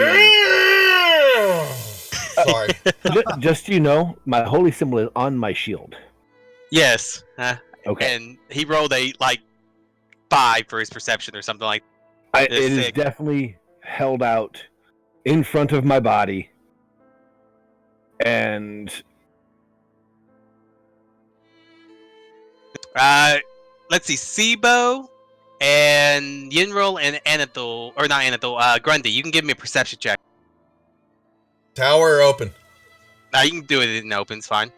Speaker 1: Sorry.
Speaker 7: Just so you know, my holy symbol is on my shield.
Speaker 2: yes.
Speaker 7: Okay,
Speaker 2: And he rolled a 5 for his perception or something like.
Speaker 7: it
Speaker 2: It's
Speaker 7: is
Speaker 2: sick.
Speaker 7: definitely held out in front of my body, and
Speaker 2: Let's see, Sibo and Yinrol and Anathul, or not Anathul, Grundy. You can give me a perception check.
Speaker 1: Tower open.
Speaker 2: You can do it in open. It's fine.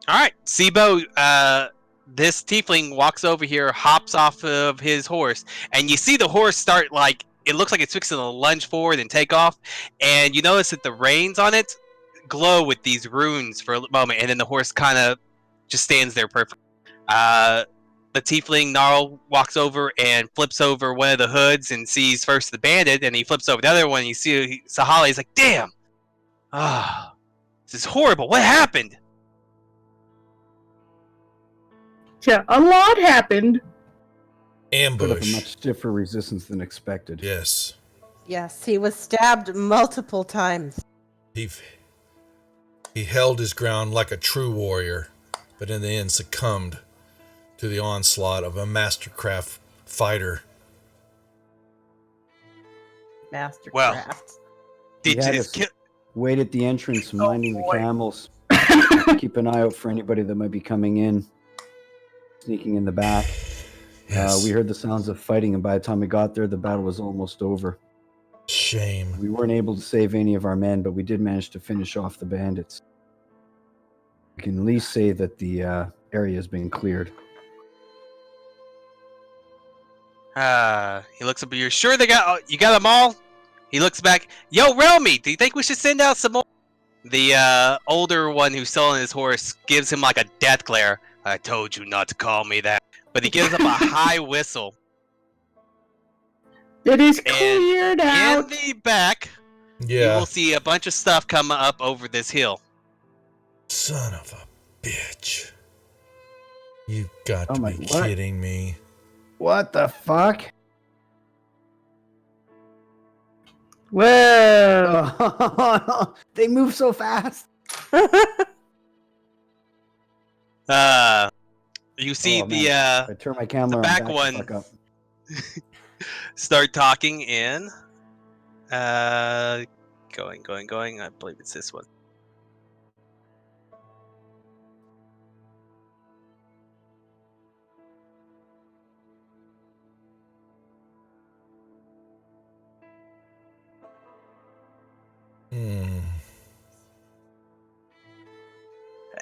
Speaker 2: All right, Sibo. This tiefling walks over here, hops off of his horse, and you see the horse start it looks like it's fixing to lunge forward and take off, and you notice that the reins on it glow with these runes for a moment, and then the horse kind of just stands there perfect. The tiefling Gnarl walks over and flips over one of the hoods and sees first the bandit, and he flips over the other one. And you see Sahala. He's like, "Damn! Ah, this is horrible. What happened?"
Speaker 3: Yeah, a lot happened.
Speaker 5: Put up a
Speaker 1: Ambush.
Speaker 5: much stiffer resistance than expected.
Speaker 1: Yes.
Speaker 4: Yes, he was stabbed multiple times.
Speaker 1: He held his ground like a true warrior, but in the end succumbed to the onslaught of a mastercraft fighter.
Speaker 4: Mastercraft.
Speaker 2: Well. Did
Speaker 5: He had
Speaker 2: you
Speaker 5: us
Speaker 2: kill?
Speaker 5: wait at the entrance, minding the
Speaker 3: boy.
Speaker 5: camels. Keep an eye out for anybody that might be coming in, sneaking in the back.
Speaker 1: Yes.
Speaker 5: We heard the sounds of fighting, and by the time we got there, the battle was almost over.
Speaker 1: Shame.
Speaker 5: We weren't able to save any of our men, but we did manage to finish off the bandits. We can at least say that the area has been cleared.
Speaker 2: He looks up. You're sure you got them all? He looks back. Yo, Relmy, do you think we should send out some more? The older one who's still on his horse gives him like a death glare. I told you not to call me that. But he gives up a high whistle.
Speaker 3: It is
Speaker 2: And
Speaker 3: cleared
Speaker 2: In
Speaker 3: out.
Speaker 2: the back, you
Speaker 1: Yeah.
Speaker 2: will see a bunch of stuff come up over this hill.
Speaker 1: Son of a bitch. You got
Speaker 5: Oh
Speaker 1: to
Speaker 5: my-
Speaker 1: be
Speaker 5: what?
Speaker 1: kidding me.
Speaker 5: What the fuck?
Speaker 3: Whoa.
Speaker 5: They move so fast.
Speaker 2: You see
Speaker 5: Oh,
Speaker 2: the
Speaker 5: man. I turn my camera on.
Speaker 2: back
Speaker 5: back the
Speaker 2: one.
Speaker 5: fuck up.
Speaker 2: start talking in. Going. I believe it's this one.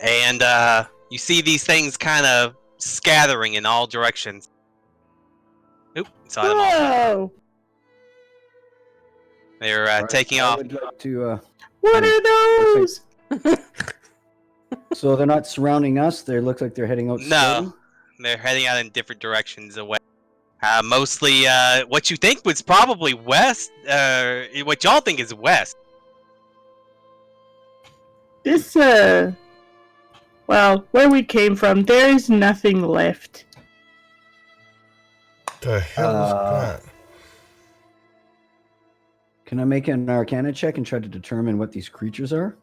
Speaker 2: And you see these things kind of scattering in all directions. Oop, saw them all.
Speaker 3: Whoa!
Speaker 2: They're taking
Speaker 5: I
Speaker 2: off.
Speaker 5: would like to,
Speaker 3: What are those?
Speaker 5: so they're not surrounding us. They look like they're heading out.
Speaker 2: No, they're heading out in different directions away. Mostly, what you think was probably west. What y'all think is west.
Speaker 3: This, well, where we came from, there is nothing left.
Speaker 1: The hell is that?
Speaker 5: Can I make an Arcana check and try to determine what these creatures are?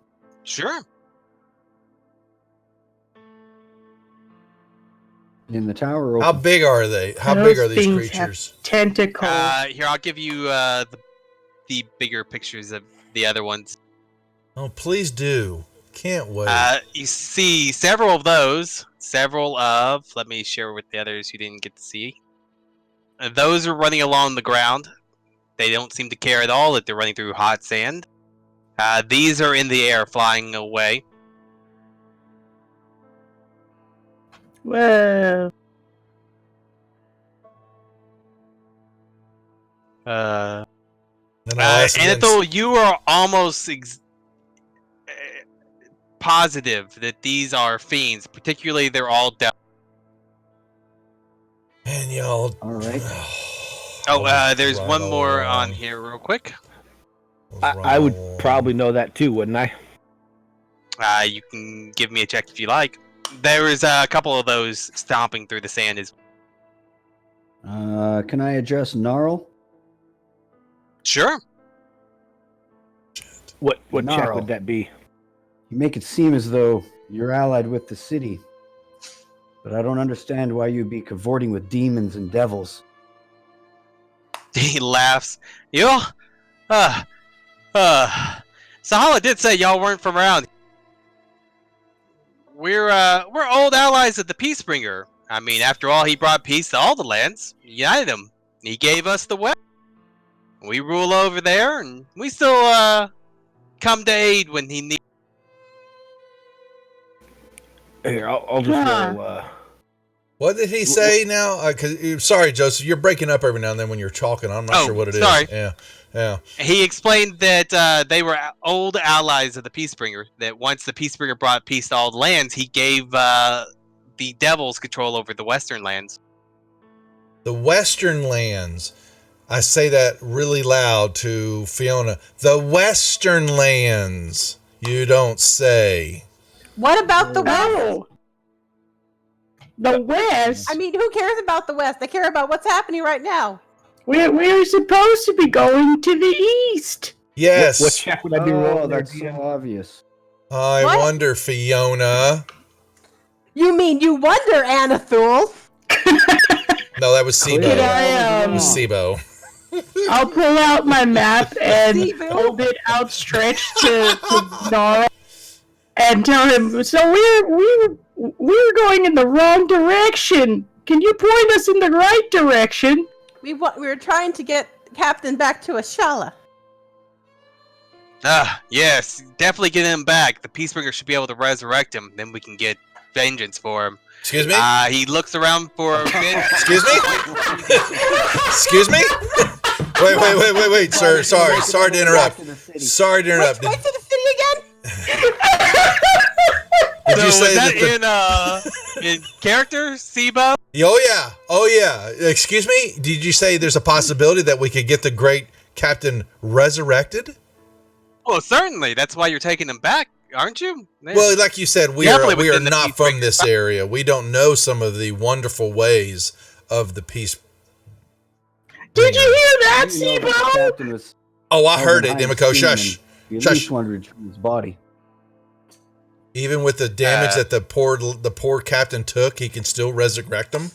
Speaker 2: Sure.
Speaker 5: In the tower? Or
Speaker 1: How
Speaker 5: open?
Speaker 1: big are they? How
Speaker 3: Those
Speaker 1: big are these
Speaker 3: things have
Speaker 1: creatures?
Speaker 3: Tentacles.
Speaker 2: Here, I'll give you the bigger pictures of the other ones.
Speaker 1: Oh, please do. Can't wait.
Speaker 2: You see several of those. Let me share with the others you didn't get to see. Those are running along the ground. They don't seem to care at all that they're running through hot sand. These are in the air, flying away.
Speaker 3: Whoa.
Speaker 1: And I'll ask again-
Speaker 2: Anethel, you are almost positive that these are fiends. Particularly, they're all down.
Speaker 1: Man, y'all.
Speaker 5: All right.
Speaker 2: There's one more on here, real quick.
Speaker 7: I would probably know that too, wouldn't I?
Speaker 2: You can give me a check if you like. There is a couple of those stomping through the sand.
Speaker 5: Can I address Gnarl?
Speaker 2: Sure.
Speaker 7: What check
Speaker 5: Gnarl.
Speaker 7: would that be?
Speaker 5: You make it seem as though you're allied with the city, but I don't understand why you'd be cavorting with demons and devils.
Speaker 2: He laughs. Sahala did say y'all weren't from around. We're old allies of the Peacebringer. I mean, after all, he brought peace to all the lands, united them. He gave us the West. We rule over there, and we still come to aid when he needs.
Speaker 7: Here, I'll just roll.
Speaker 1: What did he say now? Sorry, Joseph, you're breaking up every now and then when you're talking. I'm not sure what it is.
Speaker 2: Sorry.
Speaker 1: Yeah.
Speaker 2: He explained that they were old allies of the Peacebringer. That once the Peacebringer brought peace to all the lands, he gave the devils control over the Western lands.
Speaker 1: The Western lands. I say that really loud to Fiona. The Western lands. You don't say.
Speaker 4: What about the West?
Speaker 3: No. The West?
Speaker 4: I mean, who cares about the West? They care about what's happening right now.
Speaker 3: We're supposed to be going to the East.
Speaker 1: Yes.
Speaker 7: What check would I be rolling?
Speaker 5: Oh,
Speaker 7: there,
Speaker 5: that's so
Speaker 7: DM?
Speaker 5: obvious.
Speaker 1: I
Speaker 4: What?
Speaker 1: wonder, Fiona.
Speaker 4: You mean you wonder, Anathul?
Speaker 1: No, that was Sibo.
Speaker 3: Could
Speaker 1: That
Speaker 3: I,
Speaker 1: was Sibo.
Speaker 3: I'll pull out my map and
Speaker 4: Steve-o.
Speaker 3: hold it outstretched to Gnarl and tell him, so we're going in the wrong direction. Can you point us in the right direction?
Speaker 4: We were trying to get Captain back to Ashala.
Speaker 2: Yes, definitely get him back. The Peacebringer should be able to resurrect him. Then we can get vengeance for him.
Speaker 1: Excuse me?
Speaker 2: He looks around for a bit.
Speaker 1: Excuse me? Excuse me? Wait, sir. Sorry to interrupt. Sorry to interrupt.
Speaker 4: Wait to the city again?
Speaker 1: Did you
Speaker 2: So
Speaker 1: say
Speaker 2: was
Speaker 1: that
Speaker 2: in character, Sibo?
Speaker 1: Oh yeah. Excuse me? Did you say there's a possibility that we could get the great Captain resurrected?
Speaker 2: Well, certainly. That's why you're taking him back, aren't you?
Speaker 1: Well, like you said, we
Speaker 2: Definitely
Speaker 1: are
Speaker 2: within the
Speaker 1: not
Speaker 2: Peacebringer.
Speaker 1: from this area. We don't know some of the wonderful ways of the peace.
Speaker 3: Did you hear that,
Speaker 5: You know that the
Speaker 3: Sibo?
Speaker 5: captain was
Speaker 1: Oh, I heard it,
Speaker 5: behind the
Speaker 1: Imiko.
Speaker 5: scene
Speaker 1: Shush.
Speaker 5: and You at
Speaker 1: Shush.
Speaker 5: least wanted to retrieve his body.
Speaker 1: Even with the damage that the poor captain took, he can still resurrect them.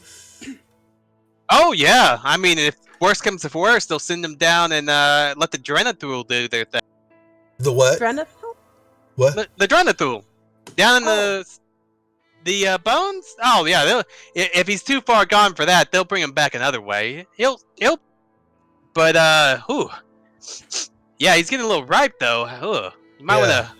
Speaker 2: Oh, yeah. I mean, if worst comes to worst, they'll send him down and let the Drenathul do their thing.
Speaker 1: The what?
Speaker 4: Drenathul?
Speaker 1: What?
Speaker 2: The Drenathul. Down in the bones? Oh, yeah. If he's too far gone for that, they'll bring him back another way. He'll. But, yeah, he's getting a little ripe, though. You might
Speaker 1: Yeah.
Speaker 2: want to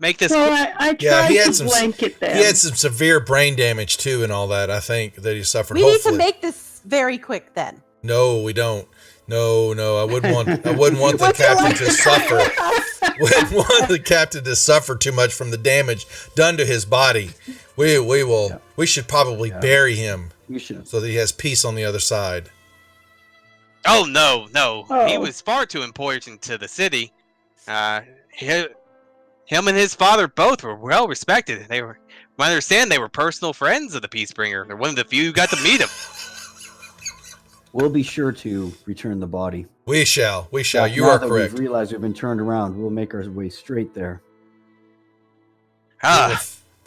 Speaker 2: Make this.
Speaker 3: Well, I
Speaker 1: Yeah,
Speaker 3: tried
Speaker 1: he had
Speaker 3: to
Speaker 1: some-
Speaker 3: blanket them.
Speaker 1: He had some severe brain damage too, and all that. I think that he suffered.
Speaker 4: We need to
Speaker 1: Hopefully,
Speaker 4: make this very quick then.
Speaker 1: no, we don't. No, I wouldn't want the
Speaker 4: Would you
Speaker 1: captain
Speaker 4: like
Speaker 1: to
Speaker 4: to
Speaker 1: suffer.
Speaker 4: with us?
Speaker 1: Wouldn't want the captain to suffer too much from the damage done to his body. We will.
Speaker 5: Yeah.
Speaker 1: We should probably
Speaker 5: Yeah.
Speaker 1: bury him
Speaker 5: We should.
Speaker 1: so that he has peace on the other side.
Speaker 2: Oh no. He
Speaker 3: Oh.
Speaker 2: was far too important to the city. Him and his father both were well respected. They were, I understand, they were personal friends of the Peacebringer. They're one of the few who got to meet him.
Speaker 5: We'll be sure to return the body.
Speaker 1: We shall.
Speaker 5: Now
Speaker 1: You are
Speaker 5: that
Speaker 1: correct.
Speaker 5: We've realized we've been turned around. We'll make our way straight there.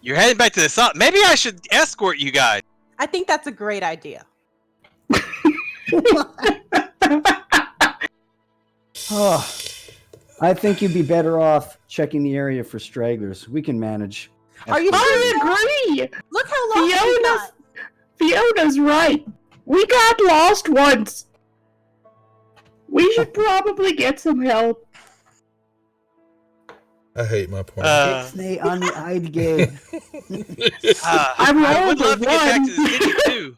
Speaker 2: You're heading back to the sun. Maybe I should escort you guys.
Speaker 4: I think that's a great idea.
Speaker 5: Oh, I think you'd be better off checking the area for stragglers. We can manage.
Speaker 4: Are you sure?
Speaker 3: I agree.
Speaker 4: Look how long we got.
Speaker 3: Fiona's right. We got lost once. We should probably get some help.
Speaker 1: I hate my point.
Speaker 5: Ixnay on the Eidgate.
Speaker 2: I would
Speaker 3: rolled
Speaker 2: love
Speaker 3: a
Speaker 2: to get back to the
Speaker 3: one.
Speaker 2: city too.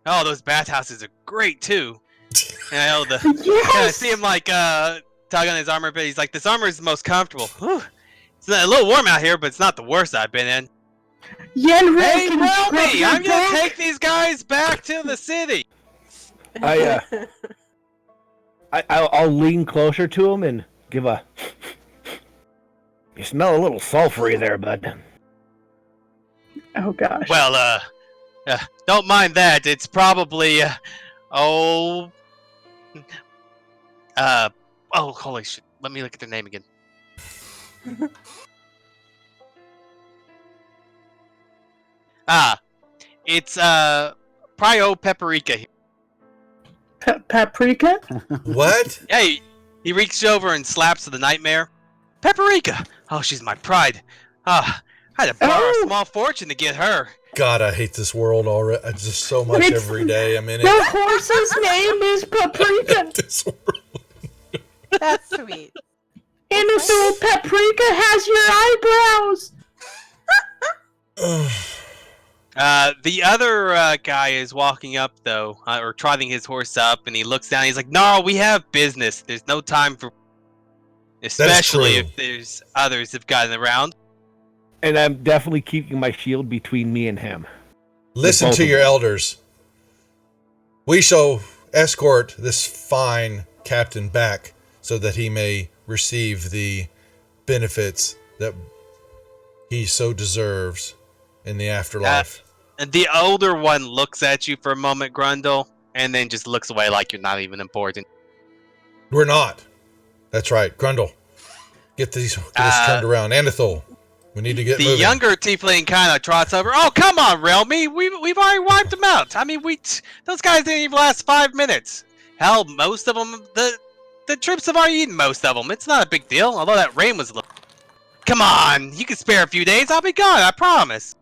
Speaker 2: Oh, those bathhouses are great too. And I know the kind of
Speaker 3: Yes.
Speaker 2: see him like tug on his armor, but he's like, this armor is the most comfortable. Whew. It's a little warm out here, but it's not the worst I've been in.
Speaker 3: Yen
Speaker 2: Hey,
Speaker 3: can
Speaker 2: Relmy,
Speaker 3: scrub your
Speaker 2: I'm gonna
Speaker 3: back.
Speaker 2: take these guys back to the city.
Speaker 7: I'll lean closer to him and give a. You smell a little sulfury there, bud.
Speaker 3: Oh gosh.
Speaker 2: Well, don't mind that. It's probably, oh, holy shit. Let me look at their name again. It's, Prio Paprika.
Speaker 3: Paprika?
Speaker 1: What?
Speaker 2: Hey, he reaches over and slaps the nightmare. Paprika! Oh, she's my pride. I had to borrow
Speaker 3: Oh.
Speaker 2: a small fortune to get her.
Speaker 1: God, I hate this world already. I just so much
Speaker 3: It's-
Speaker 1: every day I'm in
Speaker 3: The
Speaker 1: it.
Speaker 3: horse's name is Paprika.
Speaker 1: This world.
Speaker 4: That's sweet.
Speaker 3: And so Paprika has your eyebrows.
Speaker 2: The other guy is walking up, though, or trotting his horse up, and he looks down. He's like, "No, we have business. There's no time for, especially
Speaker 1: true.
Speaker 2: if there's others have gotten around."
Speaker 7: And I'm definitely keeping my shield between me and him.
Speaker 1: Listen
Speaker 7: both
Speaker 1: to
Speaker 7: of
Speaker 1: your
Speaker 7: them.
Speaker 1: elders. We shall escort this fine captain back so that he may receive the benefits that he so deserves in the afterlife.
Speaker 2: And the older one looks at you for a moment, Grundle, and then just looks away like you're not even important.
Speaker 1: We're not. That's right. Grundle, get this turned around. Anethol, we need to get
Speaker 2: The
Speaker 1: moving.
Speaker 2: younger tiefling kind of trots over. Oh, come on, Relmy. We've already wiped them out. I mean, those guys didn't even last 5 minutes. Hell, most of them, the troops have already eaten most of them. It's not a big deal, although that rain was a little... Come on, you can spare a few days. I'll be gone, I promise.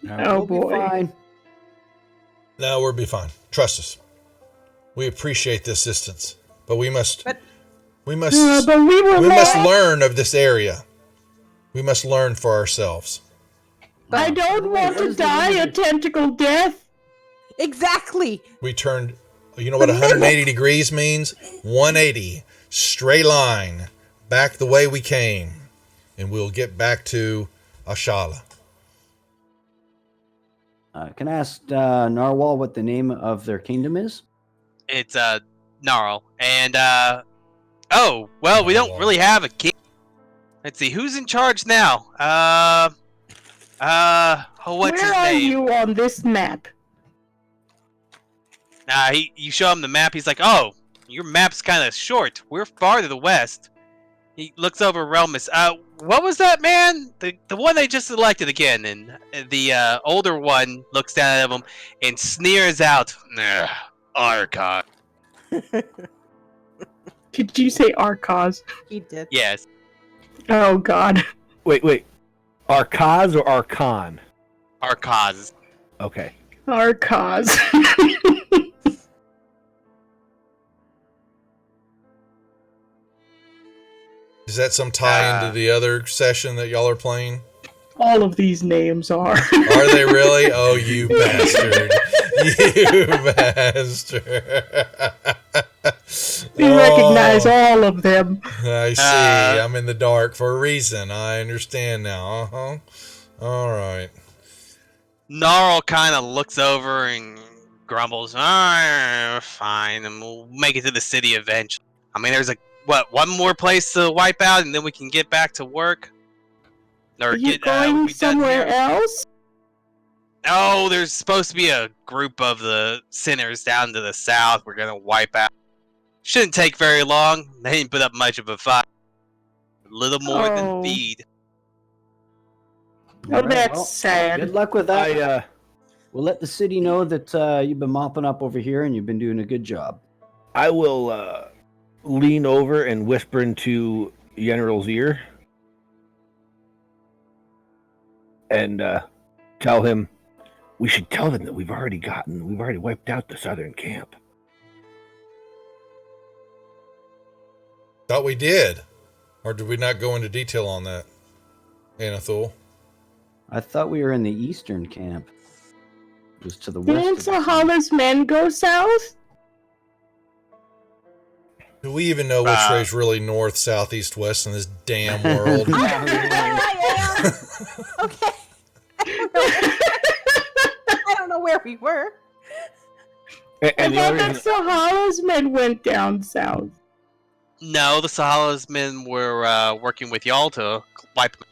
Speaker 3: Oh,
Speaker 5: We'll be
Speaker 3: boy.
Speaker 5: fine.
Speaker 1: No, we'll be fine. Trust us. We appreciate the assistance, but we must
Speaker 4: But-
Speaker 1: we must
Speaker 3: But we were
Speaker 1: we must
Speaker 3: lost.
Speaker 1: learn of this area. We must learn for ourselves.
Speaker 3: I don't want to die a tentacle death.
Speaker 4: Exactly.
Speaker 1: We turned, you know what 180 degrees means? 180, straight line, back the way we came, and we'll get back to Ashala.
Speaker 5: Can I ask Narwhal what the name of their kingdom is?
Speaker 2: It's, Gnarl. And, oh, well, we don't really have a king. Let's see, who's in charge now? What's
Speaker 3: Where
Speaker 2: his
Speaker 3: are
Speaker 2: name?
Speaker 3: you on this map?
Speaker 2: You show him the map. He's like, "Oh, your map's kind of short. We're far to the west." He looks over Relmus. What was that, man? The one they just elected again, and the older one looks down at him and sneers out, "Archon."
Speaker 3: Did you say Arcos?
Speaker 4: He did.
Speaker 2: Yes,
Speaker 3: Oh God.
Speaker 7: Wait. Arcaz or Archon?
Speaker 2: Arcaz.
Speaker 7: Okay.
Speaker 3: Arcos.
Speaker 1: Is that some tie into the other session that y'all are playing?
Speaker 3: All of these names are.
Speaker 1: Are they really? Oh, you bastard. You bastard.
Speaker 3: We recognize all of them.
Speaker 1: I see. I'm in the dark for a reason. I understand now. Uh-huh. All right.
Speaker 2: Gnarl kind of looks over and grumbles, "Ah, fine, and we'll make it to the city eventually. I mean, there's one more place to wipe out, and then we can get back to work. Or
Speaker 3: Are you
Speaker 2: we'll
Speaker 3: going
Speaker 2: be done
Speaker 3: somewhere
Speaker 2: here."
Speaker 3: else?
Speaker 2: Oh, there's supposed to be a group of the sinners down to the south we're gonna wipe out. Shouldn't take very long. They didn't put up much of a fight. A little more than
Speaker 3: Oh.
Speaker 2: feed.
Speaker 3: Oh,
Speaker 5: All right,
Speaker 3: that's
Speaker 5: well,
Speaker 3: sad.
Speaker 5: Good luck with that.
Speaker 7: I
Speaker 5: We'll let the city know that you've been mopping up over here and you've been doing a good job.
Speaker 7: I will lean over and whisper into General's ear and tell him we should tell them that we've already wiped out the southern camp.
Speaker 1: Thought we did. Or did we not go into detail on that, Anathul?
Speaker 5: I thought we were in the eastern camp. It was to the west.
Speaker 3: Didn't
Speaker 5: of the camp.
Speaker 3: Sahala's men go south?
Speaker 1: Do we even know which way's really north, south, east, west in this damn world?
Speaker 4: I am. Okay. I don't know where we were.
Speaker 3: I
Speaker 7: And the
Speaker 3: thought
Speaker 7: other
Speaker 3: that
Speaker 7: reason,
Speaker 3: Sahala's men went down south.
Speaker 2: No, the Sahala's men were working with y'all to wipe them.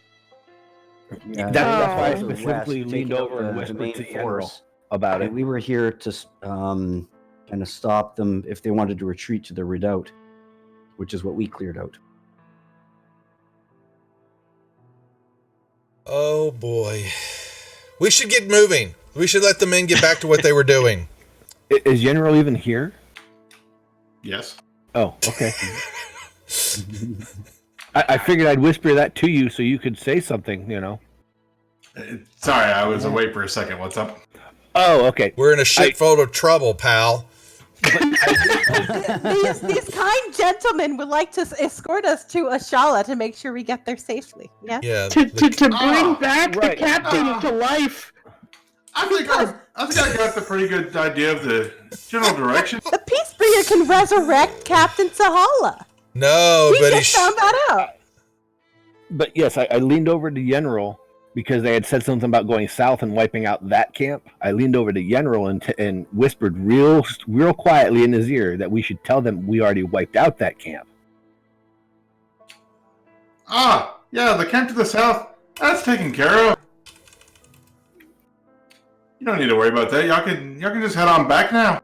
Speaker 5: Yeah,
Speaker 7: that's why I
Speaker 5: to the west,
Speaker 7: specifically leaned
Speaker 5: taking out
Speaker 7: over and
Speaker 5: the
Speaker 7: whispered
Speaker 5: main
Speaker 7: to General
Speaker 5: force.
Speaker 7: about it.
Speaker 5: And we were here to kind of stop them if they wanted to retreat to the redoubt, which is what we cleared out.
Speaker 1: Oh boy. We should get moving. We should let the men get back to what they were doing.
Speaker 7: Is General even here?
Speaker 6: Yes.
Speaker 7: Oh, okay. I figured I'd whisper that to you so you could say something, you know.
Speaker 6: Sorry, I was away for a second. What's up?
Speaker 7: Oh, okay.
Speaker 1: We're in a shitload of trouble, pal.
Speaker 4: These kind gentlemen would like to escort us to Ashala to make sure we get there safely. Yeah.
Speaker 1: Yeah.
Speaker 3: To bring
Speaker 6: Oh,
Speaker 3: back
Speaker 7: right.
Speaker 3: the captain to life.
Speaker 6: I think I got the pretty good idea of the general direction.
Speaker 4: The Peacebringer can resurrect Captain Sahala.
Speaker 1: No,
Speaker 4: We
Speaker 1: but
Speaker 4: just found that out.
Speaker 7: But yes, I leaned over to General because they had said something about going south and wiping out that camp. I leaned over to General and whispered real quietly in his ear that we should tell them we already wiped out that camp.
Speaker 6: Ah, yeah, the camp to the south. That's taken care of. You don't need to worry about that. Y'all can just head on back now.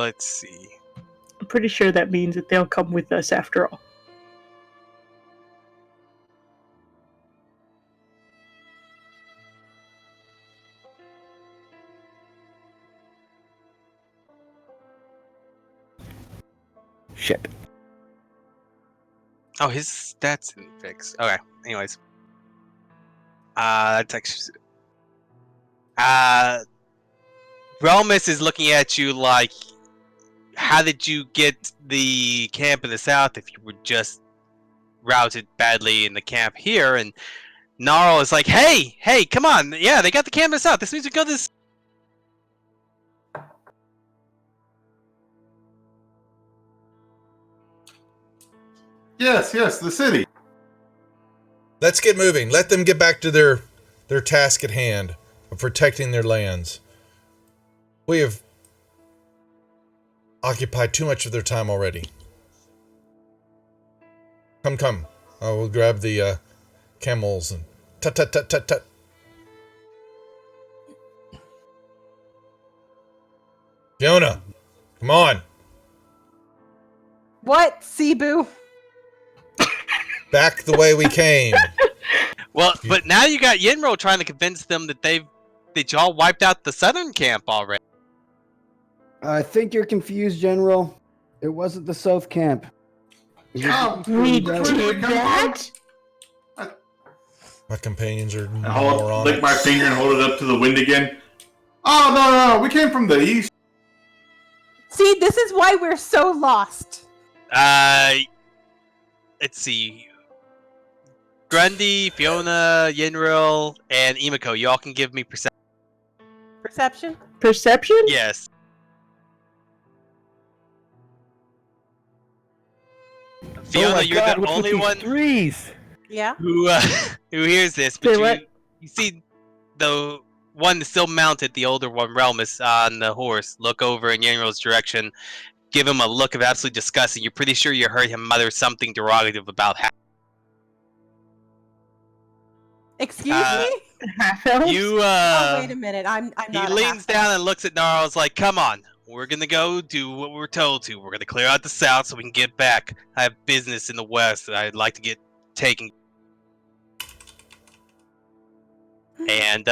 Speaker 2: Let's see.
Speaker 3: I'm pretty sure that means that they'll come with us after all.
Speaker 7: Shit.
Speaker 2: Oh, his stats didn't fix. Okay. Anyways. That's actually. Relmus is looking at you like, how did you get the camp in the south if you were just routed badly in the camp here? And Gnarl is like, hey, come on. Yeah, they got the camp in the south. This means we go this.
Speaker 6: Yes, the city.
Speaker 1: let's get moving. Let them get back to their task at hand of protecting their lands. We have occupied too much of their time already. Come. I will grab the camels and tut. Fiona, come on.
Speaker 4: What, Cebu?
Speaker 1: Back the way we came.
Speaker 2: Well, but now you got Yenro trying to convince them that y'all wiped out the southern camp already.
Speaker 5: I think you're confused, General. It wasn't the South Camp. It was the
Speaker 3: We
Speaker 6: Where did we
Speaker 3: did
Speaker 6: come
Speaker 3: that?
Speaker 1: My companions are
Speaker 6: I'll
Speaker 1: moronic.
Speaker 6: lick my finger and hold it up to the wind again. Oh, no, we came from the east.
Speaker 4: See, this is why we're so lost.
Speaker 2: Let's see. Grundy, Fiona, Yenril, and Imiko, you all can give me perception.
Speaker 4: Perception?
Speaker 3: Perception?
Speaker 2: Yes. Fiona,
Speaker 7: oh my
Speaker 2: you're
Speaker 7: God,
Speaker 2: the
Speaker 7: what's with
Speaker 2: only
Speaker 7: these
Speaker 2: one
Speaker 7: threes.
Speaker 4: Yeah.
Speaker 2: who hears this, but
Speaker 3: Say what?
Speaker 2: you see the one that's still mounted, the older one, Relmus, on the horse, look over in Yenril's direction, give him a look of absolute disgust, and you're pretty sure you heard him mutter something derogative about
Speaker 4: Excuse
Speaker 2: Uh,
Speaker 4: me?
Speaker 3: Half elves?
Speaker 2: you.
Speaker 4: Oh, wait a minute. I'm
Speaker 2: He
Speaker 4: not a
Speaker 2: leans
Speaker 4: half-elf.
Speaker 2: down and looks at Gnarls like, "Come on, we're gonna go do what we're told to. We're gonna clear out the south so we can get back. I have business in the west that I'd like to get taken." And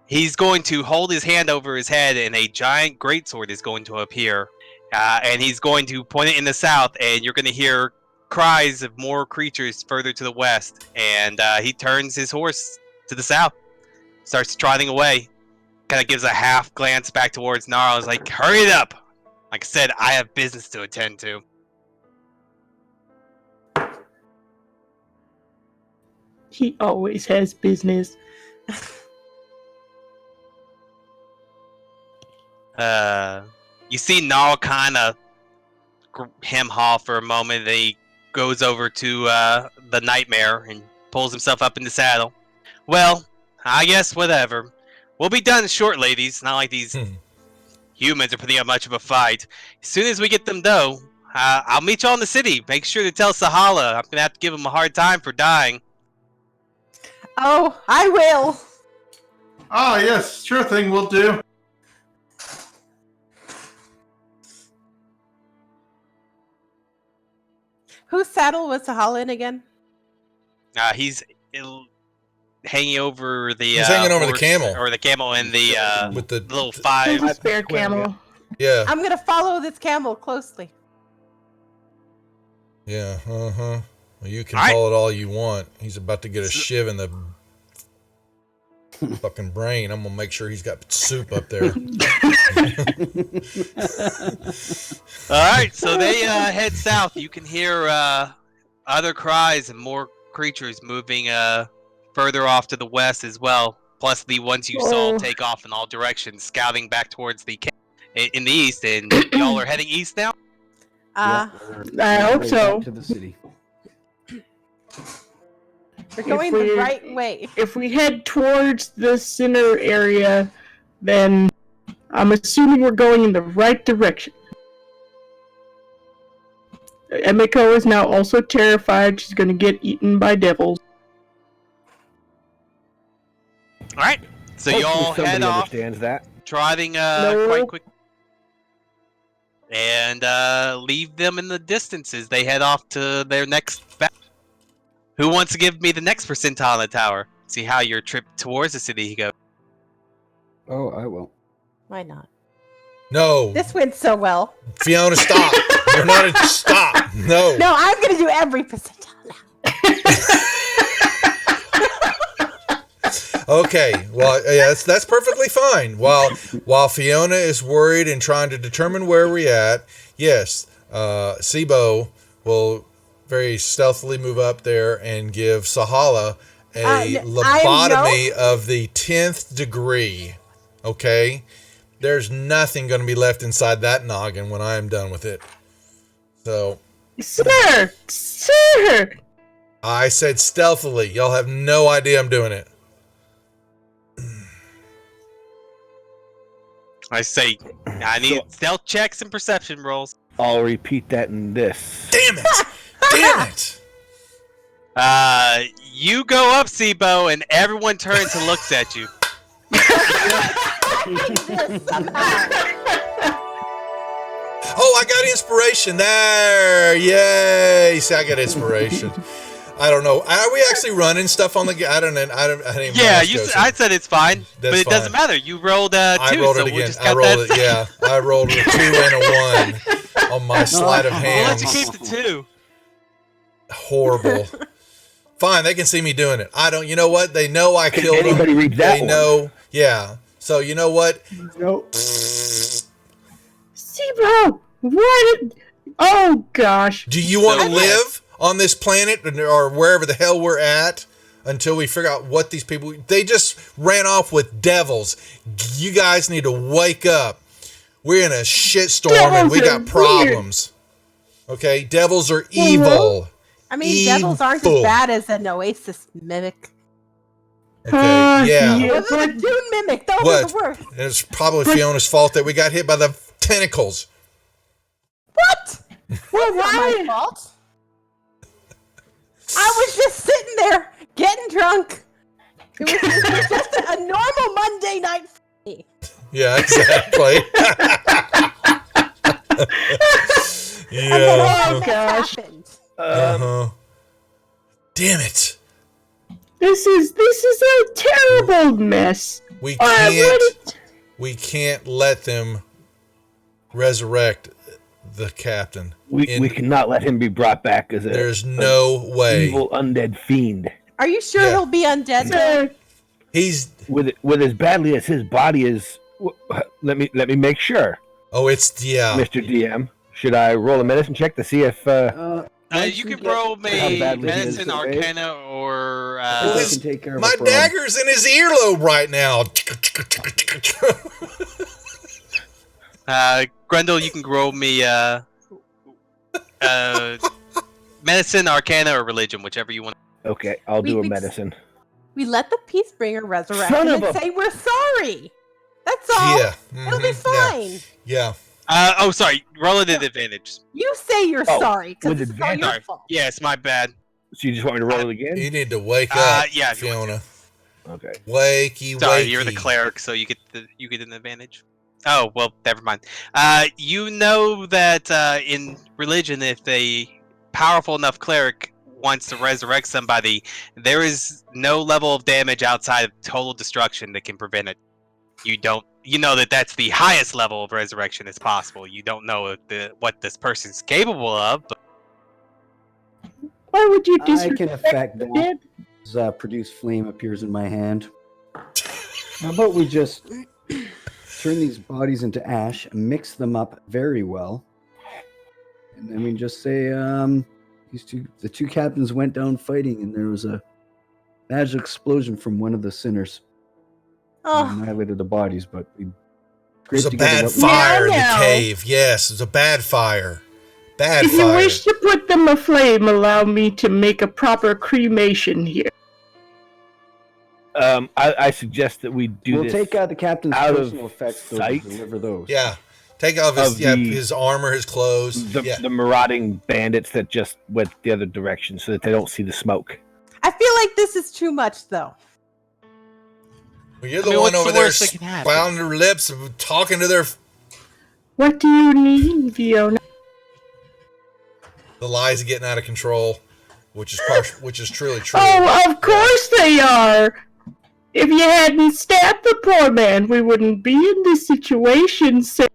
Speaker 2: he's going to hold his hand over his head, and a giant greatsword is going to appear. And he's going to point it in the south, and you're going to hear cries of more creatures further to the west. And he turns his horse to the south, starts trotting away, kind of gives a half glance back towards Gnarls, like, "Hurry it up! Like I said, I have business to attend to."
Speaker 3: He always has business.
Speaker 2: You see Gnarl kind of hem-haw for a moment, then he goes over to the Nightmare and pulls himself up in the saddle. "Well, I guess whatever. We'll be done shortly. It's not like these humans are putting up much of a fight. As soon as we get them, though, I'll meet y'all in the city. Make sure to tell Sahala I'm gonna have to give him a hard time for dying."
Speaker 4: Oh, I will.
Speaker 6: Ah, yes, sure thing, we'll do.
Speaker 4: Whose saddle was Sahala in again?
Speaker 2: He's hanging over the.
Speaker 1: He's hanging over the
Speaker 2: horse-
Speaker 1: camel.
Speaker 2: or the camel in the
Speaker 1: with the
Speaker 2: little
Speaker 3: There's
Speaker 2: five.
Speaker 3: a spare camel.
Speaker 1: yeah,
Speaker 4: I'm gonna follow this camel closely.
Speaker 1: yeah, Well, you can
Speaker 2: All right.
Speaker 1: call it all you want. He's about to get a shiv in the fucking brain. I'm gonna make sure he's got soup up there.
Speaker 2: All right, so they head south. You can hear other cries and more creatures moving further off to the west as well. Plus the ones you saw
Speaker 3: Oh.
Speaker 2: take off in all directions, scouting back towards the in the east. And y'all are heading east now.
Speaker 3: I hope so.
Speaker 5: To the city.
Speaker 4: We're going
Speaker 3: we-
Speaker 4: the right way.
Speaker 3: If we head towards the center area, then I'm assuming we're going in the right direction. Emiko is now also terrified she's gonna get eaten by devils.
Speaker 2: All right, so
Speaker 7: Hopefully
Speaker 2: y'all
Speaker 7: somebody
Speaker 2: head off,
Speaker 7: understands that.
Speaker 2: driving
Speaker 3: No.
Speaker 2: quite quick, and leave them in the distance as they head off to their next battle. Who wants to give me the next percentile on the tower? See how your trip towards the city goes.
Speaker 5: Oh, I will.
Speaker 4: Why not?
Speaker 1: No,
Speaker 4: This went so well.
Speaker 1: Fiona, stop. You're not a stop. No.
Speaker 4: No, I'm gonna do every percentile now.
Speaker 1: Okay, well, yeah, that's perfectly fine. While Fiona is worried and trying to determine where we're at, yes, Sibo will very stealthily move up there and give Sahala a lobotomy of the 10th degree. Okay, there's nothing going to be left inside that noggin when I am done with it. So
Speaker 3: Sir! Sir!
Speaker 1: I said stealthily. Y'all have no idea I'm doing it.
Speaker 2: I say, I need stealth checks and perception rolls.
Speaker 7: I'll repeat that in this.
Speaker 1: Damn it! Damn it!
Speaker 2: You go up, Sibo, and everyone turns and looks at you.
Speaker 1: Oh, I got inspiration there! Yay! See, I got inspiration. I don't know. Are we actually running stuff on the? I didn't even
Speaker 2: Yeah,
Speaker 1: ask Joseph.
Speaker 2: I said it's fine, but
Speaker 1: That's
Speaker 2: it doesn't
Speaker 1: fine.
Speaker 2: matter. You rolled 2,
Speaker 1: I rolled
Speaker 2: so
Speaker 1: it
Speaker 2: we'll
Speaker 1: again.
Speaker 2: just
Speaker 1: I
Speaker 2: cut
Speaker 1: rolled
Speaker 2: that.
Speaker 1: it. Yeah, I rolled a 2 and a 1 on my sleight of
Speaker 2: We'll
Speaker 1: hand.
Speaker 2: let you keep the 2.
Speaker 1: Horrible. Fine, they can see me doing it. I don't. You know what? They know I
Speaker 7: Can
Speaker 1: killed them.
Speaker 7: anybody read that
Speaker 1: They
Speaker 7: one?
Speaker 1: know. Yeah. So you know what?
Speaker 3: Nope. Sibo! What? Oh gosh.
Speaker 1: Do you want to
Speaker 2: So-
Speaker 1: live on this planet or wherever the hell we're at until we figure out what these people? They just ran off with devils. You guys need to wake up. We're in a shitstorm and we
Speaker 3: Devils
Speaker 1: got
Speaker 3: are
Speaker 1: problems. Okay, devils are evil.
Speaker 4: I mean, devils aren't as
Speaker 1: Evil.
Speaker 4: bad as an Oasis mimic.
Speaker 1: Okay,
Speaker 3: Ah,
Speaker 1: yeah.
Speaker 3: yeah.
Speaker 4: Those are the Dune mimic. Those are
Speaker 1: What?
Speaker 4: the worst.
Speaker 1: And it's probably Fiona's fault that we got hit by the tentacles.
Speaker 4: What?
Speaker 3: Well,
Speaker 4: Not my
Speaker 3: why?
Speaker 4: fault. I was just sitting there getting drunk. It was just a normal Monday night for me.
Speaker 1: Yeah, exactly.
Speaker 4: And then all
Speaker 1: yeah.
Speaker 4: that
Speaker 3: gosh.
Speaker 4: happened.
Speaker 1: Uh-huh. Damn it.
Speaker 3: This is a terrible mess.
Speaker 1: We
Speaker 3: I
Speaker 1: can't let them resurrect the captain.
Speaker 7: We cannot let him be brought back as a
Speaker 1: There's no way.
Speaker 7: evil undead fiend.
Speaker 4: Are you sure
Speaker 1: Yeah.
Speaker 4: he'll be undead? though?
Speaker 1: He's
Speaker 7: With as badly as his body is. Let me make sure,
Speaker 1: yeah.
Speaker 7: Mr. DM. Should I roll a medicine check to see if?
Speaker 2: You can roll
Speaker 7: how
Speaker 2: me
Speaker 7: badly he is
Speaker 2: medicine,
Speaker 7: surveyed?
Speaker 2: arcana, or
Speaker 5: I
Speaker 1: His-
Speaker 5: can take care of
Speaker 1: My
Speaker 5: a problem.
Speaker 1: dagger's in his earlobe right now.
Speaker 2: Grendel. You can roll me medicine, arcana, or religion, whichever you want.
Speaker 7: Okay, I'll do a
Speaker 4: We-
Speaker 7: medicine.
Speaker 4: We let the Peacebringer resurrect
Speaker 7: Son
Speaker 4: him
Speaker 7: of
Speaker 4: and
Speaker 7: a-
Speaker 4: say we're sorry. That's all.
Speaker 1: Yeah.
Speaker 4: It'll be
Speaker 1: mhm, yeah,
Speaker 4: fine.
Speaker 1: Yeah.
Speaker 2: Oh, sorry. Roll it at advantage.
Speaker 4: You say you're
Speaker 7: Oh,
Speaker 4: sorry because
Speaker 7: with
Speaker 4: it's not your
Speaker 7: advantage.
Speaker 4: fault.
Speaker 2: Yes, my bad.
Speaker 7: So you just want me to roll it again?
Speaker 1: You need to wake up,
Speaker 2: Yeah, if you want
Speaker 1: Fiona.
Speaker 7: Okay.
Speaker 1: Wakey,
Speaker 2: Sorry,
Speaker 1: wakey.
Speaker 2: you're the cleric, so you get an advantage. Oh well, never mind. You know that in religion, if a powerful enough cleric wants to resurrect somebody, there is no level of damage outside of total destruction that can prevent it. You know that that's the highest level of resurrection that's possible. You don't know what this person's capable of, but
Speaker 3: Why would you
Speaker 5: I
Speaker 3: disrespect
Speaker 5: can affect
Speaker 3: the
Speaker 5: that.
Speaker 3: dead?
Speaker 5: As, produce flame appears in my hand. How about we just turn these bodies into ash, mix them up very well, and then we just say, the two captains went down fighting, and there was a magical explosion from one of the sinners.
Speaker 4: Oh,
Speaker 5: Annihilated the bodies, but we
Speaker 1: It was a
Speaker 5: scraped together
Speaker 1: bad
Speaker 5: what we-
Speaker 1: fire in the
Speaker 3: Now.
Speaker 1: cave. Yes, it was a bad fire. Bad
Speaker 3: If you
Speaker 1: fire.
Speaker 3: wish to put them aflame, allow me to make a proper cremation here.
Speaker 7: I suggest that we do
Speaker 5: We'll
Speaker 7: this.
Speaker 5: take the captain's
Speaker 7: out of
Speaker 5: personal effects though, to
Speaker 7: sight.
Speaker 5: deliver those.
Speaker 1: Yeah. Take off his
Speaker 7: Of the-
Speaker 1: his armor, his clothes.
Speaker 7: the,
Speaker 1: yeah.
Speaker 7: the marauding bandits that just went the other direction so that they don't see the smoke.
Speaker 4: I feel like this is too much, though.
Speaker 1: Well, you're
Speaker 2: I
Speaker 1: the
Speaker 2: mean,
Speaker 1: one
Speaker 2: what's
Speaker 1: over
Speaker 2: the
Speaker 1: there
Speaker 2: worst that can happen?
Speaker 1: spouting their lips and talking to their
Speaker 3: What do you need, Fiona?
Speaker 1: the lies are getting out of control, which is truly true.
Speaker 3: Oh, of course they are! If you hadn't stabbed the poor man, we wouldn't be in this situation, sir.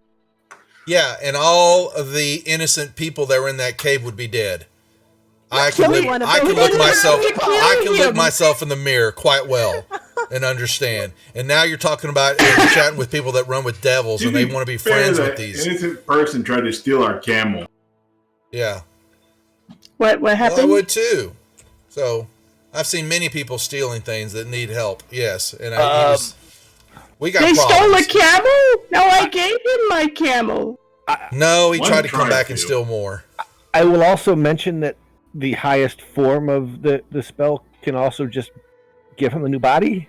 Speaker 1: Yeah, and all of the innocent people that were in that cave would be dead. I could
Speaker 4: killing
Speaker 1: look,
Speaker 4: one of
Speaker 1: I
Speaker 4: them.
Speaker 1: could
Speaker 4: We
Speaker 1: look
Speaker 4: didn't
Speaker 1: myself.
Speaker 3: have to kill
Speaker 1: I could look
Speaker 3: him.
Speaker 1: myself in the mirror quite well and understand. And now you're talking about and chatting with people that run with devils and they want to be friends with these.
Speaker 6: innocent person tried to steal our camel.
Speaker 1: Yeah,
Speaker 3: What
Speaker 1: well, I
Speaker 3: happened?
Speaker 1: would too. So I've seen many people stealing things that need help. Yes, and we got
Speaker 3: They stole a
Speaker 1: problems.
Speaker 3: camel? No, I gave him my camel.
Speaker 1: No, he
Speaker 6: One
Speaker 1: tried to come
Speaker 6: tried
Speaker 1: back
Speaker 6: to.
Speaker 1: and steal more.
Speaker 7: I will also mention that the highest form of the spell can also just give him a new body.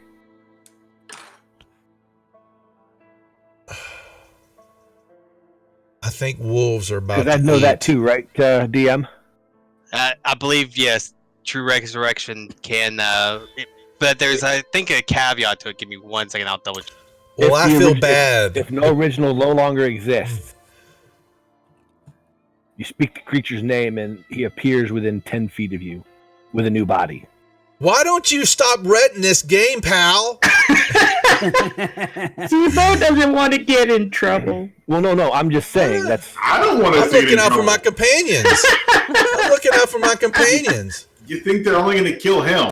Speaker 1: I think wolves are about.
Speaker 7: Because I
Speaker 1: to
Speaker 7: know that
Speaker 1: eat.
Speaker 7: too, right, DM?
Speaker 2: I believe yes, true resurrection can. But there's I think a caveat to it. Give me 1 second. I'll double check.
Speaker 1: Well,
Speaker 7: If
Speaker 1: I
Speaker 7: the
Speaker 1: feel
Speaker 7: origi-
Speaker 1: bad.
Speaker 7: If no original no longer exists, you speak the creature's name and he appears within 10 feet of you with a new body.
Speaker 1: Why don't you stop renting this game, pal?
Speaker 3: Sibo doesn't want to get in trouble.
Speaker 7: Well, no, I'm just saying that's
Speaker 6: I don't want to
Speaker 1: I'm
Speaker 6: see it
Speaker 1: looking
Speaker 6: in
Speaker 1: out for
Speaker 6: trouble.
Speaker 1: my companions. I'm looking out for my companions.
Speaker 6: You think they're only going to kill him?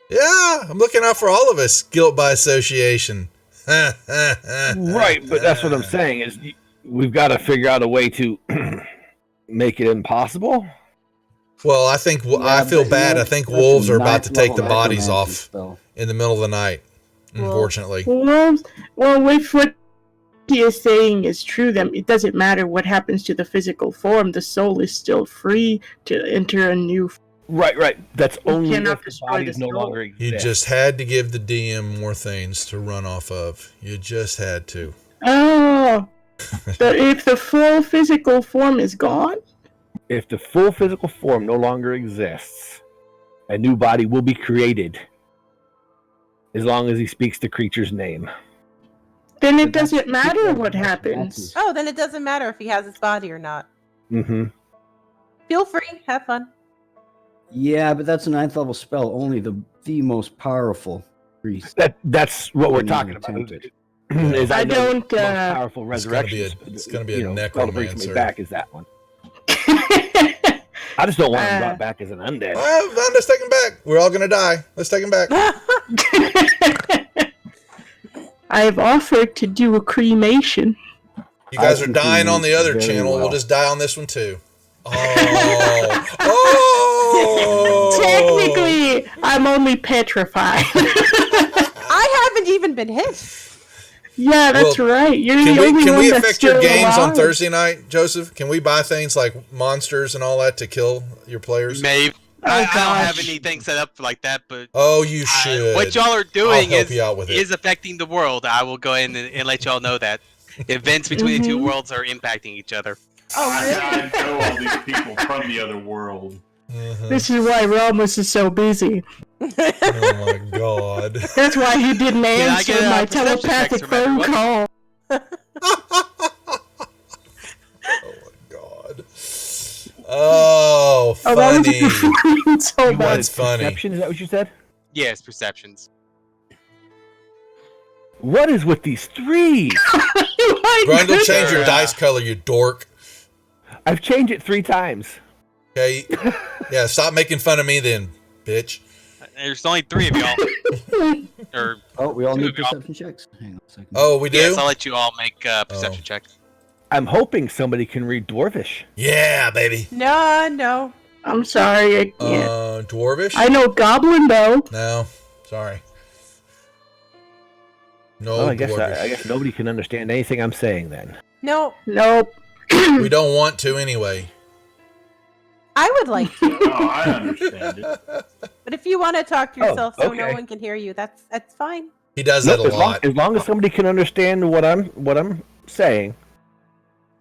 Speaker 1: Yeah, I'm looking out for all of us. Guilt by association.
Speaker 7: right, but that's what I'm saying is we've got to figure out a way to make it impossible.
Speaker 1: Well, I think I feel bad. I think wolves are about to take the bodies off in the middle of the night. Unfortunately.
Speaker 3: Well, if what he is saying is true, then it doesn't matter what happens to the physical form. The soul is still free to enter a new.
Speaker 7: Right. That's only
Speaker 3: cannot
Speaker 7: if the
Speaker 3: destroy
Speaker 7: bodies
Speaker 3: the
Speaker 7: no
Speaker 3: soul.
Speaker 7: longer exist.
Speaker 1: You just had to give the DM more things to run off of. You just had to.
Speaker 3: Oh, but if the full physical form is gone,
Speaker 7: If the full physical form no longer exists, a new body will be created. As long as he speaks the creature's name.
Speaker 3: then it doesn't matter what happens.
Speaker 4: Oh, then it doesn't matter if he has his body or not.
Speaker 7: Mm-hmm.
Speaker 4: Feel free, have fun.
Speaker 5: Yeah, but that's a 9th level spell. Only the most powerful priest.
Speaker 7: That's what we're
Speaker 5: Can
Speaker 7: talking
Speaker 5: even
Speaker 7: about.
Speaker 5: attempt it.
Speaker 7: Is
Speaker 3: I
Speaker 7: know
Speaker 3: don't,
Speaker 7: the most powerful
Speaker 1: It's gonna be
Speaker 7: resurrection.
Speaker 1: it's gonna be a
Speaker 7: spell that brings
Speaker 1: necromancer.
Speaker 7: me back is that one. I just don't want him brought back as an undead.
Speaker 1: Let's take him back. We're all gonna die. Let's take him back.
Speaker 3: I have offered to do a cremation.
Speaker 1: You guys
Speaker 5: I
Speaker 1: are
Speaker 5: think
Speaker 1: dying
Speaker 5: we
Speaker 1: on the
Speaker 5: did
Speaker 1: other
Speaker 5: very
Speaker 1: channel.
Speaker 5: well.
Speaker 1: We'll just die on this one too. Oh. Oh.
Speaker 3: Technically, I'm only petrified.
Speaker 4: I haven't even been hit.
Speaker 3: Yeah, that's right. You're
Speaker 1: Can
Speaker 3: the only
Speaker 1: we
Speaker 3: one that's
Speaker 1: affect your
Speaker 3: still
Speaker 1: games on
Speaker 3: alive.
Speaker 1: Thursday night, Joseph? Can we buy things like monsters and all that to kill your players?
Speaker 2: Maybe.
Speaker 3: Oh,
Speaker 2: I don't have
Speaker 3: gosh.
Speaker 2: anything set up like that, but
Speaker 1: Oh, you should.
Speaker 2: what y'all are doing
Speaker 1: I'll help you out with it.
Speaker 2: is affecting the world. I will go in and let y'all know that events between the two
Speaker 3: Mhm.
Speaker 2: worlds are impacting each other.
Speaker 6: I know all these people from the other world.
Speaker 1: Mhm.
Speaker 3: This is why Ramos is so busy.
Speaker 1: Oh my god.
Speaker 3: That's why he didn't
Speaker 2: I
Speaker 3: answer
Speaker 2: get,
Speaker 3: my
Speaker 2: perception
Speaker 3: telepathic
Speaker 2: checks, remember
Speaker 3: phone
Speaker 2: what?
Speaker 3: call.
Speaker 1: Oh my god. Oh,
Speaker 3: Oh, that
Speaker 1: funny.
Speaker 3: was so
Speaker 7: You
Speaker 3: much.
Speaker 7: wanted
Speaker 1: That's funny.
Speaker 7: perception, is that what you said?
Speaker 2: Yes, perceptions.
Speaker 7: What is with these threes?
Speaker 3: My
Speaker 1: Grundle,
Speaker 3: goodness.
Speaker 1: change your
Speaker 2: Uh,
Speaker 1: dice color, you dork.
Speaker 7: I've changed it 3 times.
Speaker 1: Okay? Yeah, stop making fun of me then, bitch.
Speaker 2: There's only 3 of y'all. Or
Speaker 5: Oh, we all
Speaker 2: Two
Speaker 5: need
Speaker 2: of y'all.
Speaker 5: perception checks. Hang on a second.
Speaker 1: Oh, we do?
Speaker 2: yes, I'll let you all make perception checks.
Speaker 7: I'm hoping somebody can read Dwarvish.
Speaker 1: Yeah, baby.
Speaker 4: No.
Speaker 3: I'm sorry, I can't.
Speaker 1: Dwarvish?
Speaker 3: I know Goblin though.
Speaker 1: No, sorry. No,
Speaker 7: Oh, I guess
Speaker 1: Dwarvish.
Speaker 7: nobody can understand anything I'm saying then.
Speaker 4: No,
Speaker 3: Nope.
Speaker 1: We don't want to anyway.
Speaker 4: I would like to.
Speaker 6: Oh, I understand it.
Speaker 4: But if you want to talk to
Speaker 7: Oh,
Speaker 4: yourself so no
Speaker 7: okay.
Speaker 4: one can hear you, that's fine.
Speaker 1: He does
Speaker 7: Nope,
Speaker 1: that a
Speaker 7: as long,
Speaker 1: lot.
Speaker 7: as long as somebody can understand what I'm saying.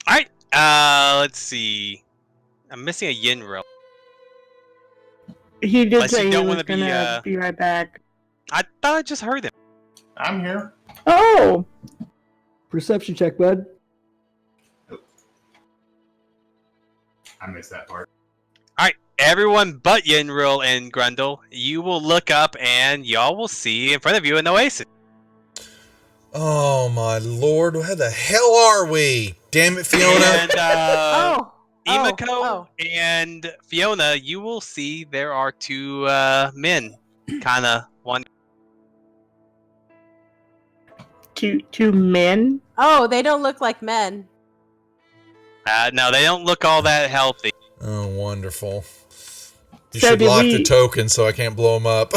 Speaker 2: Alright, let's see. I'm missing a Yinril.
Speaker 3: He did
Speaker 2: Unless you
Speaker 3: say he
Speaker 2: don't
Speaker 3: was
Speaker 2: wanna be,
Speaker 3: gonna be right back.
Speaker 2: I thought I just heard him.
Speaker 6: I'm here.
Speaker 3: Oh,
Speaker 5: Perception check, bud.
Speaker 6: I missed that part.
Speaker 2: Everyone but Yinril and Grundle, you will look up and y'all will see in front of you an oasis.
Speaker 1: Oh my lord, where the hell are we? Damn it, Fiona.
Speaker 2: And
Speaker 4: Oh.
Speaker 2: Emiko and Fiona, you will see there are 2 men. Kinda one.
Speaker 3: two men.
Speaker 4: Oh, they don't look like men.
Speaker 2: No, they don't look all that healthy.
Speaker 1: Oh, wonderful. You
Speaker 3: So
Speaker 1: should
Speaker 3: did
Speaker 1: lock
Speaker 3: we-
Speaker 1: the token so I can't blow them up.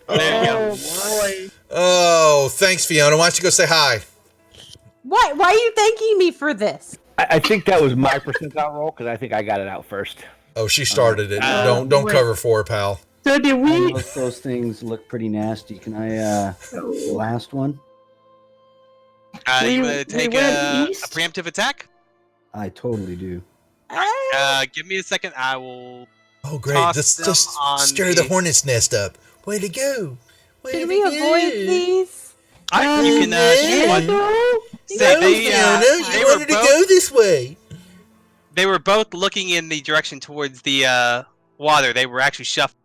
Speaker 2: There you go.
Speaker 3: boy.
Speaker 1: Oh, thanks, Fiona. Why don't you go say hi?
Speaker 4: Why are you thanking me for this?
Speaker 7: I think that was my percentile roll because I think I got it out first.
Speaker 1: Oh, she started it.
Speaker 2: Oh,
Speaker 1: Don't
Speaker 3: wait.
Speaker 1: cover for her, pal.
Speaker 3: So did
Speaker 5: I
Speaker 3: we?
Speaker 5: know those things look pretty nasty. Can I, last one?
Speaker 2: You
Speaker 3: We-
Speaker 2: want to
Speaker 3: we
Speaker 2: take
Speaker 3: went
Speaker 2: a
Speaker 3: east?
Speaker 2: preemptive attack?
Speaker 5: I totally do.
Speaker 2: Give me a second. I will.
Speaker 1: Oh, great.
Speaker 2: Toss
Speaker 1: Let's
Speaker 2: them
Speaker 1: just
Speaker 2: on
Speaker 1: stir the
Speaker 2: the-
Speaker 1: hornet's nest up. Way to go. Way
Speaker 4: Can
Speaker 1: to
Speaker 4: we
Speaker 1: go.
Speaker 4: avoid these?
Speaker 2: Alright, you can shoot one.
Speaker 1: Say,
Speaker 2: So they,
Speaker 1: Fiona,
Speaker 2: they
Speaker 1: you
Speaker 2: were
Speaker 1: wanted to
Speaker 2: both-
Speaker 1: go this way.
Speaker 2: They were both looking in the direction towards the water. They were actually shuffling.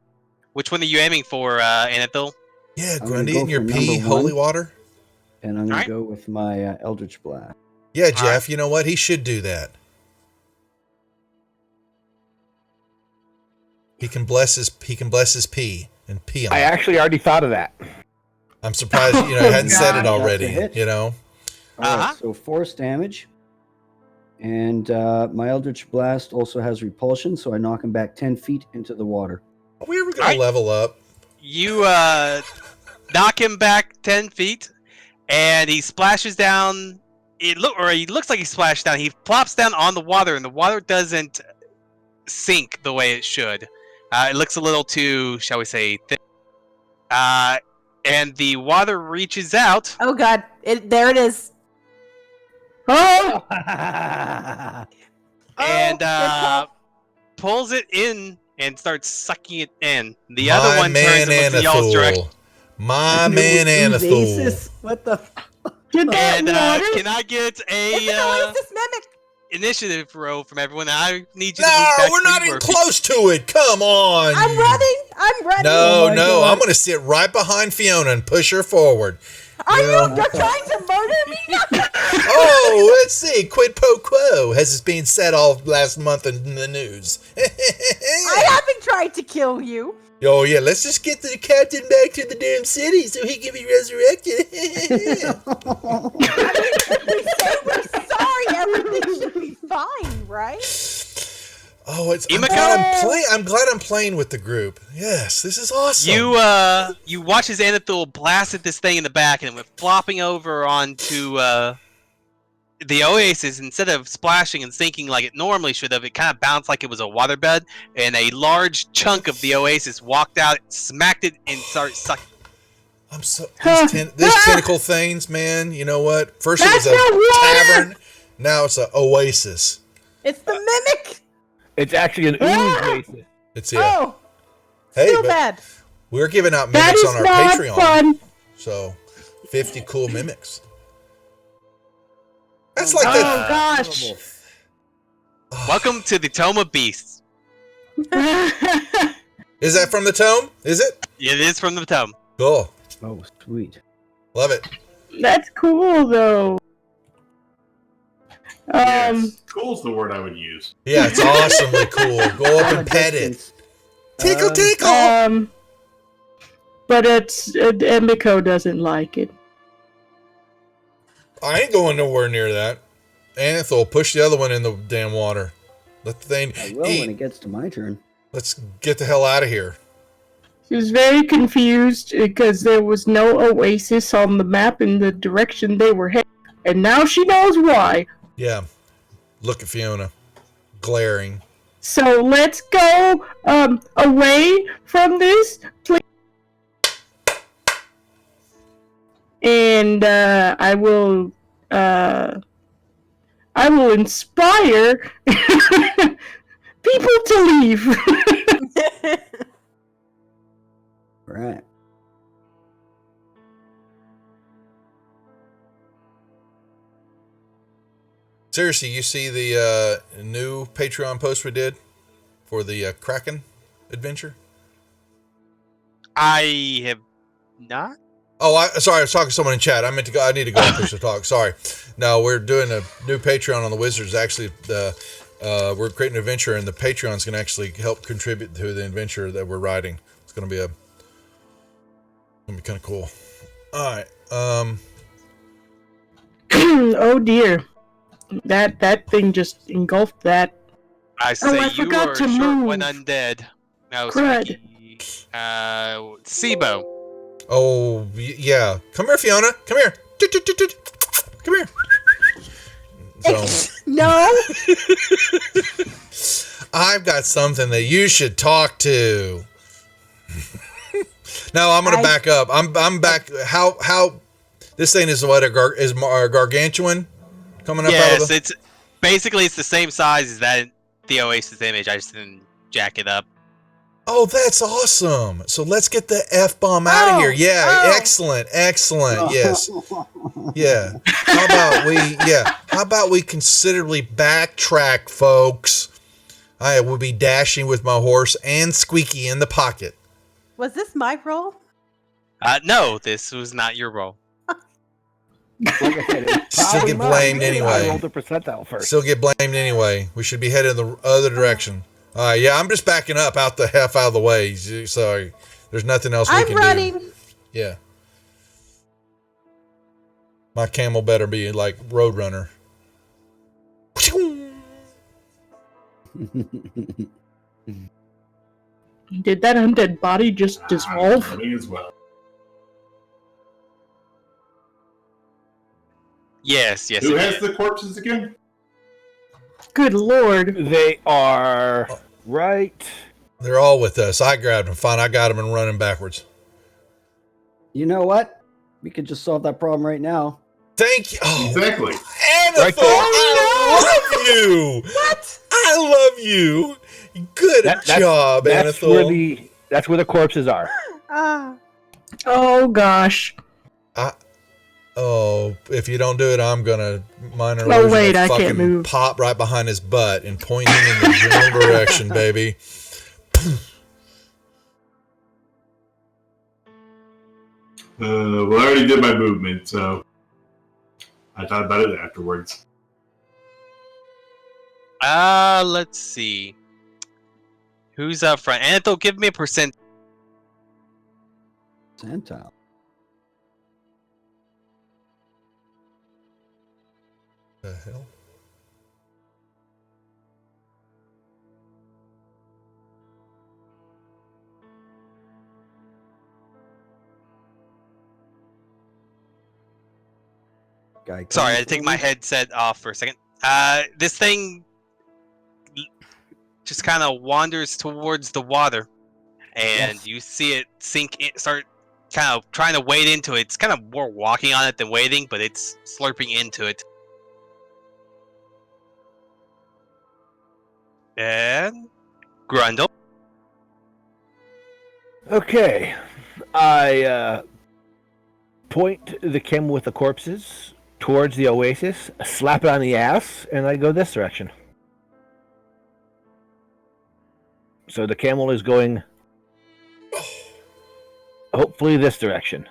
Speaker 2: Which one are you aiming for, Anethil?
Speaker 1: Yeah,
Speaker 5: gonna
Speaker 1: Grundy
Speaker 5: go
Speaker 1: and your
Speaker 5: for
Speaker 1: pee,
Speaker 5: number
Speaker 1: holy
Speaker 5: one.
Speaker 1: water.
Speaker 5: And I'm going
Speaker 2: Alright.
Speaker 5: to go with my Eldritch Blast.
Speaker 1: Yeah, Jeff, you know what? He should do that. He can bless his pee and pee on
Speaker 7: I
Speaker 1: it.
Speaker 7: actually already thought of that.
Speaker 1: I'm surprised, you hadn't said it
Speaker 5: God.
Speaker 1: already,
Speaker 5: That's a hit.
Speaker 1: Uh-huh.
Speaker 5: All right, so force damage. And my Eldritch Blast also has repulsion, so I knock him back 10 feet into the water.
Speaker 1: Are we ever gonna
Speaker 2: Alright.
Speaker 1: level up?
Speaker 2: You knock him back 10 feet, and he splashes down. He looks like he splashed down. He plops down on the water, and the water doesn't sink the way it should. It looks a little too, shall we say, thick. And the water reaches out.
Speaker 4: Oh God! There it is.
Speaker 3: Oh!
Speaker 2: And
Speaker 4: good call.
Speaker 2: pulls it in and starts sucking it in. The
Speaker 1: My
Speaker 2: other one
Speaker 1: man
Speaker 2: turns and looks in y'all's direction.
Speaker 1: Anathul. My man Anathul.
Speaker 5: Oasis? What the?
Speaker 3: Did that
Speaker 2: And
Speaker 3: water?
Speaker 2: can I get
Speaker 4: It's an
Speaker 2: a
Speaker 4: Oasis mimic.
Speaker 2: initiative roll from everyone? I need you to
Speaker 1: No,
Speaker 2: move back
Speaker 1: we're
Speaker 2: where
Speaker 1: not
Speaker 2: you
Speaker 1: even
Speaker 2: were.
Speaker 1: close to it. Come on.
Speaker 4: I'm ready.
Speaker 1: No,
Speaker 5: Oh my
Speaker 1: no,
Speaker 5: God.
Speaker 1: I'm going to sit right behind Fiona and push her forward.
Speaker 4: Are you?
Speaker 1: No.
Speaker 4: You're trying to murder me?
Speaker 1: Oh, let's see. Quid pro quo has been said all last month in the news.
Speaker 4: I haven't tried to kill you.
Speaker 1: Oh, yeah, let's just get the captain back to the damn city so he can be resurrected.
Speaker 4: We say we're sorry. Everything should be fine, right?
Speaker 1: Oh,
Speaker 2: Emiko?
Speaker 1: I'm glad I'm playing with the group. Yes, this is awesome.
Speaker 2: You watch as Anathul blasted this thing in the back and it went flopping over onto the oasis. Instead of splashing and sinking like it normally should have, it kind of bounced like it was a waterbed, and a large chunk of the oasis walked out, smacked it, and started sucking.
Speaker 1: I'm so these tentacle things, man. You know what? First
Speaker 3: That's
Speaker 1: it was
Speaker 3: not
Speaker 1: a
Speaker 3: water!
Speaker 1: tavern, now it's an oasis.
Speaker 4: It's the mimic.
Speaker 7: It's actually an oasis.
Speaker 1: It's
Speaker 4: Oh,
Speaker 1: Hey,
Speaker 4: still
Speaker 1: but
Speaker 4: bad.
Speaker 1: we're giving out
Speaker 3: That
Speaker 1: mimics
Speaker 3: is
Speaker 1: on our
Speaker 3: not
Speaker 1: Patreon,
Speaker 3: fun.
Speaker 1: so 50 cool mimics. That's
Speaker 3: Oh
Speaker 1: like that.
Speaker 3: gosh.
Speaker 2: Welcome to the Tome of Beasts.
Speaker 1: Is that from the tome? Is it?
Speaker 2: It is from the tome.
Speaker 1: Cool.
Speaker 5: Oh, sweet.
Speaker 1: Love it.
Speaker 3: That's cool though.
Speaker 6: Yes. Cool's the word I would use.
Speaker 1: Yeah, it's awesomely cool. Go up and pet it. Tickle, tickle.
Speaker 3: But Emiko doesn't like it.
Speaker 1: I ain't going nowhere near that. Anathul, push the other one in the damn water. Let the thing
Speaker 5: I will
Speaker 1: eat.
Speaker 5: when it gets to my turn.
Speaker 1: Let's get the hell out of here.
Speaker 3: She was very confused because there was no oasis on the map in the direction they were heading, and now she knows why.
Speaker 1: Yeah. Look at Fiona. Glaring.
Speaker 3: So let's go away from this, please. And I will inspire people to leave.
Speaker 5: Right.
Speaker 1: Seriously, you see the new Patreon post we did for the Kraken adventure?
Speaker 2: I have not.
Speaker 1: Oh, sorry, I was talking to someone in chat. I meant to go. I need to go and push the talk. Sorry. No, we're doing a new Patreon on the Wizards. Actually, we're creating an adventure, and the Patreon's going to actually help contribute to the adventure that we're writing. It's going to be kind of cool. All right.
Speaker 3: Oh dear, that thing just engulfed that.
Speaker 2: I say
Speaker 3: I
Speaker 2: you
Speaker 3: forgot
Speaker 2: are
Speaker 3: to
Speaker 2: short
Speaker 3: move.
Speaker 2: one undead. No,
Speaker 3: Crud.
Speaker 2: Sibo.
Speaker 1: Oh, yeah. Come here, Fiona. Come here. Come here. So,
Speaker 4: No.
Speaker 1: I've got something that you should talk to. No, I'm going to back up. I'm back. How this thing is what a gargantuan coming up out
Speaker 2: Yes,
Speaker 1: of the...
Speaker 2: it's basically the same size as that the Oasis image. I just didn't jack it up.
Speaker 1: Oh, that's awesome. So let's get the F-bomb out of here. Yeah, excellent. Yes. Yeah. How about we considerably backtrack, folks? I will be dashing with my horse and Squeaky in the pocket.
Speaker 4: Was this my role?
Speaker 2: No, this was not your role.
Speaker 7: Like I said, it's
Speaker 1: Still
Speaker 7: probably
Speaker 1: get
Speaker 7: mine.
Speaker 1: blamed
Speaker 7: I
Speaker 1: anyway.
Speaker 7: rolled the percentile first.
Speaker 1: Still get blamed anyway. We should be headed in the other direction. Yeah, I'm just backing up out of the way. Sorry. There's nothing else we
Speaker 4: I'm
Speaker 1: can
Speaker 4: running.
Speaker 1: do. Yeah. My camel better be like Roadrunner.
Speaker 3: Did that undead body just dissolve?
Speaker 6: Me as well.
Speaker 2: Yes,
Speaker 6: Who
Speaker 2: it
Speaker 6: has
Speaker 2: did.
Speaker 6: the corpses again?
Speaker 3: Good lord.
Speaker 7: They are right.
Speaker 1: They're all with us. I grabbed them. Fine, I got them and running backwards.
Speaker 5: You know what? We could just solve that problem right now.
Speaker 1: Thank you. Oh,
Speaker 6: Exactly.
Speaker 1: Anethel,
Speaker 7: Right there.
Speaker 1: I love you.
Speaker 4: What?
Speaker 1: I love you. Good job, Anethel.
Speaker 7: That's where the corpses are.
Speaker 4: Ah.
Speaker 3: Oh gosh.
Speaker 1: If you don't do it, I'm gonna minor
Speaker 3: Oh,
Speaker 1: illusion
Speaker 3: wait,
Speaker 1: will
Speaker 3: I can't
Speaker 1: fucking
Speaker 3: move.
Speaker 1: pop right behind his butt and point him in the general direction, baby.
Speaker 6: Well, I already did my movement, so I thought about it afterwards.
Speaker 2: Let's see. Who's up front? Anethel, give me a percent.
Speaker 5: Percentile.
Speaker 1: The hell?
Speaker 5: Guy
Speaker 2: Sorry, I
Speaker 5: coming
Speaker 2: had to take my
Speaker 5: forward.
Speaker 2: headset off for a second. This thing just kind of wanders towards the water, and
Speaker 5: Yes.
Speaker 2: you see it sink in, start kind of trying to wade into it. It's kind of more walking on it than wading, but it's slurping into it. And Grundle.
Speaker 7: Okay. I point the camel with the corpses towards the oasis, slap it on the ass, and I go this direction. So the camel is going hopefully this direction.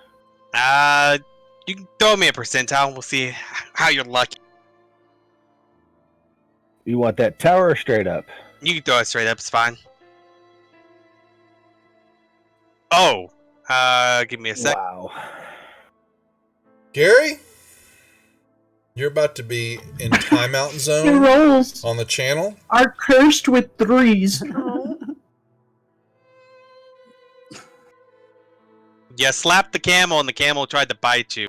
Speaker 2: You can throw me a percentile. We'll see how you're lucky.
Speaker 7: You want that tower or straight up?
Speaker 2: You can throw it straight up. It's fine. Oh, give me a sec.
Speaker 7: Wow.
Speaker 1: Gary, you're about to be in timeout
Speaker 3: Your
Speaker 1: zone
Speaker 3: rolls
Speaker 1: on the channel.
Speaker 3: are cursed with threes.
Speaker 2: You slapped the camel, and the camel tried to bite you.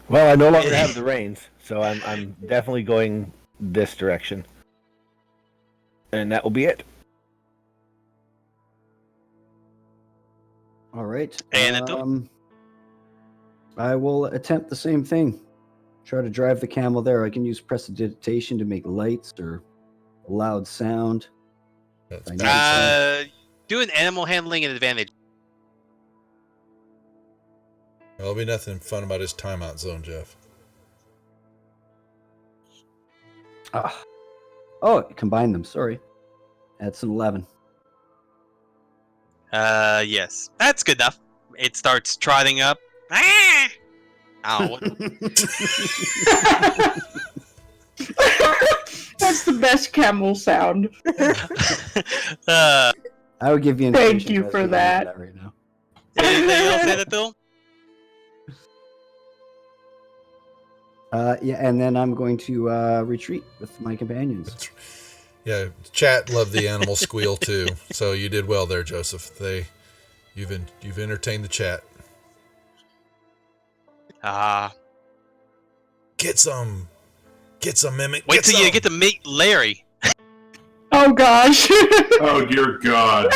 Speaker 7: Well, I no longer have the reins, so I'm definitely going this direction. And that will be it.
Speaker 5: All right.
Speaker 2: And
Speaker 5: I will attempt the same thing. Try to drive the camel there. I can use prestidigitation to make lights or a loud sound.
Speaker 1: That's
Speaker 5: I know.
Speaker 2: Do an animal handling and advantage.
Speaker 1: There'll be nothing fun about his timeout zone, Jeff.
Speaker 5: Oh, combine them. Sorry. That's an 11.
Speaker 2: Yes. That's good enough. It starts trotting up. Ah! Oh,
Speaker 3: That's the best camel sound.
Speaker 2: uh,
Speaker 5: I would give you.
Speaker 3: Thank
Speaker 5: information
Speaker 3: you
Speaker 5: as
Speaker 3: for
Speaker 5: we do
Speaker 3: that.
Speaker 5: right now.
Speaker 2: anything else, Anethel?
Speaker 5: Yeah, and then I'm going to retreat with my companions.
Speaker 1: Yeah, chat loved the animal squeal too. So you did well there, Joseph. You've entertained the chat. Get some mimic.
Speaker 2: Wait till you
Speaker 1: some.
Speaker 2: get to meet Larry.
Speaker 3: Oh gosh.
Speaker 6: Oh dear God!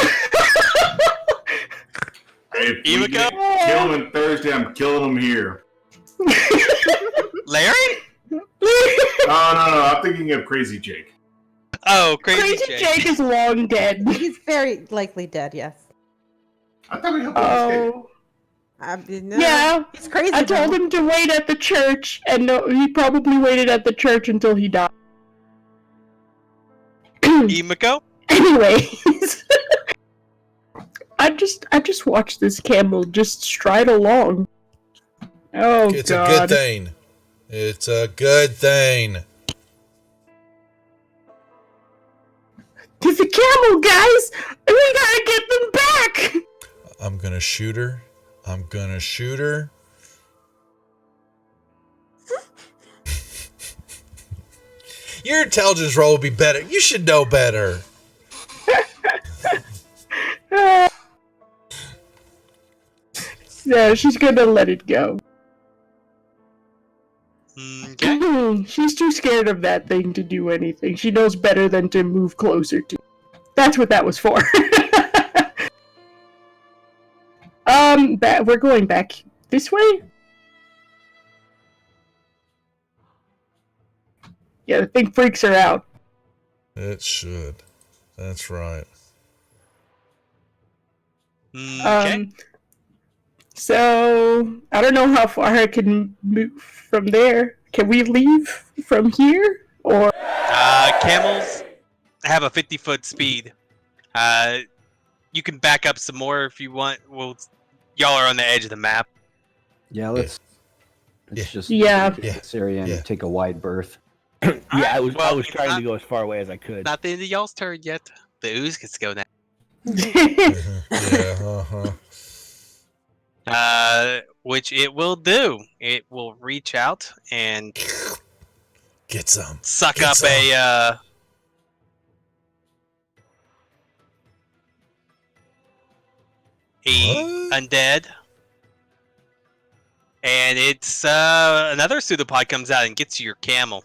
Speaker 6: If we
Speaker 2: Emiko?
Speaker 6: kill him Thursday, I'm killing him here.
Speaker 2: Larry?
Speaker 6: Oh no, I'm thinking of Crazy Jake.
Speaker 2: Oh, Crazy
Speaker 3: Crazy
Speaker 2: Jake.
Speaker 3: Jake is long dead.
Speaker 4: He's very likely dead, yes.
Speaker 6: I thought we helped him escape.
Speaker 3: Oh.
Speaker 4: No,
Speaker 3: Yeah.
Speaker 4: He's crazy.
Speaker 3: I told
Speaker 4: though.
Speaker 3: him to wait at the church, and no, he probably waited at the church until he died.
Speaker 2: Emiko?
Speaker 3: Anyways, I just watched this camel just stride along. Oh
Speaker 1: It's
Speaker 3: God!
Speaker 1: a good thing. It's a good thing.
Speaker 3: To the camel, guys! We gotta get them back.
Speaker 1: I'm gonna shoot her. I'm gonna shoot her. Your intelligence roll would be better. You should know better.
Speaker 3: No, she's gonna let it go.
Speaker 2: Okay.
Speaker 3: She's too scared of that thing to do anything. She knows better than to move closer to. That's what that was for. We're going back this way? Yeah, the thing freaks her out.
Speaker 1: It should. That's right.
Speaker 2: Okay.
Speaker 3: So I don't know how far I can move from there. Can we leave from here? Or
Speaker 2: Camels have a 50-foot speed. You can back up some more if you want. Well, y'all are on the edge of the map.
Speaker 5: Yeah, let's just
Speaker 3: Yeah.
Speaker 5: get this area and take a wide berth.
Speaker 7: Yeah, I was
Speaker 2: Well,
Speaker 7: trying to go as far away as I could.
Speaker 2: Not the end of y'all's turn yet. The ooze gets to go now.
Speaker 1: Yeah,
Speaker 2: Which it will do. It will reach out and
Speaker 1: Get some.
Speaker 2: suck
Speaker 1: Get
Speaker 2: up
Speaker 1: some.
Speaker 2: a
Speaker 1: What?
Speaker 2: undead. And it's another pseudopod comes out and gets you your camel.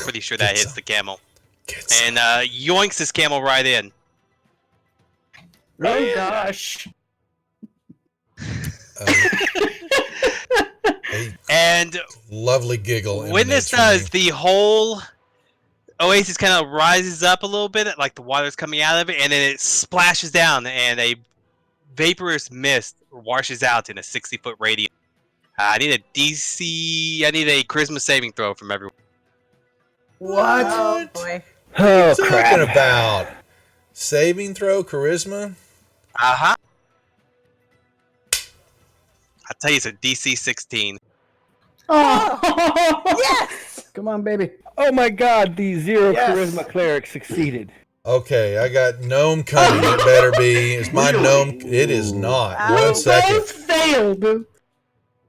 Speaker 2: Pretty sure that
Speaker 1: Get
Speaker 2: hits
Speaker 1: some.
Speaker 2: the camel.
Speaker 1: Get some.
Speaker 2: And yoinks this camel right in.
Speaker 3: Oh gosh.
Speaker 1: A
Speaker 2: And
Speaker 1: lovely giggle.
Speaker 2: when this
Speaker 1: emanates
Speaker 2: does,
Speaker 1: from me.
Speaker 2: the whole oasis kind of rises up a little bit, like the water's coming out of it, and then it splashes down, and a vaporous mist washes out in a 60-foot radius. I need a charisma saving throw from everyone.
Speaker 1: What?
Speaker 4: Oh boy.
Speaker 7: Oh
Speaker 1: What are you
Speaker 7: crap!
Speaker 1: talking about? Saving throw, charisma?
Speaker 2: Uh-huh. I'll tell you, it's a DC 16.
Speaker 3: Oh.
Speaker 4: Yes!
Speaker 5: Come on, baby.
Speaker 7: Oh my God! The zero
Speaker 5: Yes.
Speaker 7: charisma cleric succeeded.
Speaker 1: Okay, I got gnome cunning. It better be. It's my gnome. It is not.
Speaker 4: Ow.
Speaker 1: One second.
Speaker 3: Both failed.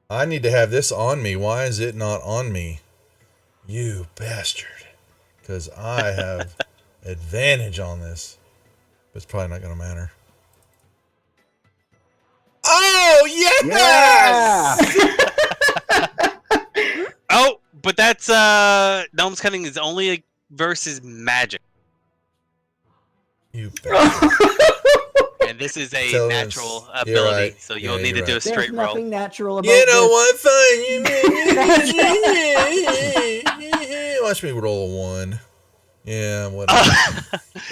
Speaker 1: I need to have this on me. Why is it not on me? You bastard. Because I have advantage on this. But it's probably not going to matter. Oh, yes!
Speaker 2: Oh, but that's Gnome's Cunning is only versus magic.
Speaker 1: You bastard.
Speaker 2: And this is a
Speaker 1: So
Speaker 2: natural
Speaker 1: it's-
Speaker 2: ability,
Speaker 1: you're right.
Speaker 2: so you'll
Speaker 1: Yeah,
Speaker 2: need to
Speaker 1: you're
Speaker 2: do a
Speaker 1: right.
Speaker 2: straight
Speaker 5: There's
Speaker 2: roll.
Speaker 5: nothing natural about
Speaker 1: You know
Speaker 5: this.
Speaker 1: what? Fine. Watch me roll a 1. Yeah, whatever.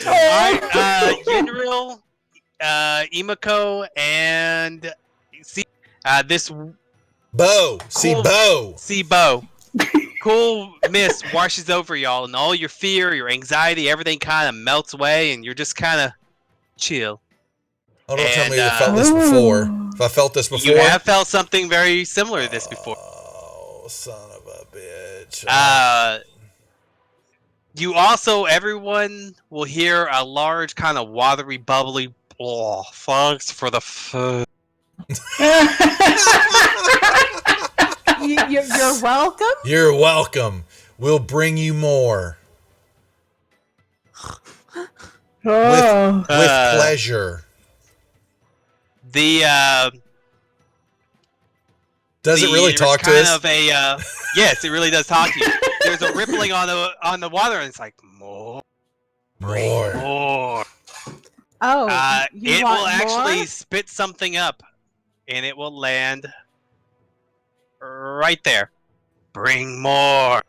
Speaker 2: Alright, Yenril, Imako, and see this
Speaker 1: Bo. See,
Speaker 2: Cool.
Speaker 1: Bo.
Speaker 2: Bo. Cool mist washes over y'all, and all your fear, your anxiety, everything kind of melts away, and you're just kind of chill.
Speaker 1: Oh, don't tell me you
Speaker 2: And,
Speaker 1: felt this before. If I felt this before.
Speaker 2: You have felt something very similar to this before.
Speaker 1: Oh, son of a bitch.
Speaker 2: You also, everyone will hear a large kind of watery, bubbly, oh, thanks for the food.
Speaker 4: You're welcome.
Speaker 1: You're welcome. We'll bring you more.
Speaker 3: Oh.
Speaker 1: With pleasure.
Speaker 2: The
Speaker 1: Does it really
Speaker 2: there's
Speaker 1: talk to
Speaker 2: kind
Speaker 1: us?
Speaker 2: of a yes, it really does talk to you. There's a rippling on the water, and it's like more.
Speaker 1: More.
Speaker 4: Oh, you
Speaker 2: It
Speaker 4: want
Speaker 2: will actually
Speaker 4: more?
Speaker 2: spit something up, and it will land right there. Bring more.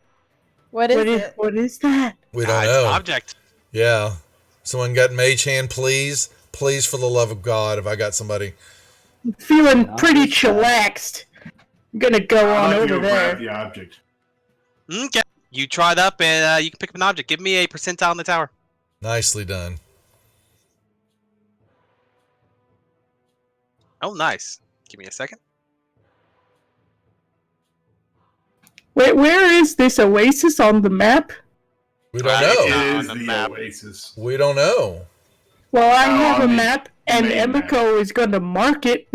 Speaker 4: What is it?
Speaker 3: What is that?
Speaker 1: We don't
Speaker 2: It's
Speaker 1: know.
Speaker 2: an object.
Speaker 1: Yeah. Someone got mage hand, please. Please, for the love of God, if I got somebody.
Speaker 3: Feeling
Speaker 5: No,
Speaker 3: pretty
Speaker 5: it's that.
Speaker 3: chillaxed. I'm gonna go on
Speaker 6: I'll
Speaker 3: over
Speaker 6: grab
Speaker 3: there.
Speaker 6: the object.
Speaker 2: Okay. You try it up, and you can pick up an object. Give me a percentile on the tower.
Speaker 1: Nicely done.
Speaker 2: Oh, nice. Give me a second.
Speaker 3: Wait, where is this oasis on the map?
Speaker 1: We don't
Speaker 2: Right.
Speaker 1: know.
Speaker 6: It
Speaker 2: on
Speaker 6: is
Speaker 2: the
Speaker 6: the
Speaker 2: map.
Speaker 6: Oasis.
Speaker 1: We don't know.
Speaker 3: Well, I
Speaker 6: Oh,
Speaker 3: have a
Speaker 6: I mean,
Speaker 3: map, and
Speaker 6: main map.
Speaker 3: Emiko is gonna mark it.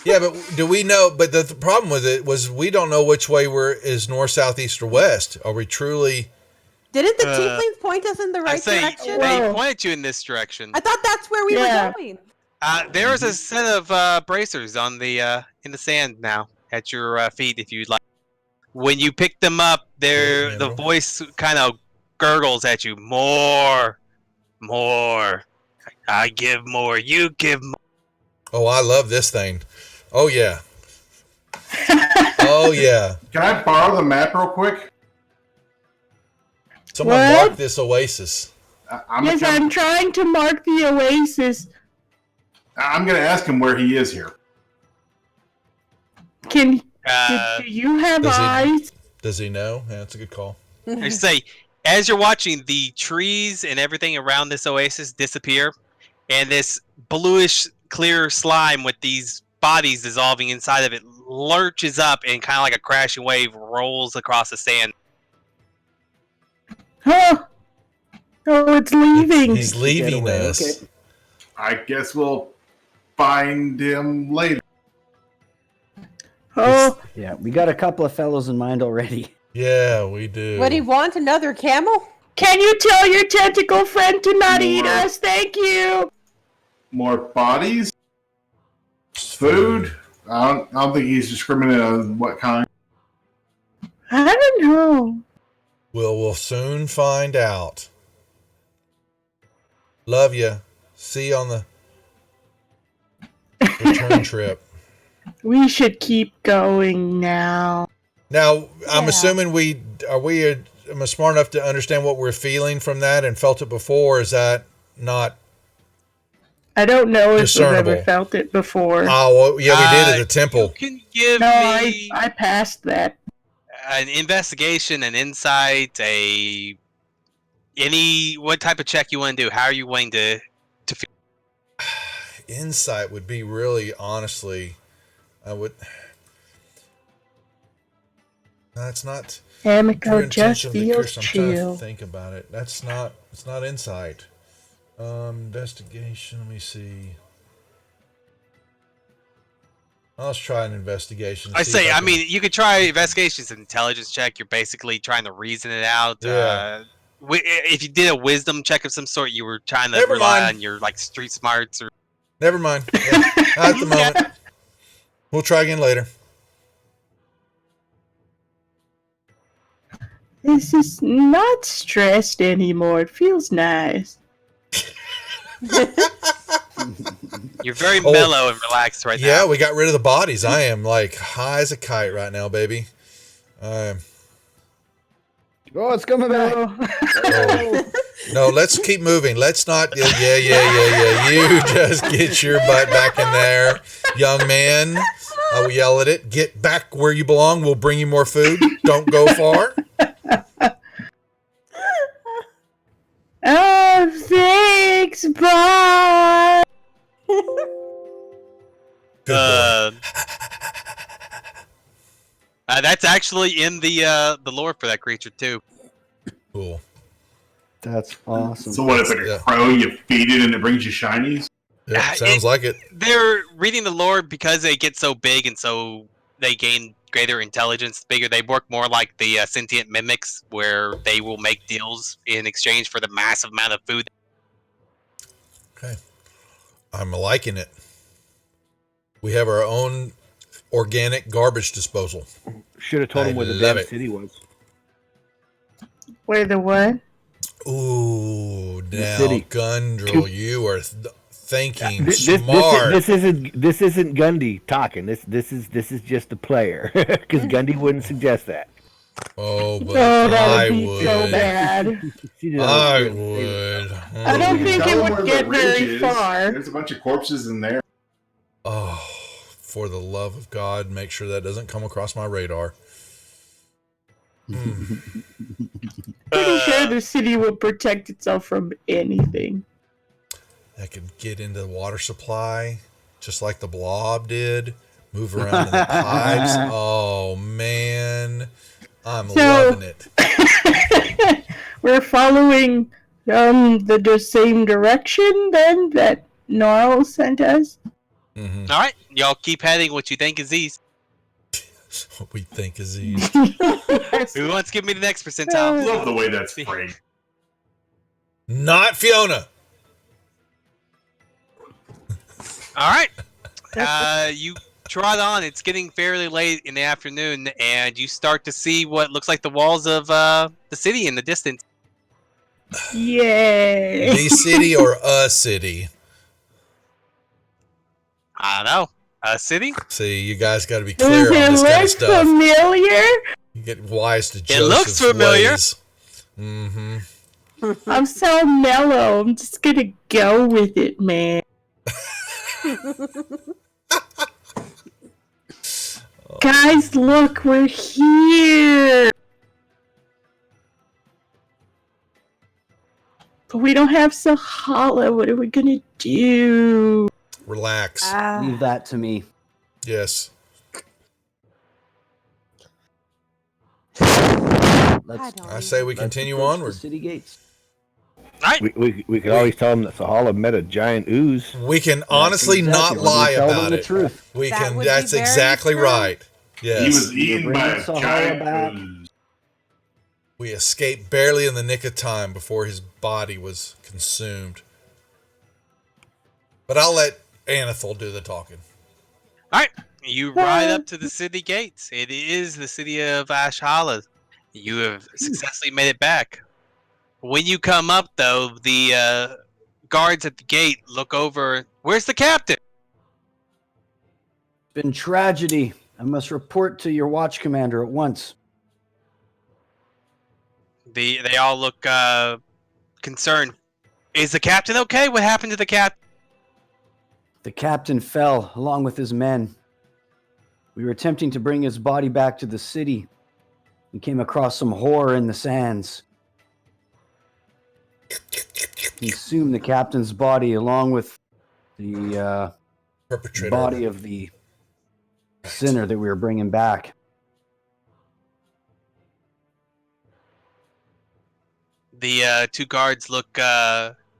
Speaker 1: Yeah, but do we know? But the problem with it was we don't know which way is north, south, east, or west. Are we truly?
Speaker 4: Didn't the tieflings point us in the
Speaker 2: I
Speaker 4: right
Speaker 2: say
Speaker 4: direction?
Speaker 2: they
Speaker 3: Whoa.
Speaker 2: pointed you in this direction.
Speaker 4: I thought that's where we
Speaker 3: Yeah.
Speaker 4: were going.
Speaker 2: There is a set of bracers on the in the sand now at your feet, if you'd like. When you pick them up, the
Speaker 1: Handle.
Speaker 2: voice kind of gurgles at you. More. I give more. You give more.
Speaker 1: Oh, I love this thing. Oh yeah. Oh yeah.
Speaker 6: Can I borrow the map real quick?
Speaker 1: Someone
Speaker 3: What?
Speaker 1: mark this oasis.
Speaker 3: Yes, I'm trying to mark the oasis.
Speaker 6: I'm going to ask him where he is here.
Speaker 3: Can
Speaker 2: Uh,
Speaker 3: do you have
Speaker 1: Does he-
Speaker 3: eyes?
Speaker 1: Does he know? Yeah, that's a good call.
Speaker 2: I say, as you're watching, the trees and everything around this oasis disappear, and this bluish, clear slime with these bodies dissolving inside of it lurches up and kind of like a crashing wave rolls across the sand.
Speaker 3: Oh, it's leaving.
Speaker 1: He's
Speaker 5: Get
Speaker 1: leaving
Speaker 5: away,
Speaker 1: us.
Speaker 5: okay.
Speaker 6: I guess we'll find him later.
Speaker 3: Oh,
Speaker 5: Yeah, we got a couple of fellows in mind already.
Speaker 1: Yeah, we do.
Speaker 4: What do you want? Another camel?
Speaker 3: can you tell your tentacle friend to not eat
Speaker 6: More.
Speaker 3: us? Thank you.
Speaker 6: More bodies? Food? I don't think he's discriminating on what kind.
Speaker 3: I don't know.
Speaker 1: We'll soon find out. Love you. See you on the return trip.
Speaker 3: We should keep going now.
Speaker 1: Now, I'm
Speaker 4: Yeah.
Speaker 1: assuming am I smart enough to understand what we're feeling from that and felt it before? Is that not?
Speaker 3: I don't know if we've
Speaker 1: Discernible.
Speaker 3: ever felt it before.
Speaker 1: Oh, well, yeah, we did at the
Speaker 2: You
Speaker 1: temple.
Speaker 2: can give
Speaker 3: No,
Speaker 2: me
Speaker 3: I passed that.
Speaker 2: an investigation, an insight, what type of check you want to do. How are you wanting to feel?
Speaker 1: Insight would be really, honestly, I would. That's not true
Speaker 3: Amico just
Speaker 1: intention of the
Speaker 3: feels
Speaker 1: curse. I'm trying to
Speaker 3: chill.
Speaker 1: think about it. It's not insight. Investigation. Let me see. Let's try an investigation.
Speaker 2: I
Speaker 1: see
Speaker 2: say,
Speaker 1: if
Speaker 2: I
Speaker 1: can-
Speaker 2: mean, you could try investigations and intelligence check. You're basically trying to reason it out.
Speaker 1: Yeah.
Speaker 2: If you did a wisdom check of some sort, you were trying to
Speaker 1: Never
Speaker 2: rely
Speaker 1: mind.
Speaker 2: on your like street smarts or.
Speaker 1: Never mind. Yeah, not at the moment. We'll try again later.
Speaker 3: This is not stressed anymore. It feels nice.
Speaker 2: You're very
Speaker 1: Oh.
Speaker 2: mellow and relaxed right
Speaker 1: Yeah,
Speaker 2: now.
Speaker 1: we got rid of the bodies. I am like high as a kite right now, baby.
Speaker 5: Oh, it's coming back.
Speaker 1: Oh. No, let's keep moving. Let's not. Yeah. You just get your butt back in there, young man. I will yell at it. Get back where you belong. We'll bring you more food. Don't go far.
Speaker 3: Oh, thanks. Bye.
Speaker 1: Good boy.
Speaker 2: That's actually in the lore for that creature too.
Speaker 1: Cool.
Speaker 5: That's awesome.
Speaker 6: So what, it's like a
Speaker 1: Yeah.
Speaker 6: crow, you feed it and it brings you shinies?
Speaker 1: Yeah, sounds like it.
Speaker 2: They're reading the lore because they get so big and so they gain greater intelligence. Bigger, they work more like the sentient mimics, where they will make deals in exchange for the massive amount of food.
Speaker 1: Okay. I'm liking it. We have our own organic garbage disposal.
Speaker 7: Should have told
Speaker 1: I
Speaker 7: him where the
Speaker 1: love
Speaker 7: damn
Speaker 1: it.
Speaker 7: city was.
Speaker 3: Where the what?
Speaker 1: Ooh, now
Speaker 7: city.
Speaker 1: Gundrel, you are thinking
Speaker 7: This
Speaker 1: smart.
Speaker 7: isn't Gundy talking. This is just the player because Gundy wouldn't suggest that.
Speaker 1: Oh, but
Speaker 3: Oh, that
Speaker 1: I
Speaker 3: would be so
Speaker 1: would.
Speaker 3: bad.
Speaker 7: She did
Speaker 1: I
Speaker 7: all-
Speaker 1: would.
Speaker 3: I don't think
Speaker 6: Tell
Speaker 3: it
Speaker 6: them
Speaker 3: would
Speaker 6: where the
Speaker 3: get very
Speaker 6: ridge is.
Speaker 3: far.
Speaker 6: There's a bunch of corpses in there.
Speaker 1: Oh, for the love of God, make sure that doesn't come across my radar.
Speaker 3: Pretty sure the city will protect itself from anything.
Speaker 1: That could get into the water supply, just like the blob did. Move around in the pipes. Oh man, I'm
Speaker 3: So-
Speaker 1: loving it.
Speaker 3: We're following the same direction then that Gnarl sent us.
Speaker 1: Mhm.
Speaker 2: All right, y'all keep heading what you think is east.
Speaker 1: What we think is easy.
Speaker 2: Who wants to give me the next percentile?
Speaker 6: Love the way that's framed.
Speaker 1: Not Fiona.
Speaker 2: All right. You trot on. It's getting fairly late in the afternoon, and you start to see what looks like the walls of the city in the distance.
Speaker 3: Yay!
Speaker 1: The city or a city?
Speaker 2: I don't know. A city?
Speaker 1: See, you guys got to be clear
Speaker 3: Does
Speaker 1: on
Speaker 3: it
Speaker 1: this kind of
Speaker 3: look
Speaker 1: stuff.
Speaker 3: familiar?
Speaker 1: You get wise to
Speaker 2: It
Speaker 1: Joseph's
Speaker 2: looks familiar.
Speaker 1: ways. Mm-hmm.
Speaker 3: I'm so mellow. I'm just gonna go with it, man. Guys, look, we're here. But we don't have Sahala. What are we gonna do?
Speaker 1: Relax.
Speaker 5: Leave that to me.
Speaker 1: Yes.
Speaker 5: Let's.
Speaker 1: I say we
Speaker 5: let's
Speaker 1: continue
Speaker 5: approach the
Speaker 1: onward.
Speaker 5: City gates.
Speaker 2: All right.
Speaker 7: We could always tell them that Sahala met a giant ooze.
Speaker 1: We can honestly
Speaker 5: exactly.
Speaker 1: not
Speaker 5: We're gonna
Speaker 1: lie
Speaker 5: tell them
Speaker 1: about
Speaker 5: the
Speaker 1: it.
Speaker 5: truth.
Speaker 1: We
Speaker 4: That
Speaker 1: can.
Speaker 4: would be
Speaker 1: That's
Speaker 4: very
Speaker 1: exactly
Speaker 4: true.
Speaker 1: right.
Speaker 6: He
Speaker 1: Yes.
Speaker 6: was eaten by
Speaker 5: bringing
Speaker 6: a
Speaker 5: Sahala
Speaker 6: giant
Speaker 5: back.
Speaker 6: ooze.
Speaker 1: We escaped barely in the nick of time before his body was consumed. But I'll let Anethel do the talking.
Speaker 2: All right. You ride up to the city gates. It is the city of Ashhala. You have successfully made it back. When you come up, though, the guards at the gate look over. Where's the captain?
Speaker 5: It's been tragedy. I must report to your watch commander at once.
Speaker 2: They all look concerned. Is the captain okay? What happened to the captain?
Speaker 5: The captain fell along with his men. We were attempting to bring his body back to the city and came across some horror in the sands. Consumed the captain's body along with the
Speaker 1: Perpetrator.
Speaker 5: body of the sinner that we were bringing back.
Speaker 2: The two guards look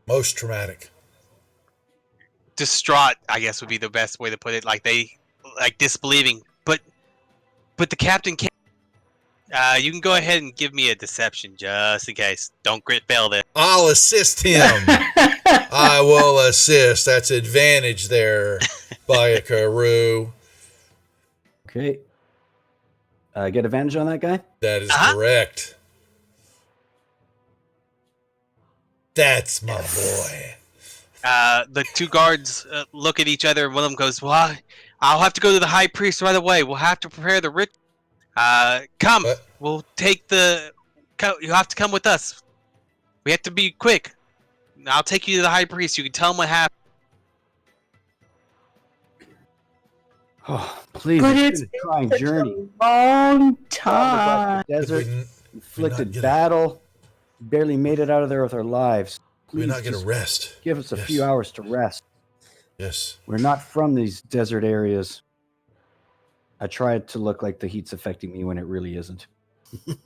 Speaker 1: Most traumatic.
Speaker 2: distraught, I guess would be the best way to put it. Like disbelieving. But the captain can't. You can go ahead and give me a deception just in case. Don't grit fail this.
Speaker 1: I'll assist him. I will assist. That's advantage there, Bayakaru.
Speaker 5: Okay. Get advantage on that guy?
Speaker 1: That is
Speaker 2: Uh-huh.
Speaker 1: correct. That's my boy.
Speaker 2: The two guards look at each other. One of them goes, "Well, I'll have to go to the high priest right away. We'll have to prepare the ritual. Come.
Speaker 1: What?
Speaker 2: We'll take the. You have to come with us. We have to be quick. I'll take you to the high priest. You can tell him what happened."
Speaker 5: Oh, please.
Speaker 3: But
Speaker 5: It's
Speaker 3: it's
Speaker 5: been a trying
Speaker 3: such
Speaker 5: journey.
Speaker 3: a long
Speaker 5: Across
Speaker 3: time.
Speaker 5: the
Speaker 1: Did we,
Speaker 5: desert,
Speaker 1: n-
Speaker 5: inflicted
Speaker 1: get a-
Speaker 5: battle, barely made it out of there with our lives.
Speaker 1: did we
Speaker 5: Please
Speaker 1: not get a
Speaker 5: just
Speaker 1: rest?
Speaker 5: give us a
Speaker 1: Yes.
Speaker 5: few hours to rest.
Speaker 1: Yes.
Speaker 5: We're not from these desert areas. I tried to look like the heat's affecting me when it really isn't.
Speaker 3: The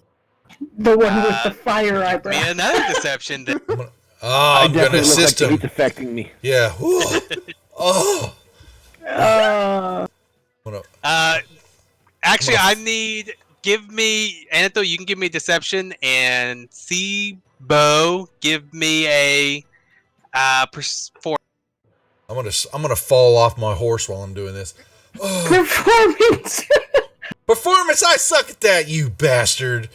Speaker 3: one with the
Speaker 2: Uh,
Speaker 3: fire
Speaker 2: Be
Speaker 3: eyebrow.
Speaker 2: another deception. That,
Speaker 1: Oh, I'm going to
Speaker 7: definitely look like
Speaker 1: assist
Speaker 7: the
Speaker 1: him.
Speaker 7: heat's affecting me.
Speaker 1: Yeah. Whew. Oh. Wanna-
Speaker 2: actually,
Speaker 1: I'm
Speaker 2: I need. Give me Anatho. You can give me a deception, and Bo, give me a for.
Speaker 1: I'm gonna fall off my horse while I'm doing this. Oh,
Speaker 3: Performance.
Speaker 1: performance! I suck at that, you bastard.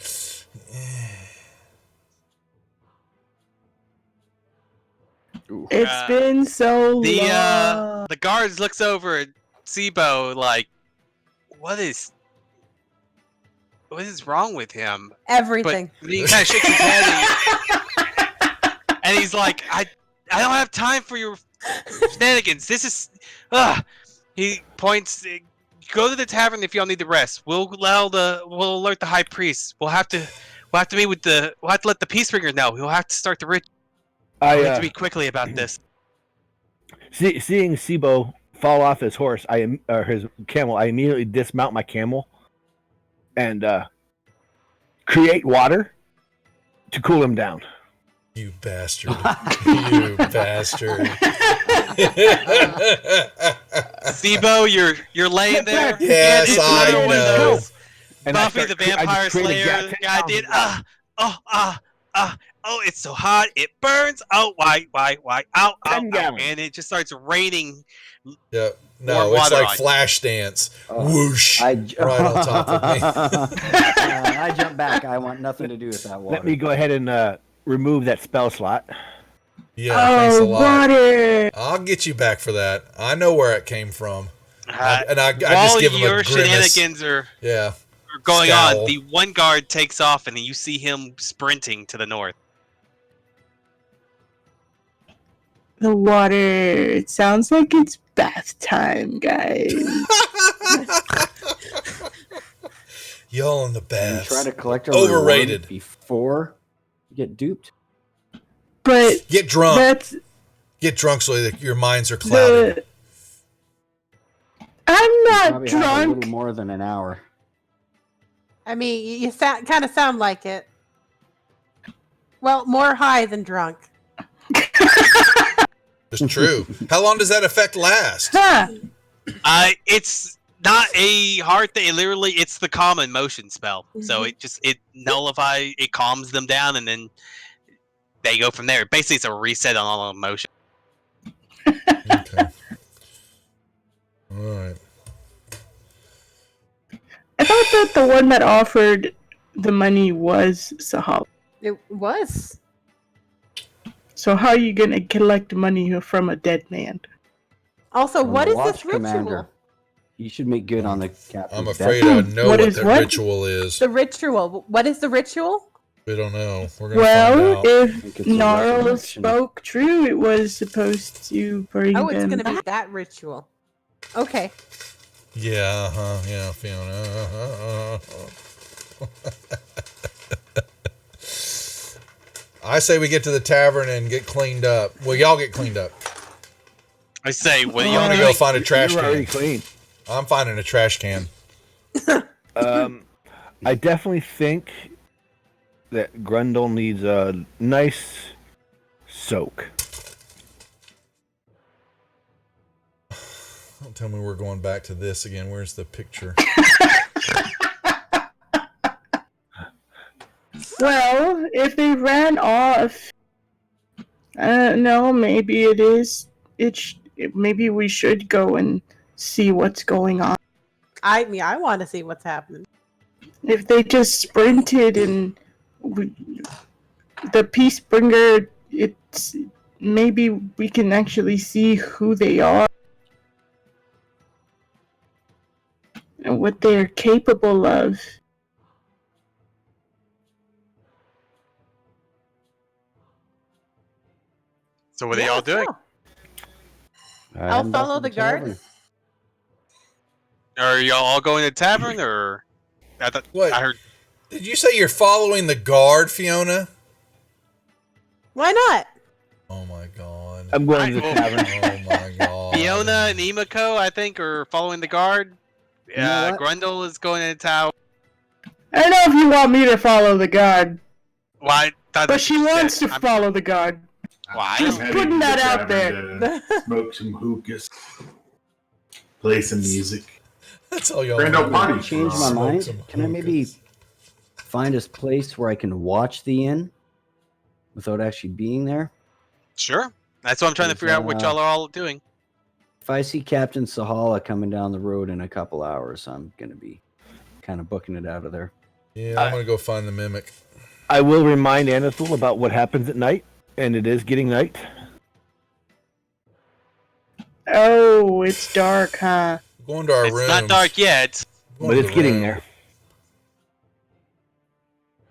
Speaker 3: It's been so long.
Speaker 2: The guards looks over at Sibo like, what is wrong with him?
Speaker 4: Everything.
Speaker 2: But he kind of shakes his head and he's like, I don't have time for your shenanigans. This is, he points. Go to the tavern if y'all need to rest. We'll alert the high priest. We'll have to meet with we'll have to let the peacebringers know. We'll have to start the ritual. We have to be quickly about this.
Speaker 7: Seeing Sibo fall off his horse, or his camel, I immediately dismount my camel and create water to cool him down.
Speaker 1: You bastard. You bastard.
Speaker 2: Sibo, you're laying there.
Speaker 1: Yes,
Speaker 2: It's
Speaker 1: I
Speaker 2: another one of
Speaker 1: know.
Speaker 2: those
Speaker 7: And I
Speaker 2: Buffy
Speaker 7: start
Speaker 2: the
Speaker 7: cre- I just
Speaker 2: Vampire
Speaker 7: create a
Speaker 2: Slayer
Speaker 7: gap,
Speaker 2: guy did.
Speaker 7: 10,000
Speaker 2: Oh, it's so hot, it burns. Oh, why? Ow,
Speaker 7: 10 gallons.
Speaker 2: and it just starts raining.
Speaker 1: Yeah. No,
Speaker 2: Warm
Speaker 1: it's
Speaker 2: water
Speaker 1: like
Speaker 2: on you.
Speaker 1: flash dance.
Speaker 5: Oh,
Speaker 1: Whoosh. Right on top of me.
Speaker 5: I jump back. I want nothing to do with that water.
Speaker 7: Let me go ahead and remove that spell slot.
Speaker 1: Yeah, thanks a
Speaker 3: Oh,
Speaker 1: lot.
Speaker 3: water!
Speaker 1: I'll get you back for that. I know where it came from. I
Speaker 2: While
Speaker 1: just give him
Speaker 2: your
Speaker 1: a grimace.
Speaker 2: shenanigans are
Speaker 1: Yeah.
Speaker 2: going
Speaker 1: Scowl.
Speaker 2: on, the one guard takes off, and then you see him sprinting to the north.
Speaker 3: The water. It sounds like it's bath time, guys.
Speaker 1: Y'all in the
Speaker 5: You
Speaker 1: bath.
Speaker 5: try to collect a
Speaker 1: Overrated.
Speaker 5: reward before you get duped.
Speaker 3: But
Speaker 1: Get drunk.
Speaker 3: that's
Speaker 1: Get drunk so that your minds are clouded.
Speaker 3: the. I'm not
Speaker 5: Probably have a
Speaker 3: drunk.
Speaker 5: little more than an hour.
Speaker 4: I mean, you kind of sound like it. Well, more high than drunk.
Speaker 1: It's true. How long does that effect last?
Speaker 3: Huh.
Speaker 2: It's not a hard thing. Literally, it's the common motion spell. So it nullifies, it calms them down, and then they go from there. Basically, it's a reset on all emotion.
Speaker 1: Okay. All right.
Speaker 3: I thought that the one that offered the money was Sahal.
Speaker 4: It was.
Speaker 3: So how are you gonna collect money from a dead man?
Speaker 4: Also,
Speaker 5: From
Speaker 4: what
Speaker 5: the
Speaker 4: is
Speaker 5: watch
Speaker 4: this ritual?
Speaker 5: commander. You should make good on the captain.
Speaker 1: I'm afraid I know
Speaker 3: What
Speaker 1: what
Speaker 3: is
Speaker 1: the
Speaker 3: what?
Speaker 1: ritual is.
Speaker 4: The ritual. What is the ritual?
Speaker 1: We don't know. We're gonna
Speaker 3: Well,
Speaker 1: find out.
Speaker 3: if
Speaker 5: think it's a
Speaker 3: Gnarl
Speaker 5: resurrection.
Speaker 3: spoke true, it was supposed to bring
Speaker 4: Oh, it's
Speaker 3: them
Speaker 4: going to be
Speaker 3: back.
Speaker 4: that ritual. Okay.
Speaker 1: Yeah, yeah, Fiona. I say we get to the tavern and get cleaned up. Well, y'all get cleaned up.
Speaker 2: I say, what do
Speaker 1: I'm
Speaker 2: you
Speaker 1: gonna
Speaker 2: want
Speaker 1: go
Speaker 2: to
Speaker 1: find a trash
Speaker 7: You're already
Speaker 1: can.
Speaker 7: clean.
Speaker 1: I'm finding a trash can.
Speaker 7: I definitely think that Grundle needs a nice soak.
Speaker 1: Don't tell me we're going back to this again. Where's the picture?
Speaker 3: Well, if they ran off, no, maybe it is. Maybe we should go and see what's going on.
Speaker 4: I mean, I want to see what's happening.
Speaker 3: If they just sprinted and the Peacebringer, it's maybe we can actually see who they are and what they're capable of.
Speaker 2: So what are y'all doing?
Speaker 4: I'll
Speaker 5: Heading back
Speaker 4: follow
Speaker 5: to
Speaker 4: the guard.
Speaker 5: tavern.
Speaker 2: Are y'all all going to the tavern, or I thought
Speaker 1: What?
Speaker 2: I heard?
Speaker 1: Did you say you're following the guard, Fiona?
Speaker 4: Why not?
Speaker 1: Oh my god.
Speaker 7: I'm going to the
Speaker 2: Alright,
Speaker 7: tavern.
Speaker 1: Oh my god.
Speaker 2: Fiona and Emiko, I think, are following the guard.
Speaker 5: You know what?
Speaker 2: Grundle is going to the tower.
Speaker 3: I don't know if you want me to follow the guard,
Speaker 2: Well, I thought
Speaker 3: but she wants to
Speaker 2: I'm-
Speaker 3: follow the guard.
Speaker 2: Why?
Speaker 3: Just
Speaker 6: I'm
Speaker 3: putting
Speaker 6: heading to
Speaker 3: that
Speaker 6: the
Speaker 3: out
Speaker 6: tavern
Speaker 3: there.
Speaker 6: to Smoke some hookahs. Play some music.
Speaker 1: That's all y'all
Speaker 6: Grand
Speaker 1: wanna
Speaker 6: old
Speaker 1: do.
Speaker 6: party.
Speaker 5: Change my
Speaker 1: Smoke
Speaker 5: mind.
Speaker 1: some
Speaker 5: Can I maybe
Speaker 1: hookahs.
Speaker 5: find a place where I can watch the inn without actually being there?
Speaker 2: Sure. That's what I'm trying to figure out what y'all are all doing.
Speaker 5: If I see Captain Sahala coming down the road in a couple hours, I'm going to be kind of booking it out of there.
Speaker 1: Yeah, I'm gonna go find the mimic.
Speaker 7: I will remind Anethel about what happens at night, and it is getting night.
Speaker 3: Oh, it's dark, huh?
Speaker 1: We're going to our
Speaker 2: It's
Speaker 1: rooms.
Speaker 2: not dark yet.
Speaker 1: Going
Speaker 7: But
Speaker 1: to
Speaker 7: it's
Speaker 1: the
Speaker 7: getting
Speaker 1: room.
Speaker 7: there.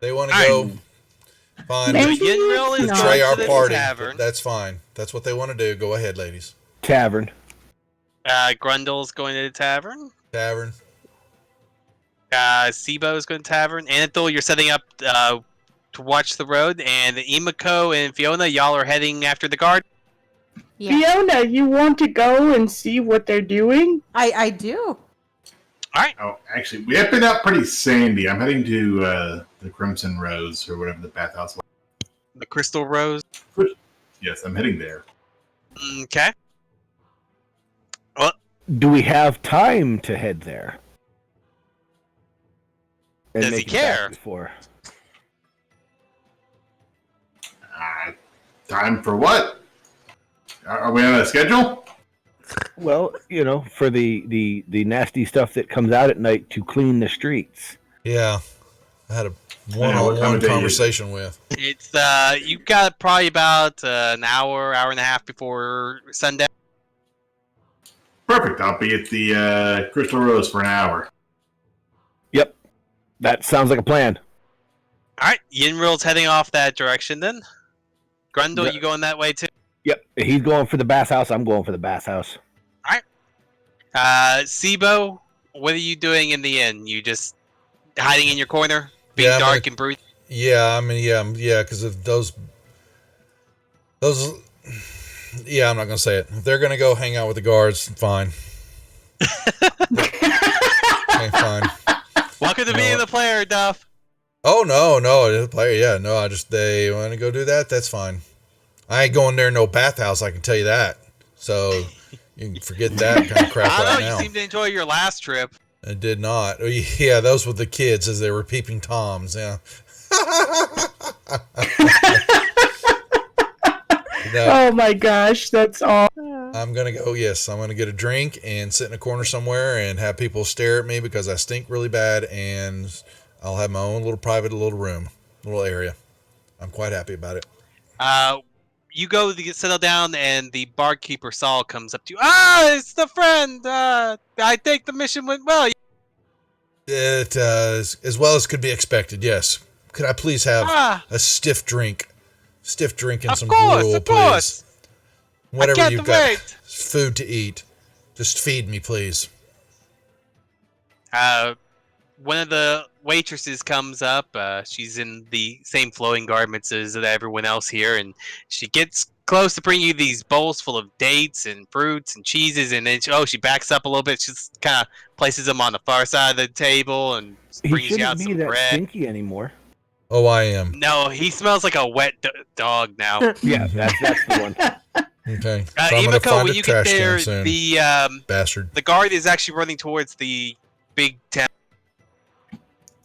Speaker 1: They want to
Speaker 2: Alright.
Speaker 1: go find
Speaker 3: Maybe
Speaker 2: Ginril is
Speaker 3: not.
Speaker 1: betray
Speaker 2: going
Speaker 1: our
Speaker 2: to the
Speaker 1: party.
Speaker 2: tavern.
Speaker 1: That's fine. That's what they want to do. Go ahead, ladies.
Speaker 7: Tavern.
Speaker 2: Grundle's going to the tavern.
Speaker 1: Tavern.
Speaker 2: Sibo's going to tavern. Anethel, you're setting up to watch the road, and Emiko and Fiona, y'all are heading after the guard.
Speaker 4: Yeah,
Speaker 3: Fiona, you want to go and see what they're doing?
Speaker 4: I do.
Speaker 6: Oh, actually, we have been out pretty sandy. I'm heading to the Crimson Rose or whatever the bathhouse was.
Speaker 2: The Crystal Rose.
Speaker 6: Yes, I'm heading there.
Speaker 2: Okay. Well,
Speaker 7: do we have time to head there? And
Speaker 2: Does he
Speaker 7: make it back
Speaker 2: care?
Speaker 7: Before?
Speaker 6: Time for what? Are we on a schedule?
Speaker 7: Well, for the nasty stuff that comes out at night to clean the streets.
Speaker 1: Yeah, I had a
Speaker 6: what time
Speaker 1: one-on-one
Speaker 6: of day is it?
Speaker 1: conversation with.
Speaker 2: It's you got probably about an hour and a half before sundown.
Speaker 6: Perfect. I'll be at the Crystal Rose for an hour.
Speaker 7: Yep, that sounds like a plan.
Speaker 2: All right, Yinril's heading off that direction then. Grundle,
Speaker 7: Yeah.
Speaker 2: you going that way too?
Speaker 7: Yep, he's going for the bathhouse. I'm going for the bathhouse.
Speaker 2: Sibo, what are you doing in the inn? You just hiding in your corner, being
Speaker 1: Yeah,
Speaker 2: dark and brooding?
Speaker 1: Yeah, I mean, yeah, because of those. Yeah, I'm not gonna say it. If they're gonna go hang out with the guards, fine. Okay, fine.
Speaker 2: Welcome to
Speaker 1: No.
Speaker 2: being the player, Duff.
Speaker 1: Oh no, the player, yeah, no. They want to go do that. That's fine. I ain't going there no bathhouse. I can tell you that. So you can forget that kind of crap
Speaker 2: I don't
Speaker 1: right
Speaker 2: know.
Speaker 1: now.
Speaker 2: You seem to enjoy your last trip.
Speaker 1: I did not. Oh, yeah, those were the kids as they were peeping toms. Yeah. No,
Speaker 3: Oh my gosh, that's all.
Speaker 1: I'm gonna go. Yes, I'm gonna get a drink and sit in a corner somewhere and have people stare at me because I stink really bad, and I'll have my own little private little room, little area. I'm quite happy about it.
Speaker 2: You go to get settled down, and the barkeeper Saul comes up to you. Ah, it's the friend. I think the mission went well.
Speaker 1: It as well as could be expected. Yes. Could I please have
Speaker 2: Ah,
Speaker 1: a stiff drink and
Speaker 2: of
Speaker 1: some
Speaker 2: course,
Speaker 1: gruel,
Speaker 2: of
Speaker 1: please?
Speaker 2: course.
Speaker 1: Whatever
Speaker 2: I can't
Speaker 1: you've got,
Speaker 2: wait.
Speaker 1: food to eat. Just feed me, please.
Speaker 2: One of the waitresses comes up. She's in the same flowing garments as everyone else here, and she gets close to bring you these bowls full of dates and fruits and cheeses, and then she backs up a little bit. She just kind of places them on the far side of the table and
Speaker 7: He
Speaker 2: brings you out
Speaker 7: shouldn't be
Speaker 2: some
Speaker 7: that
Speaker 2: bread.
Speaker 7: stinky anymore.
Speaker 1: Oh, I am.
Speaker 2: No, he smells like a wet dog now.
Speaker 7: Yeah, that's the one.
Speaker 1: Okay. So I'm gonna
Speaker 2: Imako,
Speaker 1: find
Speaker 2: when
Speaker 1: a
Speaker 2: you get
Speaker 1: trash
Speaker 2: there,
Speaker 1: can soon.
Speaker 2: the
Speaker 1: Bastard.
Speaker 2: guard is actually running towards the big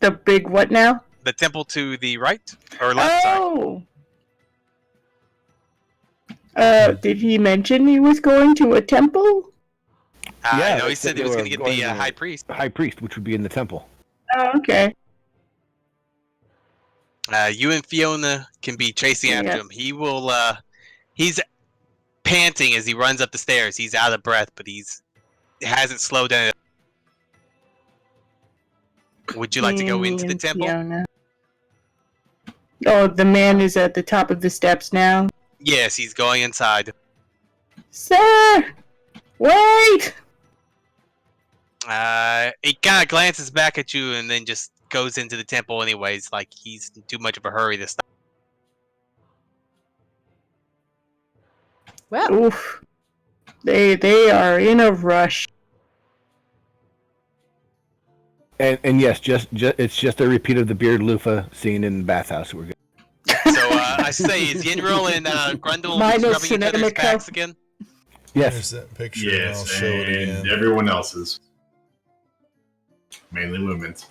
Speaker 3: The big what now?
Speaker 2: the temple to the right or left. Sorry.
Speaker 3: Oh. Did he mention he was going to a temple?
Speaker 2: I know
Speaker 7: they
Speaker 2: he said he
Speaker 7: they
Speaker 2: was
Speaker 7: were
Speaker 2: going to get the
Speaker 7: to
Speaker 2: high priest.
Speaker 7: High priest, which would be in the temple.
Speaker 3: Oh, okay.
Speaker 2: You and Fiona can be chasing after
Speaker 3: Yeah.
Speaker 2: him. He will. He's panting as he runs up the stairs. He's out of breath, but he hasn't slowed down. Would you like to go into the
Speaker 3: And
Speaker 2: temple?
Speaker 3: Fiona. Oh, the man is at the top of the steps now.
Speaker 2: Yes, he's going inside.
Speaker 3: Sir! Wait!
Speaker 2: He kind of glances back at you and then just goes into the temple anyways, like he's in too much of a hurry this time.
Speaker 4: Well,
Speaker 3: Oof. They are in a rush.
Speaker 7: And yes, just it's just a repeat of the beard loofah scene in the bathhouse. We're good.
Speaker 2: So I say, is Yinril and Grundle
Speaker 3: Minus
Speaker 2: rubbing each other's
Speaker 3: Cinnamon
Speaker 2: backs
Speaker 3: Cup.
Speaker 2: again?
Speaker 7: Yes,
Speaker 1: There's that picture. And I'll
Speaker 6: Yes,
Speaker 1: show it
Speaker 6: and
Speaker 1: again.
Speaker 6: everyone else's. Mainly women's.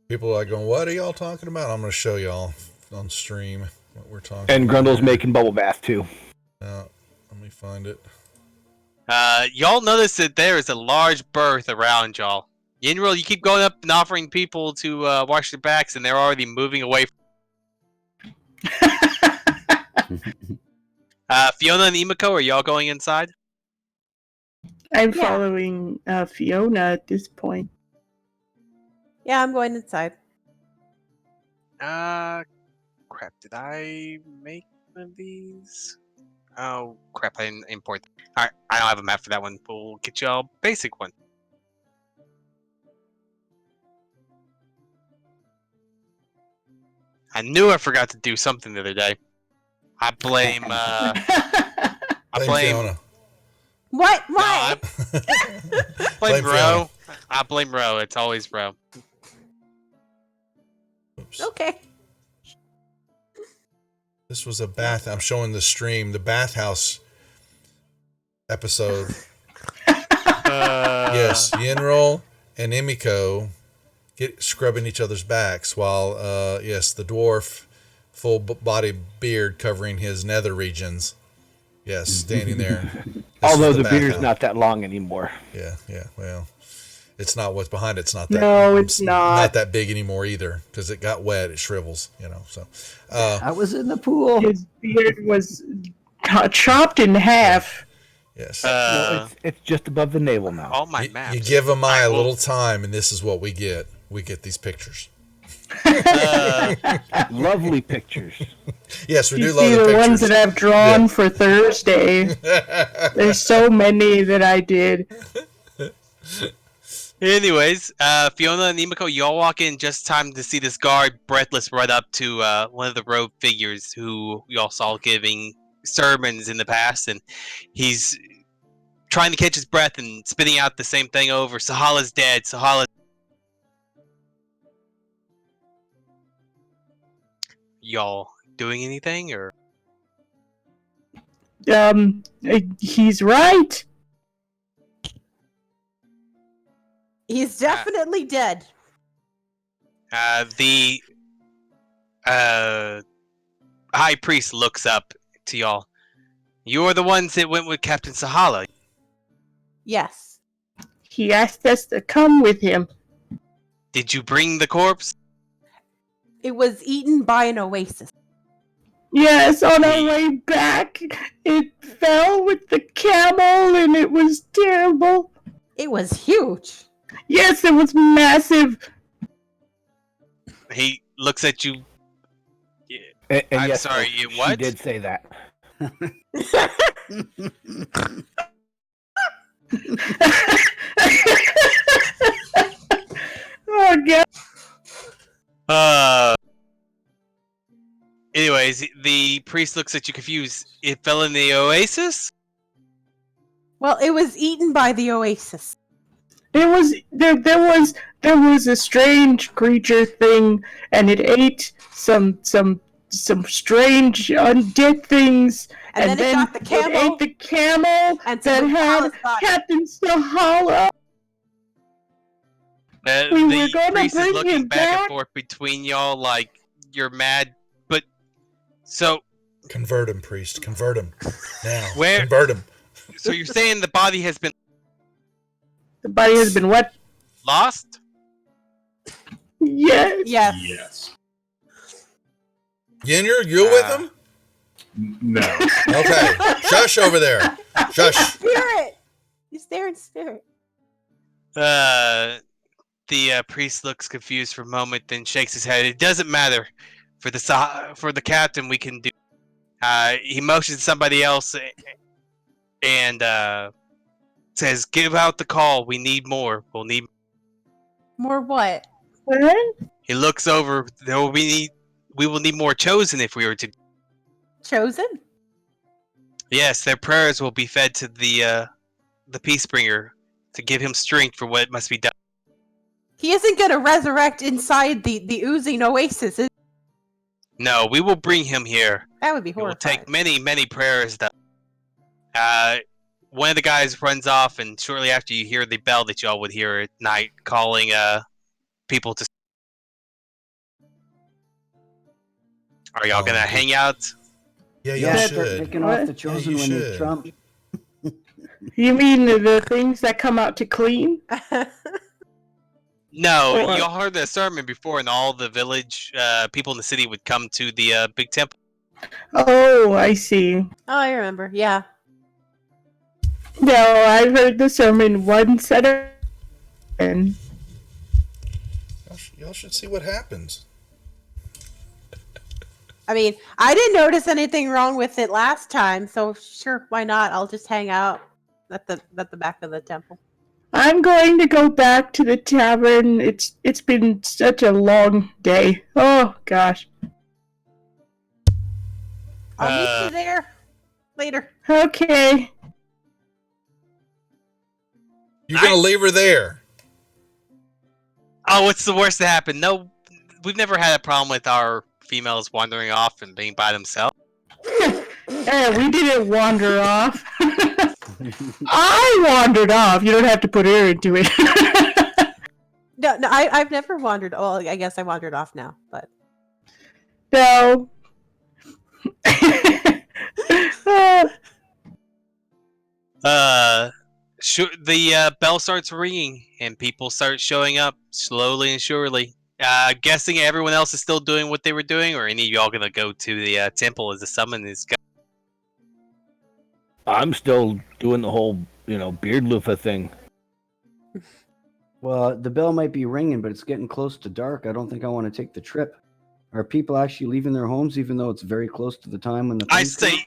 Speaker 1: People are like going, "What are y'all talking about?" I'm going to show y'all on stream what we're talking.
Speaker 7: and
Speaker 1: about.
Speaker 7: Grundle's making bubble bath too.
Speaker 1: Let me find it.
Speaker 2: Y'all notice that there is a large berth around y'all. Yinril, you keep going up and offering people to wash their backs, and they're already moving away. Fiona and Imako, are y'all going inside?
Speaker 3: I'm
Speaker 4: Yeah.
Speaker 3: following Fiona at this point.
Speaker 4: yeah, I'm going inside.
Speaker 2: Crap, did I make one of these? Oh, crap, I didn't import them. Alright, I don't have a map for that one. We'll get y'all a basic one. I knew I forgot to do something the other day. I blame, I blame...
Speaker 1: Fiona.
Speaker 4: What?
Speaker 2: No,
Speaker 4: Why?
Speaker 2: I
Speaker 1: Blame
Speaker 2: blame Ro.
Speaker 1: Fiona.
Speaker 2: I blame Ro. It's always Ro.
Speaker 1: Oops.
Speaker 4: Okay.
Speaker 1: This was a bath. I'm showing the stream. The bathhouse episode. Yes, Yenril and Emiko get scrubbing each other's backs while, yes, the dwarf, full body beard covering his nether regions. Yes, standing there.
Speaker 7: Although the beard's not that long anymore.
Speaker 1: Yeah. Well, it's not what's behind it. It's not that.
Speaker 3: No, it's
Speaker 1: not that big anymore either because it got wet. It shrivels. So.
Speaker 5: I was in the pool.
Speaker 3: His beard was chopped in half.
Speaker 1: Yes.
Speaker 7: No, it's just above the navel now.
Speaker 2: All my maps.
Speaker 1: You give Amaya a little time, and this is what we get. We get these pictures.
Speaker 7: Lovely pictures.
Speaker 1: Yes, we
Speaker 3: You
Speaker 1: do love
Speaker 3: see
Speaker 1: the
Speaker 3: the
Speaker 1: pictures.
Speaker 3: ones that I've drawn for Thursday. There's so many that I did.
Speaker 2: Anyways, Fiona and Emiko, you all walk in just time to see this guard, breathless, run up to one of the robed figures who you all saw giving sermons in the past, and he's trying to catch his breath and spitting out the same thing over. Sahala's dead. Y'all doing anything, or?
Speaker 3: He's right.
Speaker 4: He's definitely dead.
Speaker 2: The high priest looks up to y'all. You're the ones that went with Captain Sahala.
Speaker 4: Yes.
Speaker 3: He asked us to come with him.
Speaker 2: Did you bring the corpse?
Speaker 4: It was eaten by an oasis.
Speaker 3: Yes, on our way back, it fell with the camel, and it was terrible.
Speaker 4: It was huge.
Speaker 3: Yes, it was massive.
Speaker 2: He looks at you.
Speaker 7: And
Speaker 2: I'm
Speaker 7: yes,
Speaker 2: sorry,
Speaker 7: she
Speaker 2: what?
Speaker 7: did say that.
Speaker 3: Oh, God.
Speaker 2: Anyways, the priest looks at you confused. It fell in the oasis?
Speaker 4: Well, it was eaten by the oasis.
Speaker 3: It was there was a strange creature thing, and it ate some strange undead things,
Speaker 4: And then it got the camel,
Speaker 3: it ate the camel
Speaker 4: and
Speaker 3: that
Speaker 4: some
Speaker 3: had
Speaker 4: Sahala.
Speaker 3: Captain Sahala. We were
Speaker 2: The
Speaker 3: gonna
Speaker 2: priest is
Speaker 3: bring
Speaker 2: looking
Speaker 3: him
Speaker 2: back
Speaker 3: back.
Speaker 2: and forth between y'all like you're mad, but so
Speaker 1: Convert him, priest. Convert him now.
Speaker 2: Where-
Speaker 1: Convert him.
Speaker 2: so you're saying the body has been
Speaker 3: The body has been what?
Speaker 2: lost?
Speaker 3: Yes.
Speaker 4: Yes.
Speaker 6: Yes.
Speaker 1: Yenir, you with him?
Speaker 6: No.
Speaker 1: Okay. Shush over there. Shush.
Speaker 4: Spirit. He's there in spirit.
Speaker 2: The priest looks confused for a moment, then shakes his head. It doesn't matter. For the captain, we can do. He motions to somebody else and says, "Give out the call. We need more. We'll need."
Speaker 4: More what?
Speaker 3: What?
Speaker 2: He looks over. We will need more chosen if we were to.
Speaker 4: Chosen?
Speaker 2: Yes, their prayers will be fed to the Peacebringer to give him strength for what must be done.
Speaker 4: He isn't gonna resurrect inside the oozing oasis.
Speaker 2: No, we will bring him here.
Speaker 4: That would be
Speaker 2: It will
Speaker 4: horrifying.
Speaker 2: take many, many prayers. Though. One of the guys runs off, and shortly after, you hear the bell that y'all would hear at night, calling people to. Are y'all gonna hang out?
Speaker 1: Yeah,
Speaker 5: Yeah,
Speaker 1: y'all
Speaker 5: start
Speaker 1: should.
Speaker 5: picking
Speaker 3: What?
Speaker 5: off the chosen
Speaker 1: you
Speaker 5: when they
Speaker 1: should.
Speaker 5: trump.
Speaker 3: You mean the things that come out to clean?
Speaker 2: No,
Speaker 3: Or-
Speaker 2: y'all heard the sermon before, and all the village people in the city would come to the big temple.
Speaker 3: Oh, I see.
Speaker 4: Oh, I remember. Yeah.
Speaker 3: No, I've heard the sermon once at a and
Speaker 1: Y'all should see what happens.
Speaker 4: I mean, I didn't notice anything wrong with it last time, so sure, why not? I'll just hang out at the back of the temple.
Speaker 3: I'm going to go back to the tavern. It's been such a long day. Oh gosh.
Speaker 4: I'll meet you there later.
Speaker 3: Okay.
Speaker 1: You're gonna leave her there.
Speaker 2: Oh, what's the worst that happened? No, we've never had a problem with our females wandering off and being by themselves.
Speaker 3: We didn't wander off. I wandered off. You don't have to put her into it.
Speaker 4: No, I've never wandered. Well, I guess I wandered off now, but
Speaker 3: No.
Speaker 2: The bell starts ringing and people start showing up slowly and surely. Guessing everyone else is still doing what they were doing, or any of y'all gonna go to the temple as the summon is going?
Speaker 7: I'm still doing the whole, beard loofah thing.
Speaker 5: Well, the bell might be ringing, but it's getting close to dark. I don't think I want to take the trip. Are people actually leaving their homes, even though it's very close to the time when the?
Speaker 2: I
Speaker 5: police
Speaker 2: say
Speaker 5: come?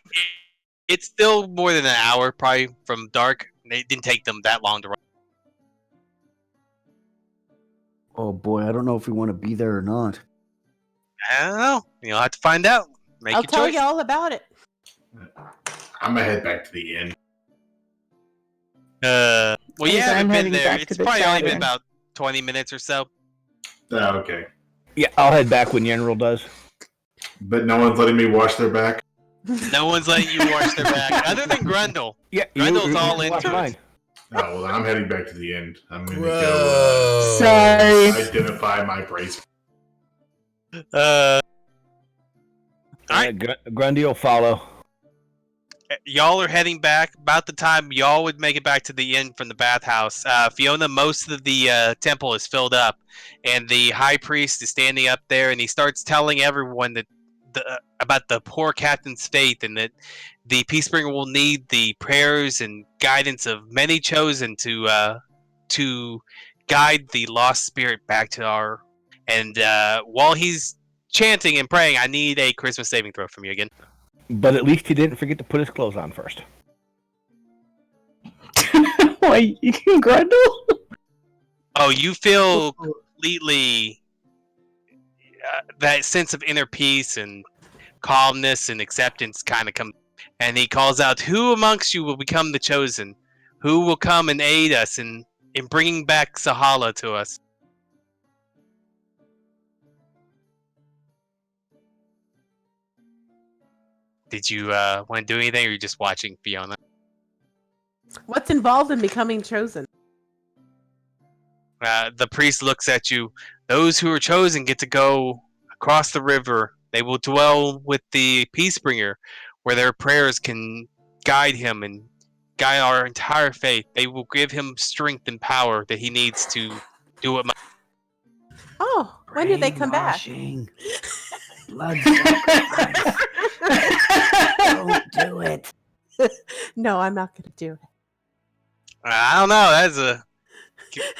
Speaker 2: it's still more than an hour, probably from dark. It didn't take them that long to run.
Speaker 5: Oh boy, I don't know if we want to be there or not.
Speaker 2: I don't know. You'll have to find out. Make
Speaker 4: I'll
Speaker 2: your
Speaker 4: tell
Speaker 2: choice.
Speaker 4: you all about it.
Speaker 6: I'm gonna head back to the inn.
Speaker 2: Well,
Speaker 3: Yes,
Speaker 2: you haven't
Speaker 3: I'm
Speaker 2: been
Speaker 3: heading
Speaker 2: there.
Speaker 3: back to
Speaker 2: It's
Speaker 3: the
Speaker 2: probably only been
Speaker 3: tavern.
Speaker 2: about 20 minutes or so.
Speaker 6: Oh, okay.
Speaker 7: Yeah, I'll head back when Yenril does.
Speaker 6: But no one's letting me wash their back.
Speaker 2: No one's letting you wash their back, other than Grundle.
Speaker 7: Yeah,
Speaker 2: Grundle's all
Speaker 7: watch
Speaker 2: into it.
Speaker 7: mine.
Speaker 6: Oh, well, I'm heading back to the inn. I'm gonna
Speaker 1: Gross.
Speaker 3: Sorry.
Speaker 6: go identify my bracelet.
Speaker 2: Alright.
Speaker 7: Grundy will follow.
Speaker 2: Y'all are heading back. About the time y'all would make it back to the inn from the bathhouse, Fiona, most of the temple is filled up, and the high priest is standing up there, and he starts telling everyone that about the poor captain's fate, and that the Peacebringer will need the prayers and guidance of many chosen to guide the lost spirit back to our. And while he's chanting and praying, I need a Christmas saving throw from you again.
Speaker 7: But at least he didn't forget to put his clothes on first.
Speaker 3: Why, Grundle?
Speaker 2: Oh, you feel completely that sense of inner peace and calmness and acceptance kind of come. And he calls out, "Who amongst you will become the chosen? Who will come and aid us in bringing back Sahala to us?" Did you want to do anything, or are you just watching Fiona?
Speaker 4: What's involved in becoming chosen?
Speaker 2: The priest looks at you. "Those who are chosen get to go across the river. They will dwell with the Peacebringer, where their prayers can guide him and guide our entire faith. They will give him strength and power that he needs to do what."
Speaker 4: Oh, when do they come back?
Speaker 5: Brainwashing. Blood sacrifice. Don't do it.
Speaker 4: No, I'm not going to do it.
Speaker 2: I don't know. That's a.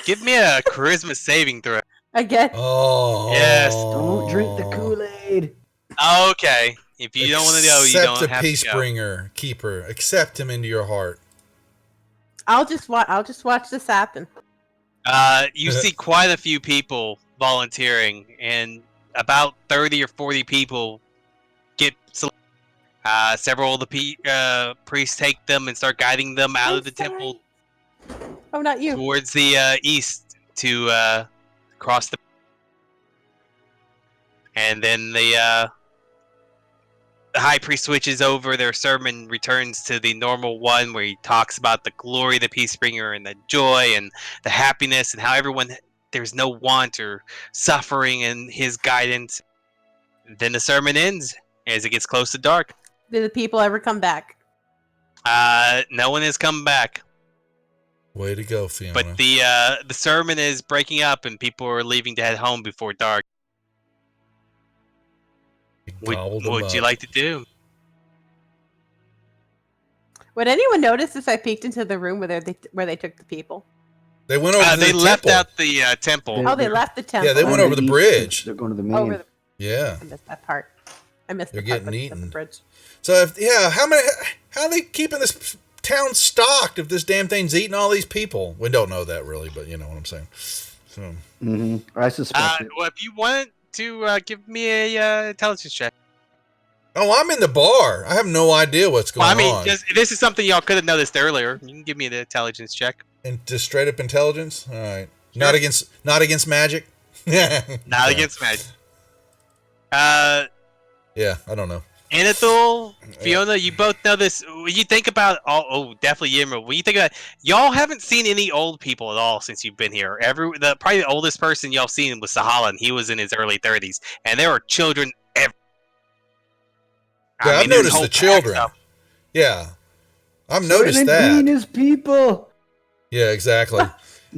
Speaker 2: Give me a charisma saving throw.
Speaker 4: Again?
Speaker 1: Oh.
Speaker 2: Yes.
Speaker 5: Don't drink the Kool-Aid.
Speaker 2: Okay. If you don't want to go, you don't
Speaker 1: Accept
Speaker 2: have
Speaker 1: the
Speaker 2: to go.
Speaker 1: Peacebringer, keeper. Accept him into your heart.
Speaker 4: I'll just watch this happen.
Speaker 2: You see quite a few people volunteering, and about 30 or 40 people get selected. Several of the priests take them and start guiding them out
Speaker 4: I'm
Speaker 2: of the
Speaker 4: sorry.
Speaker 2: temple
Speaker 4: Oh, not you.
Speaker 2: towards the east to cross the. And then the high priest switches over. Their sermon returns to the normal one, where he talks about the glory of the Peacebringer and the joy and the happiness, and how there's no want or suffering in his guidance. Then the sermon ends as it gets close to dark.
Speaker 4: Did the people ever come back?
Speaker 2: No one has come back,
Speaker 1: Way to go, Fiona.
Speaker 2: but the sermon is breaking up, and people are leaving to head home before dark. What
Speaker 1: Gobbled them
Speaker 2: would you
Speaker 1: up.
Speaker 2: like to do?
Speaker 4: Would anyone notice if I peeked into the room where they took the people?
Speaker 1: They went over to
Speaker 2: They
Speaker 1: the
Speaker 2: left
Speaker 1: temple.
Speaker 2: out the temple.
Speaker 4: Oh, they left the temple.
Speaker 1: Yeah, they went over the
Speaker 5: East,
Speaker 1: bridge.
Speaker 5: They're going to the main.
Speaker 4: Over the,
Speaker 1: Yeah.
Speaker 4: I missed that part. I missed
Speaker 1: They're
Speaker 4: the part
Speaker 1: getting
Speaker 4: with the
Speaker 1: eaten.
Speaker 4: bridge.
Speaker 1: So how are they keeping this town stocked if this damn thing's eating all these people? We don't know that really, but you know what I'm saying. So
Speaker 5: I suspect it.
Speaker 2: Well, if you want to give me a intelligence check.
Speaker 1: oh, I'm in the bar. I have no idea what's going
Speaker 2: Well, I mean,
Speaker 1: on.
Speaker 2: this is something y'all could have noticed earlier. You can give me an intelligence check.
Speaker 1: And just straight up intelligence. All right.
Speaker 2: Sure.
Speaker 1: Not against magic.
Speaker 2: Not against magic.
Speaker 1: Yeah, I don't know.
Speaker 2: Anatole, Fiona, you both know this. When you think about, definitely Yimra. When you think about, y'all haven't seen any old people at all since you've been here. Probably the oldest person y'all seen was Sahala, and he was in his early 30s, and there were children everywhere.
Speaker 1: Yeah, I've
Speaker 2: there's
Speaker 1: noticed
Speaker 2: whole
Speaker 1: the children.
Speaker 2: packs of-
Speaker 1: Yeah, I've noticed
Speaker 5: Soylent Green
Speaker 1: that.
Speaker 5: is people.
Speaker 1: Yeah, exactly.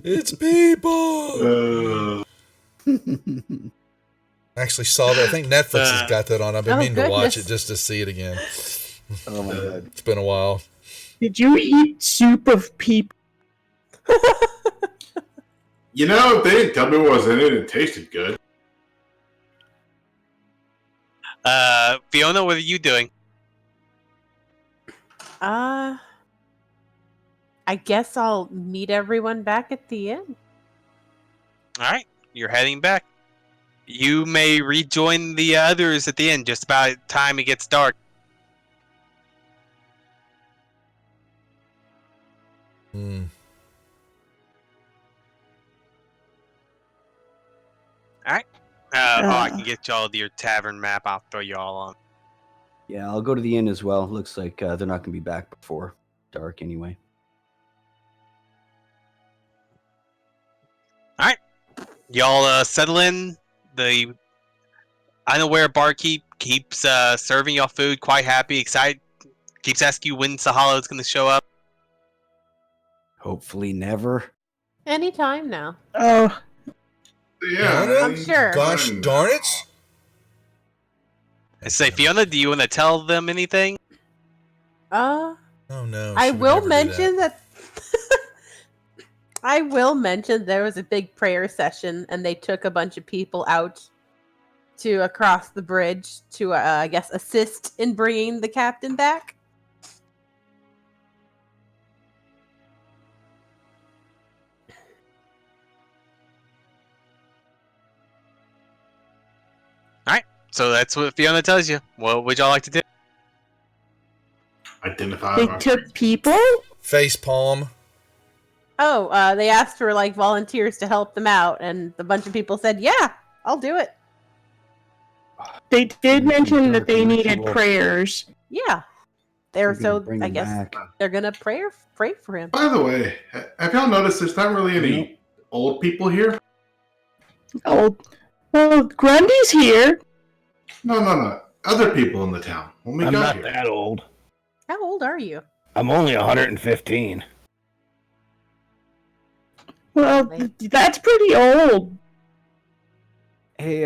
Speaker 1: It's people. I actually saw that. I think Netflix has got that on. I've been
Speaker 4: Oh,
Speaker 1: meaning to watch
Speaker 4: goodness.
Speaker 1: it just to see it again.
Speaker 5: Oh my god.
Speaker 1: It's been a while.
Speaker 3: Did you eat soup of people?
Speaker 6: You know, they didn't tell me what was in it. It tasted good.
Speaker 2: Fiona, what are you doing?
Speaker 4: I guess I'll meet everyone back at the end.
Speaker 2: All right, you're heading back. You may rejoin the others at the end, just about time it gets dark.
Speaker 1: Hmm.
Speaker 2: I can get y'all your tavern map. I'll throw you all on.
Speaker 5: Yeah, I'll go to the inn as well. Looks like they're not going to be back before dark anyway.
Speaker 2: Y'all settle in. The unaware barkeep keeps serving y'all food, quite happy, excited. Keeps asking you when Sahala is going to show up.
Speaker 5: Hopefully never.
Speaker 4: Anytime now.
Speaker 3: Oh,
Speaker 6: Yeah,
Speaker 4: I'm sure.
Speaker 1: Gosh darn it.
Speaker 2: I say, Fiona, do you want to tell them anything?
Speaker 1: Oh no.
Speaker 4: I
Speaker 1: she would
Speaker 4: will
Speaker 1: never do
Speaker 4: mention that. I will mention there was a big prayer session, and they took a bunch of people out to across the bridge to, I guess, assist in bringing the captain back.
Speaker 2: So that's what Fiona tells you. What would y'all like to do?
Speaker 6: identify
Speaker 3: they
Speaker 6: my
Speaker 3: took people?
Speaker 1: Face palm.
Speaker 4: Oh, they asked for like volunteers to help them out, and a bunch of people said, "Yeah, I'll do it."
Speaker 3: They did
Speaker 5: Mm,
Speaker 3: mention that
Speaker 5: dark
Speaker 3: they needed
Speaker 5: ritual.
Speaker 3: prayers.
Speaker 4: Yeah, they're
Speaker 5: We're gonna
Speaker 4: so.
Speaker 5: bring
Speaker 4: I
Speaker 5: him
Speaker 4: guess
Speaker 5: back.
Speaker 4: they're gonna pray for him.
Speaker 6: By the way, have y'all noticed there's not really any
Speaker 5: Nope.
Speaker 6: old people here?
Speaker 3: Oh, well, Grundy's here.
Speaker 6: No. Other people in the town. When we
Speaker 7: I'm
Speaker 6: got
Speaker 7: not
Speaker 6: here.
Speaker 7: that old.
Speaker 4: How old are you?
Speaker 7: I'm only 115.
Speaker 3: Well, that's pretty old.
Speaker 5: Hey,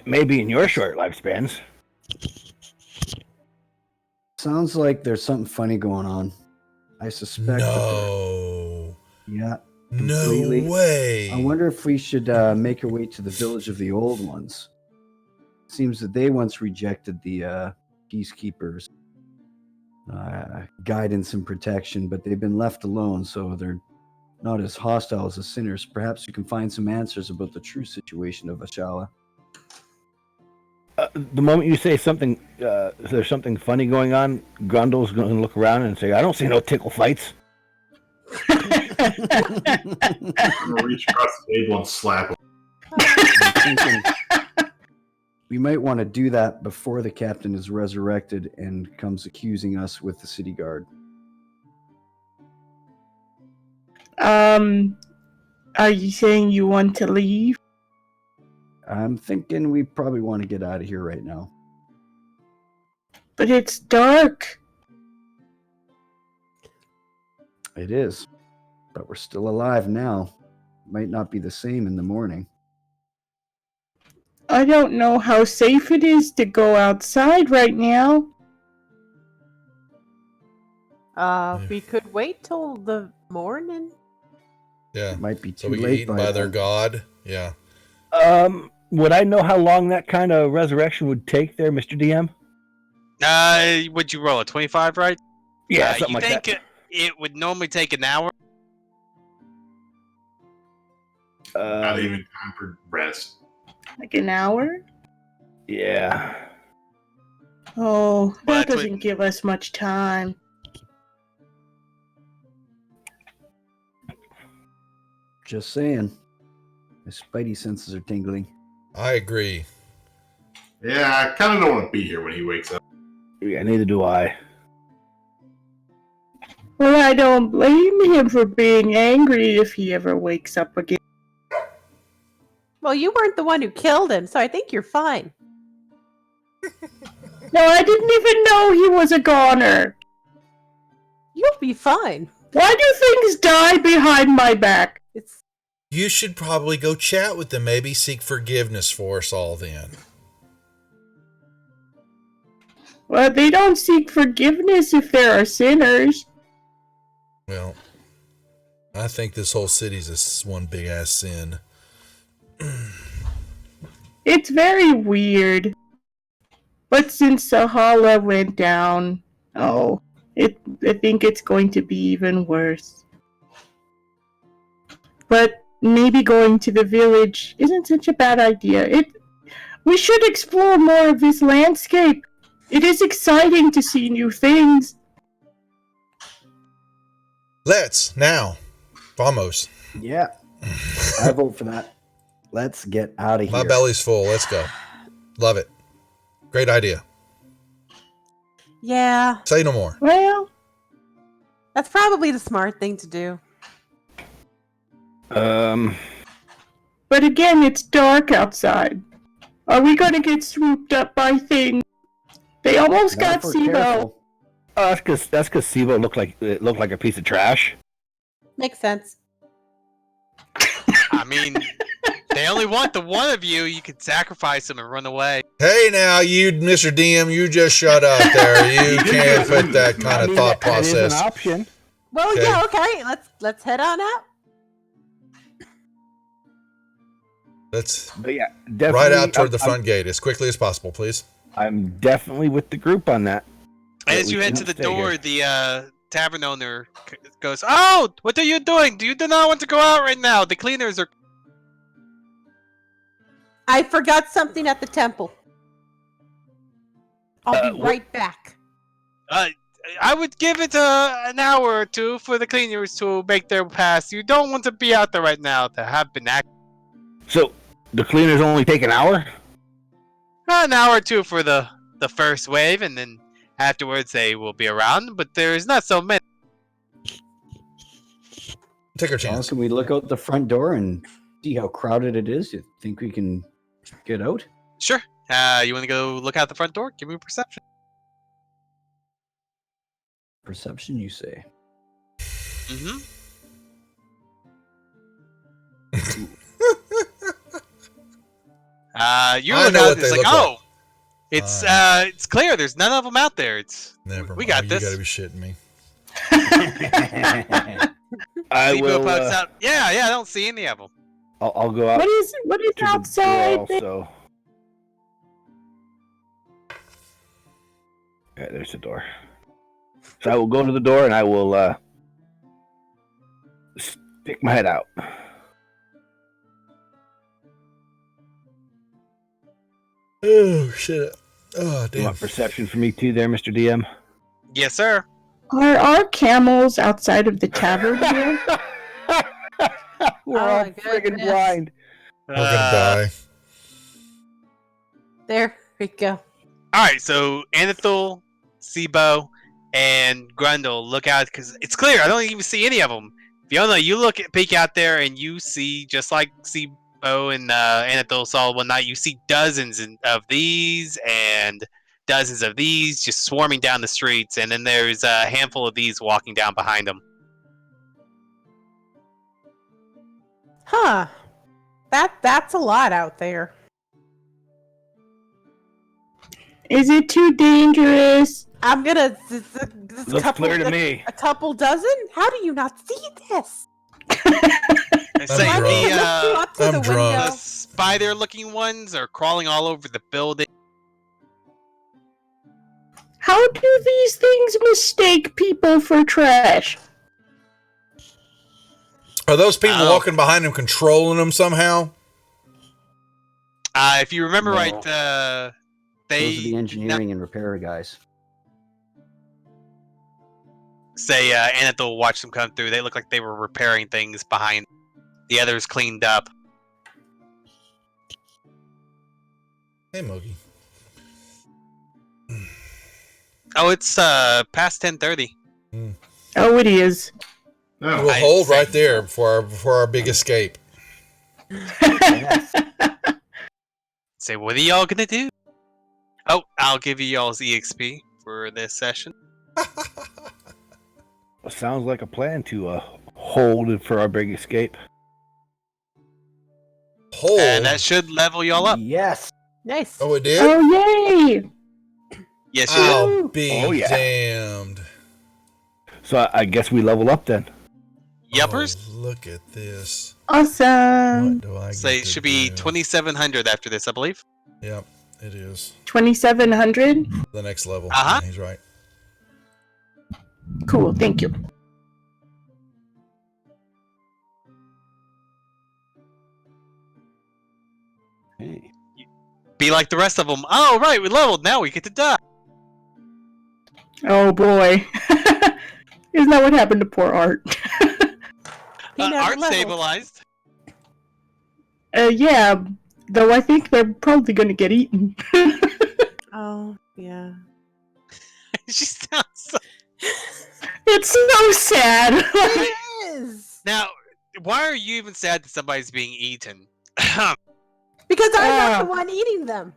Speaker 7: Maybe in your short lifespans.
Speaker 5: sounds like there's something funny going on. I suspect. that
Speaker 1: No.
Speaker 5: yeah.
Speaker 1: No
Speaker 5: Completely.
Speaker 1: way.
Speaker 5: I wonder if we should make our way to the village of the old ones. Seems that they once rejected the peacekeepers' guidance and protection, but they've been left alone, so they're not as hostile as the sinners. Perhaps you can find some answers about the true situation of Ashala.
Speaker 7: The moment you say something, there's something funny going on, Grundle's going to look around and say, I don't see no tickle fights.
Speaker 6: I'm gonna reach across the table and slap him.
Speaker 5: I'm thinking we might want to do that before the captain is resurrected and comes accusing us with the city guard.
Speaker 3: Are you saying you want to leave?
Speaker 5: I'm thinking we probably want to get out of here right now.
Speaker 3: But it's dark.
Speaker 5: It is, but we're still alive now. Might not be the same in the morning.
Speaker 3: I don't know how safe it is to go outside right now.
Speaker 4: We could wait till the morning.
Speaker 1: Yeah.
Speaker 5: It might be too
Speaker 1: So we get
Speaker 5: late
Speaker 1: eaten by their
Speaker 5: then.
Speaker 1: god. Yeah.
Speaker 7: Would I know how long that kind of resurrection would take there, Mr. DM?
Speaker 2: Would you roll a 25, right?
Speaker 7: Yeah, something
Speaker 2: you
Speaker 7: like
Speaker 2: think
Speaker 7: that.
Speaker 2: it would normally take an hour?
Speaker 6: Not even time for rest.
Speaker 3: Like an hour?
Speaker 7: Yeah.
Speaker 3: Oh,
Speaker 2: Well,
Speaker 3: that
Speaker 2: that's what-
Speaker 3: doesn't give us much time.
Speaker 5: Just saying. My spidey senses are tingling.
Speaker 1: I agree.
Speaker 6: Yeah, I kind of don't want to be here when he wakes up.
Speaker 7: Yeah, neither do I.
Speaker 3: Well, I don't blame him for being angry if he ever wakes up again.
Speaker 4: Well, you weren't the one who killed him, so I think you're fine.
Speaker 3: No, I didn't even know he was a goner.
Speaker 4: You'll be fine.
Speaker 3: Why do things die behind my back?
Speaker 4: It's
Speaker 1: You should probably go chat with them. Maybe seek forgiveness for us all then.
Speaker 3: Well, they don't seek forgiveness if there are sinners.
Speaker 1: Well, I think this whole city's this one big ass sin.
Speaker 3: It's very weird. But since Sahala went down, I think it's going to be even worse. But maybe going to the village isn't such a bad idea. We should explore more of this landscape. It is exciting to see new things.
Speaker 1: Let's now. Vamos.
Speaker 5: Yeah. I vote for that. Let's get out of here.
Speaker 1: My belly's full. Let's go. Love it. Great idea.
Speaker 4: yeah.
Speaker 1: Say no more.
Speaker 3: Well,
Speaker 4: That's probably the smart thing to do.
Speaker 3: but again, it's dark outside. Are we going to get swooped up by things? They almost
Speaker 5: Not
Speaker 3: got
Speaker 5: if we're
Speaker 3: SIBO.
Speaker 5: careful.
Speaker 7: Oh, that's because Sibo looked like a piece of trash.
Speaker 4: Makes sense.
Speaker 2: I mean, they only want the one of you. You could sacrifice them and run away.
Speaker 1: Hey now, you, Mr. DM, you just shut up there. You can't put that kind of thought
Speaker 7: That is
Speaker 1: process.
Speaker 7: an option.
Speaker 4: Well,
Speaker 1: Okay.
Speaker 4: yeah, okay. Let's head on out.
Speaker 1: Let's
Speaker 7: But yeah, definitely.
Speaker 1: right out toward the front gate as quickly as possible, please.
Speaker 7: I'm definitely with the group on that.
Speaker 2: As
Speaker 7: we
Speaker 2: you head to
Speaker 7: cannot
Speaker 2: the
Speaker 7: stay
Speaker 2: door,
Speaker 7: here.
Speaker 2: the tavern owner goes, "Oh, what are you doing? Do you do not want to go out right now? The cleaners are."
Speaker 4: I forgot something at the temple. I'll be
Speaker 7: what-
Speaker 4: right back.
Speaker 2: I would give it an hour or two for the cleaners to make their pass. You don't want to be out there right now. There have been
Speaker 7: So the cleaners only take an hour.
Speaker 2: an hour or two for the first wave, and then afterwards they will be around. But there's not so many.
Speaker 1: Take our
Speaker 5: Well,
Speaker 1: chance.
Speaker 5: can we look out the front door and see how crowded it is? You think we can get out?
Speaker 2: Sure. You want to go look out the front door? Give me a perception.
Speaker 5: Perception, you say?
Speaker 2: Mm-hmm. You
Speaker 1: I
Speaker 2: look
Speaker 1: know
Speaker 2: out
Speaker 1: what
Speaker 2: and it's
Speaker 1: they
Speaker 2: like,
Speaker 1: look
Speaker 2: oh, it's clear. There's none of them out there.
Speaker 1: Never
Speaker 2: we
Speaker 1: mind.
Speaker 2: got
Speaker 1: You
Speaker 2: this.
Speaker 1: gotta be shitting me.
Speaker 7: I
Speaker 2: Sibo
Speaker 7: will.
Speaker 2: pokes out. Yeah, I don't see any of them.
Speaker 7: I'll go out
Speaker 3: What is
Speaker 7: to the
Speaker 3: outside?
Speaker 7: door also. Yeah, there's the door. So I will go to the door and I will stick my head out.
Speaker 1: Oh shit. Oh
Speaker 7: You
Speaker 1: damn.
Speaker 7: want perception for me too, there, Mr. DM?
Speaker 2: Yes, sir.
Speaker 3: Are our camels outside of the tavern here?
Speaker 7: We're
Speaker 4: Oh
Speaker 7: all
Speaker 4: my
Speaker 7: friggin'
Speaker 4: goodness.
Speaker 7: blind.
Speaker 1: We're gonna die.
Speaker 4: There we go.
Speaker 2: All right, so Anethel, Sibo, and Grundle look out because it's clear. I don't even see any of them. Fiona, you peek out there and you see, just like Sibo and Anethel saw one night, you see dozens of these and dozens of these just swarming down the streets, and then there's a handful of these walking down behind them.
Speaker 4: Huh. That's a lot out there.
Speaker 3: Is it too dangerous?
Speaker 4: I'm gonna.
Speaker 7: Looks clear to me.
Speaker 4: A couple dozen? How do you not see this?
Speaker 2: I say
Speaker 1: I'm
Speaker 4: I need to
Speaker 1: drunk.
Speaker 4: look you up through
Speaker 1: I'm
Speaker 4: the
Speaker 1: drunk.
Speaker 2: the
Speaker 4: window.
Speaker 2: spider-looking ones are crawling all over the building.
Speaker 3: How do these things mistake people for trash?
Speaker 1: Are those people
Speaker 2: Oh.
Speaker 1: walking behind him controlling them somehow?
Speaker 2: If you remember
Speaker 5: No.
Speaker 2: right, they
Speaker 5: Those are the engineering and repair guys.
Speaker 2: say Anethel watched them come through. They look like they were repairing things behind. The others cleaned up.
Speaker 1: Hey, Mogi.
Speaker 2: Oh, it's past 10:30.
Speaker 3: Oh, it is.
Speaker 6: No.
Speaker 1: We'll
Speaker 2: I
Speaker 1: hold
Speaker 2: say-
Speaker 1: right there before our big escape.
Speaker 2: Say, what are y'all gonna do? Oh, I'll give you y'all's EXP for this session.
Speaker 7: Sounds like a plan to hold it for our big escape.
Speaker 1: Hold.
Speaker 2: And that should level y'all up.
Speaker 5: Yes.
Speaker 4: Nice.
Speaker 1: Oh, it did?
Speaker 3: Oh, yay!
Speaker 2: Yes, you
Speaker 1: I'll be
Speaker 7: Oh, yeah.
Speaker 1: damned.
Speaker 7: So I guess we level up then.
Speaker 2: Yuppers.
Speaker 1: Oh, look at this.
Speaker 3: Awesome.
Speaker 1: What do I
Speaker 2: So
Speaker 1: get
Speaker 2: it
Speaker 1: to
Speaker 2: should be
Speaker 1: do?
Speaker 2: 2,700 after this, I believe.
Speaker 1: Yep, it is.
Speaker 3: 2,700?
Speaker 1: The next level.
Speaker 2: Uh-huh.
Speaker 1: Yeah, he's right.
Speaker 3: Cool, thank you.
Speaker 5: Hey.
Speaker 2: Be like the rest of them. Oh, right, we leveled. Now we get to die.
Speaker 3: Oh boy. Isn't that what happened to poor Art?
Speaker 4: He never
Speaker 2: Art
Speaker 4: leveled.
Speaker 2: stabilized.
Speaker 3: Yeah, though I think they're probably gonna get eaten.
Speaker 4: Oh, yeah.
Speaker 2: She sounds so...
Speaker 3: It's so sad.
Speaker 4: It is!
Speaker 2: Now, why are you even sad that somebody's being eaten?
Speaker 4: Because I'm not
Speaker 3: Ah.
Speaker 4: the one eating them.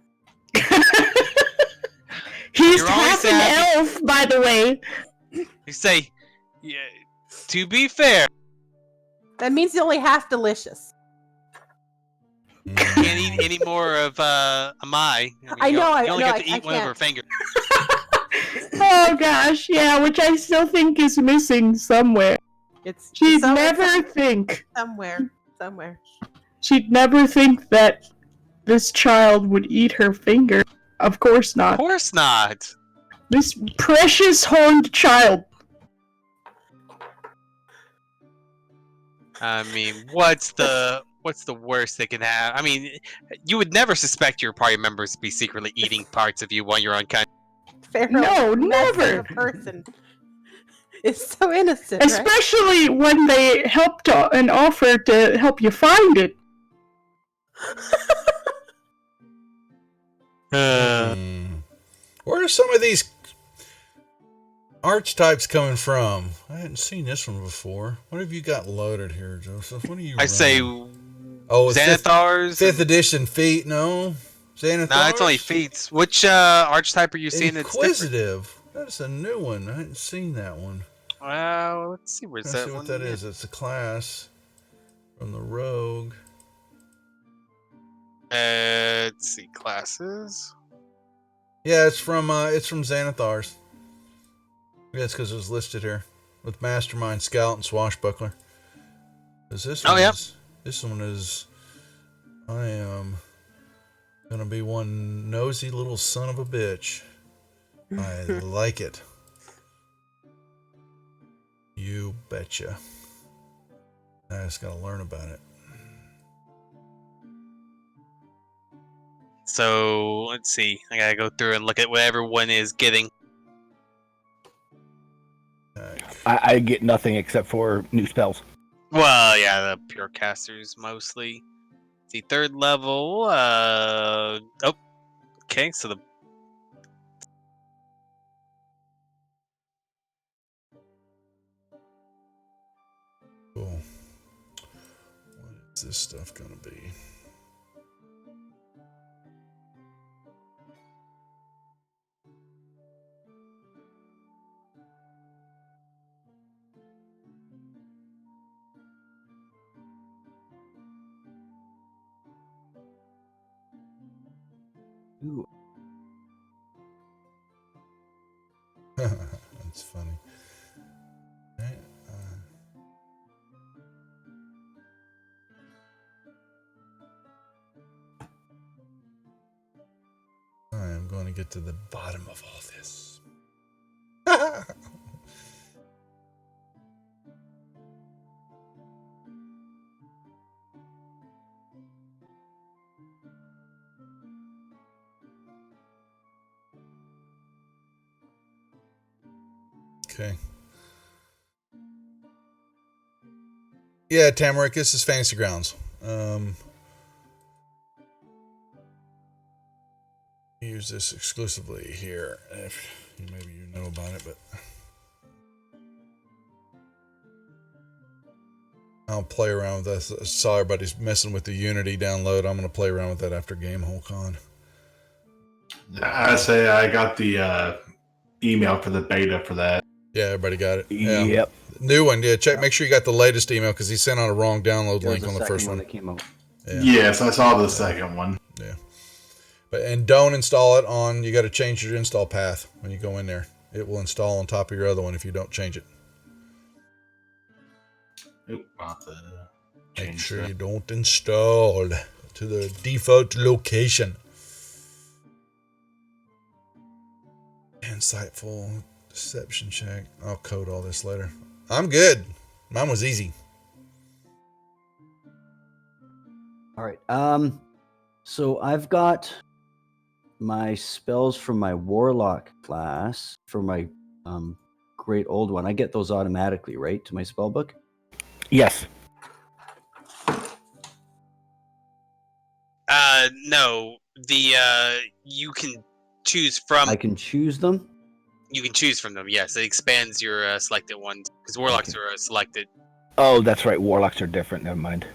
Speaker 3: He's
Speaker 2: You're always
Speaker 3: half an
Speaker 2: sad.
Speaker 3: elf, by the way.
Speaker 2: You say, yeah, to be fair,
Speaker 4: That means he's only half delicious.
Speaker 2: can't eat any more of Amai.
Speaker 4: I know,
Speaker 2: You only
Speaker 4: I
Speaker 2: get to eat one of her
Speaker 4: can't.
Speaker 2: fingers.
Speaker 3: Oh gosh, yeah, which I still think is missing somewhere.
Speaker 4: It's
Speaker 3: She'd
Speaker 4: somewhere-
Speaker 3: never think.
Speaker 4: somewhere.
Speaker 3: She'd never think that this child would eat her finger. Of course
Speaker 2: Of
Speaker 3: not.
Speaker 2: course not.
Speaker 3: This precious horned child.
Speaker 2: I mean, what's the worst they can have? I mean, you would never suspect your party members to be secretly eating parts of you while you're unconscious.
Speaker 4: Pharaoh,
Speaker 3: No,
Speaker 4: mess of
Speaker 3: never.
Speaker 4: a person. It's so innocent, right?
Speaker 3: Especially when they helped and offered to help you find it.
Speaker 1: Where are some of these archetypes coming from? I hadn't seen this one before. What have you got loaded here, Joseph? What are you
Speaker 2: I say,
Speaker 1: Oh, it's
Speaker 2: Xanathars.
Speaker 1: fifth edition feet, no? Xanathars?
Speaker 2: No, it's only feats. Which archetype are you seeing that's different?
Speaker 1: Inquisitive. That's a new one. I hadn't seen that one.
Speaker 2: Well, let's see. Where's
Speaker 1: Let's
Speaker 2: that
Speaker 1: see
Speaker 2: one?
Speaker 1: what that is. It's a class from the rogue.
Speaker 2: Let's see. Classes.
Speaker 1: Yeah, it's from Xanathars. Yeah, it's because it was listed here with Mastermind, Scout, and Swashbuckler. This
Speaker 2: Oh,
Speaker 1: one
Speaker 2: yeah.
Speaker 1: this one is. I am gonna be one nosy little son of a bitch. I like it. You betcha. I just gotta learn about it.
Speaker 2: So let's see. I gotta go through and look at what everyone is getting.
Speaker 7: I get nothing except for new spells.
Speaker 2: Well, yeah, the pure casters mostly. See, third level. Okay. So the
Speaker 1: Cool. What is this stuff gonna be?
Speaker 5: Ooh.
Speaker 1: That's funny. Okay, I am going to get to the bottom of all this. Okay. Yeah, Tamarick, this is Fantasy Grounds. Use this exclusively here. If Maybe you know about it, but I'll play around with that. I saw everybody's messing with the Unity download. I'm going to play around with that after GameholeCon.
Speaker 6: I say I got the email for the beta for that.
Speaker 1: Yeah, everybody got it. Yeah.
Speaker 7: Yep.
Speaker 1: New one. Yeah, check. Make sure you got the latest email because he sent out a wrong download
Speaker 5: There was
Speaker 1: link
Speaker 5: a
Speaker 1: on the
Speaker 5: second
Speaker 1: first one.
Speaker 5: that came out.
Speaker 1: Yeah.
Speaker 6: Yes, I saw the second one.
Speaker 1: Yeah. And don't install it on. You got to change your install path when you go in there. It will install on top of your other one if you don't change it.
Speaker 6: Oop, I'll have to
Speaker 1: Make
Speaker 6: change
Speaker 1: sure
Speaker 6: that.
Speaker 1: you don't install to the default location. Insightful deception check. I'll code all this later. I'm good. Mine was easy.
Speaker 5: All right. So I've got my spells from my warlock class for my great old one. I get those automatically, right, to my spell book?
Speaker 7: Yes.
Speaker 2: No. You can choose from.
Speaker 5: I can choose them.
Speaker 2: You can choose from them. Yes, it expands your selected ones because warlocks
Speaker 5: Okay.
Speaker 2: are selected.
Speaker 7: Oh, that's right. Warlocks are different. Never mind.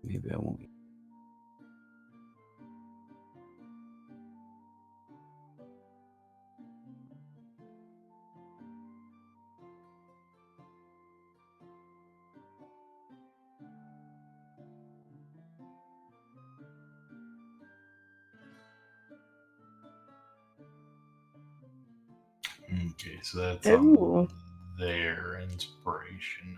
Speaker 5: Maybe I won't.
Speaker 6: Okay, so that's
Speaker 3: Ooh.
Speaker 6: their inspiration.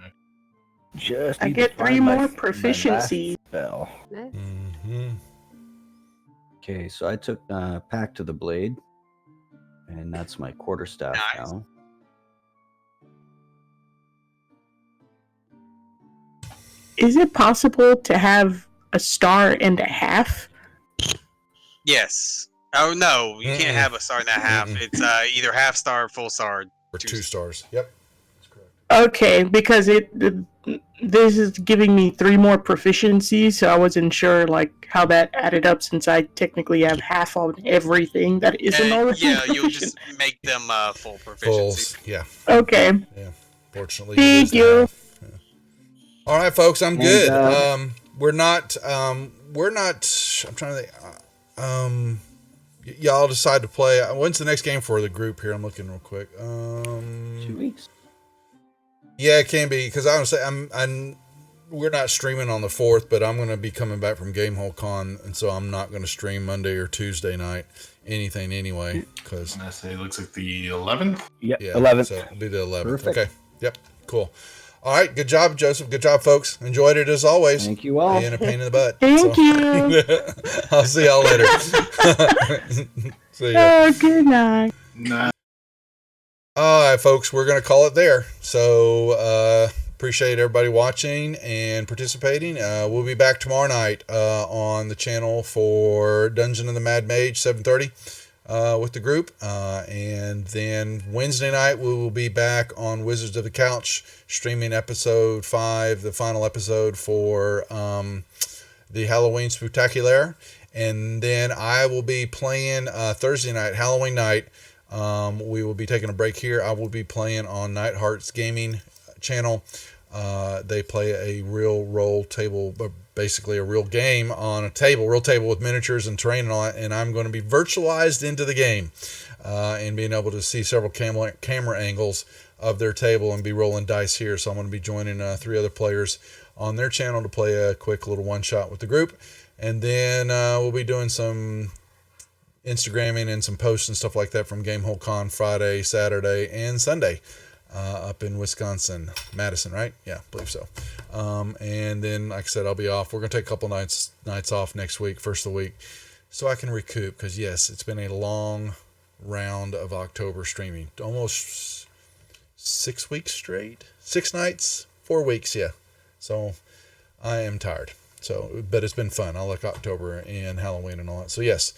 Speaker 7: Just
Speaker 3: I
Speaker 7: need to
Speaker 3: get 3
Speaker 7: find my-
Speaker 3: more
Speaker 7: my last
Speaker 3: proficiency.
Speaker 7: spell.
Speaker 1: Mm-hmm.
Speaker 5: Okay, so I took Pact to the Blade, and that's my quarterstaff
Speaker 2: Nice.
Speaker 5: now.
Speaker 3: Is it possible to have a star and a half?
Speaker 2: Yes. Oh no, you
Speaker 1: Mm-mm.
Speaker 2: can't have a star and a half.
Speaker 1: Mm-mm.
Speaker 2: It's either half star or full star.
Speaker 1: Or 2 stars. Yep. That's correct.
Speaker 3: Okay, because this is giving me 3 more proficiencies, so I wasn't sure like how that added up since I technically have half on everything that isn't
Speaker 2: And,
Speaker 3: already
Speaker 2: yeah, you'll
Speaker 3: proficient.
Speaker 2: just make them full
Speaker 1: Full.
Speaker 2: proficiency.
Speaker 1: Yeah.
Speaker 3: Okay.
Speaker 1: Fortunately.
Speaker 3: Thank
Speaker 1: it is
Speaker 3: you.
Speaker 1: now. Yeah. All right, folks. I'm
Speaker 5: And,
Speaker 1: good. We're not. I'm trying to think. Y'all decide to play. When's the next game for the group here? I'm looking real quick.
Speaker 5: 2 weeks.
Speaker 1: Yeah, it can be because I would say we're not streaming on the 4th, but I'm going to be coming back from GameholeCon, and so I'm not going to stream Monday or Tuesday night anything anyway. Because
Speaker 6: And I say it looks like the 11th.
Speaker 7: Yep.
Speaker 1: yeah,
Speaker 7: 11th.
Speaker 1: so it'll be the 11th.
Speaker 5: Perfect.
Speaker 1: Okay. Yep. Cool. All right. Good job, Joseph. Good job, folks. Enjoyed it as always.
Speaker 5: Thank you all.
Speaker 1: Being a pain in the butt.
Speaker 3: Thank you.
Speaker 1: I'll see y'all later. See ya.
Speaker 3: Oh, good night.
Speaker 6: Nah.
Speaker 1: All right, folks, we're going to call it there. So appreciate everybody watching and participating. We'll be back tomorrow night on the channel for Dungeon of the Mad Mage, 7:30 with the group. And then Wednesday night, we will be back on Wizards of the Couch, streaming episode 5, the final episode for the Halloween Spooktacular. And then I will be playing Thursday night, Halloween night. We will be taking a break here. I will be playing on Night Hearts Gaming channel. They play a real roll table, but basically a real game on a table, real table with miniatures and terrain and all that. And I'm going to be virtualized into the game and being able to see several camera angles of their table and be rolling dice here. So I'm going to be joining 3 other players on their channel to play a quick little one-shot with the group. And then we'll be doing some Instagramming and some posts and stuff like that from GameholeCon Friday, Saturday, and Sunday up in Wisconsin, Madison, right? Yeah, I believe so. And then, like I said, I'll be off. We're going to take a couple nights off next week, first of the week, so I can recoup because, yes, it's been a long round of October streaming. Almost 6 weeks straight. 6 nights, 4 weeks, yeah. So I am tired. So, but it's been fun. I like October and Halloween and all that. So yes,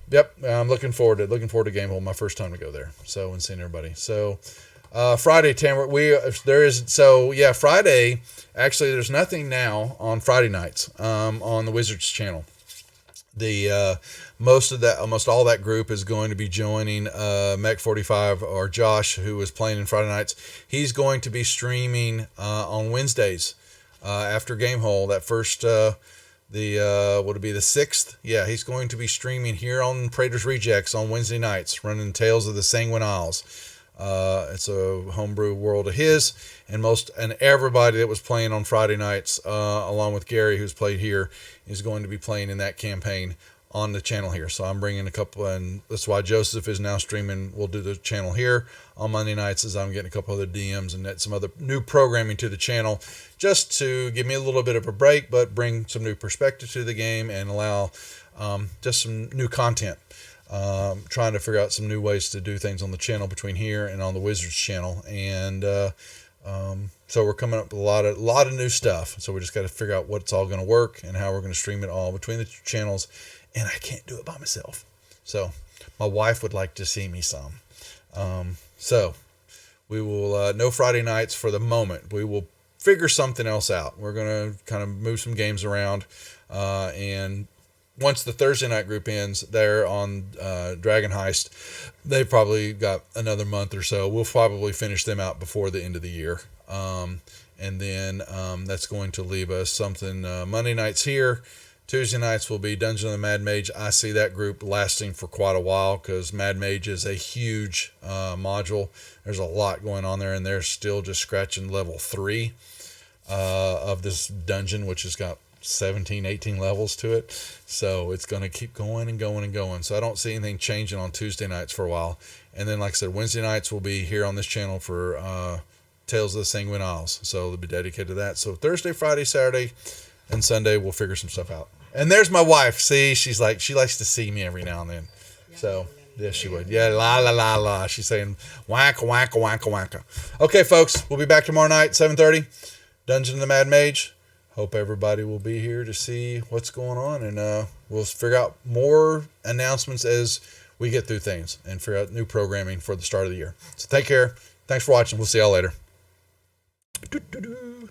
Speaker 1: yep. I'm looking forward to Gamehole. My first time to go there. So and seeing everybody. So Friday, Tamara, Friday. Actually, there's nothing now on Friday nights on the Wizards channel. The almost all that group is going to be joining Mech 45 or Josh, who was playing in Friday nights. He's going to be streaming on Wednesdays after Game Hole. That first would it be the 6th? Yeah, he's going to be streaming here on Praetor's Rejects on Wednesday nights, running Tales of the Sanguine Isles. It's a homebrew world of his, and everybody that was playing on Friday nights, along with Gary, who's played here, is going to be playing in that campaign on the channel here. So I'm bringing a couple, and that's why Joseph is now streaming. We'll do the channel here on Monday nights, as I'm getting a couple other DMs and some other new programming to the channel, just to give me a little bit of a break, but bring some new perspective to the game and allow just some new content. Trying to figure out some new ways to do things on the channel between here and on the Wizards channel, and so we're coming up with a lot of new stuff. So we just got to figure out what's all going to work and how we're going to stream it all between the two channels. And I can't do it by myself, so my wife would like to see me some. So we will no Friday nights for the moment. We will figure something else out. We're going to kind of move some games around, and once the Thursday night group ends there on Dragon Heist, they've probably got another month or so. We'll probably finish them out before the end of the year. And then that's going to leave us something Monday nights here. Tuesday nights will be Dungeon of the Mad Mage. I see that group lasting for quite a while because Mad Mage is a huge module. There's a lot going on there, and they're still just scratching level 3 of this dungeon, which has got 17, 18 levels to it. So it's going to keep going and going and going. So I don't see anything changing on Tuesday nights for a while. And then, like I said, Wednesday nights will be here on this channel for Tales of the Sanguine Isles. So they'll be dedicated to that. So Thursday, Friday, Saturday, and Sunday, we'll figure some stuff out. And there's my wife. See, she likes to see me every now and then. So, yes, she would. Yeah, la, la, la, la. She's saying, wacka, wacka, wacka, wacka. Okay, folks, we'll be back tomorrow night, 7:30, Dungeon of the Mad Mage. Hope everybody will be here to see what's going on. And we'll figure out more announcements as we get through things and figure out new programming for the start of the year. So take care. Thanks for watching. We'll see y'all later. Doo-doo-doo.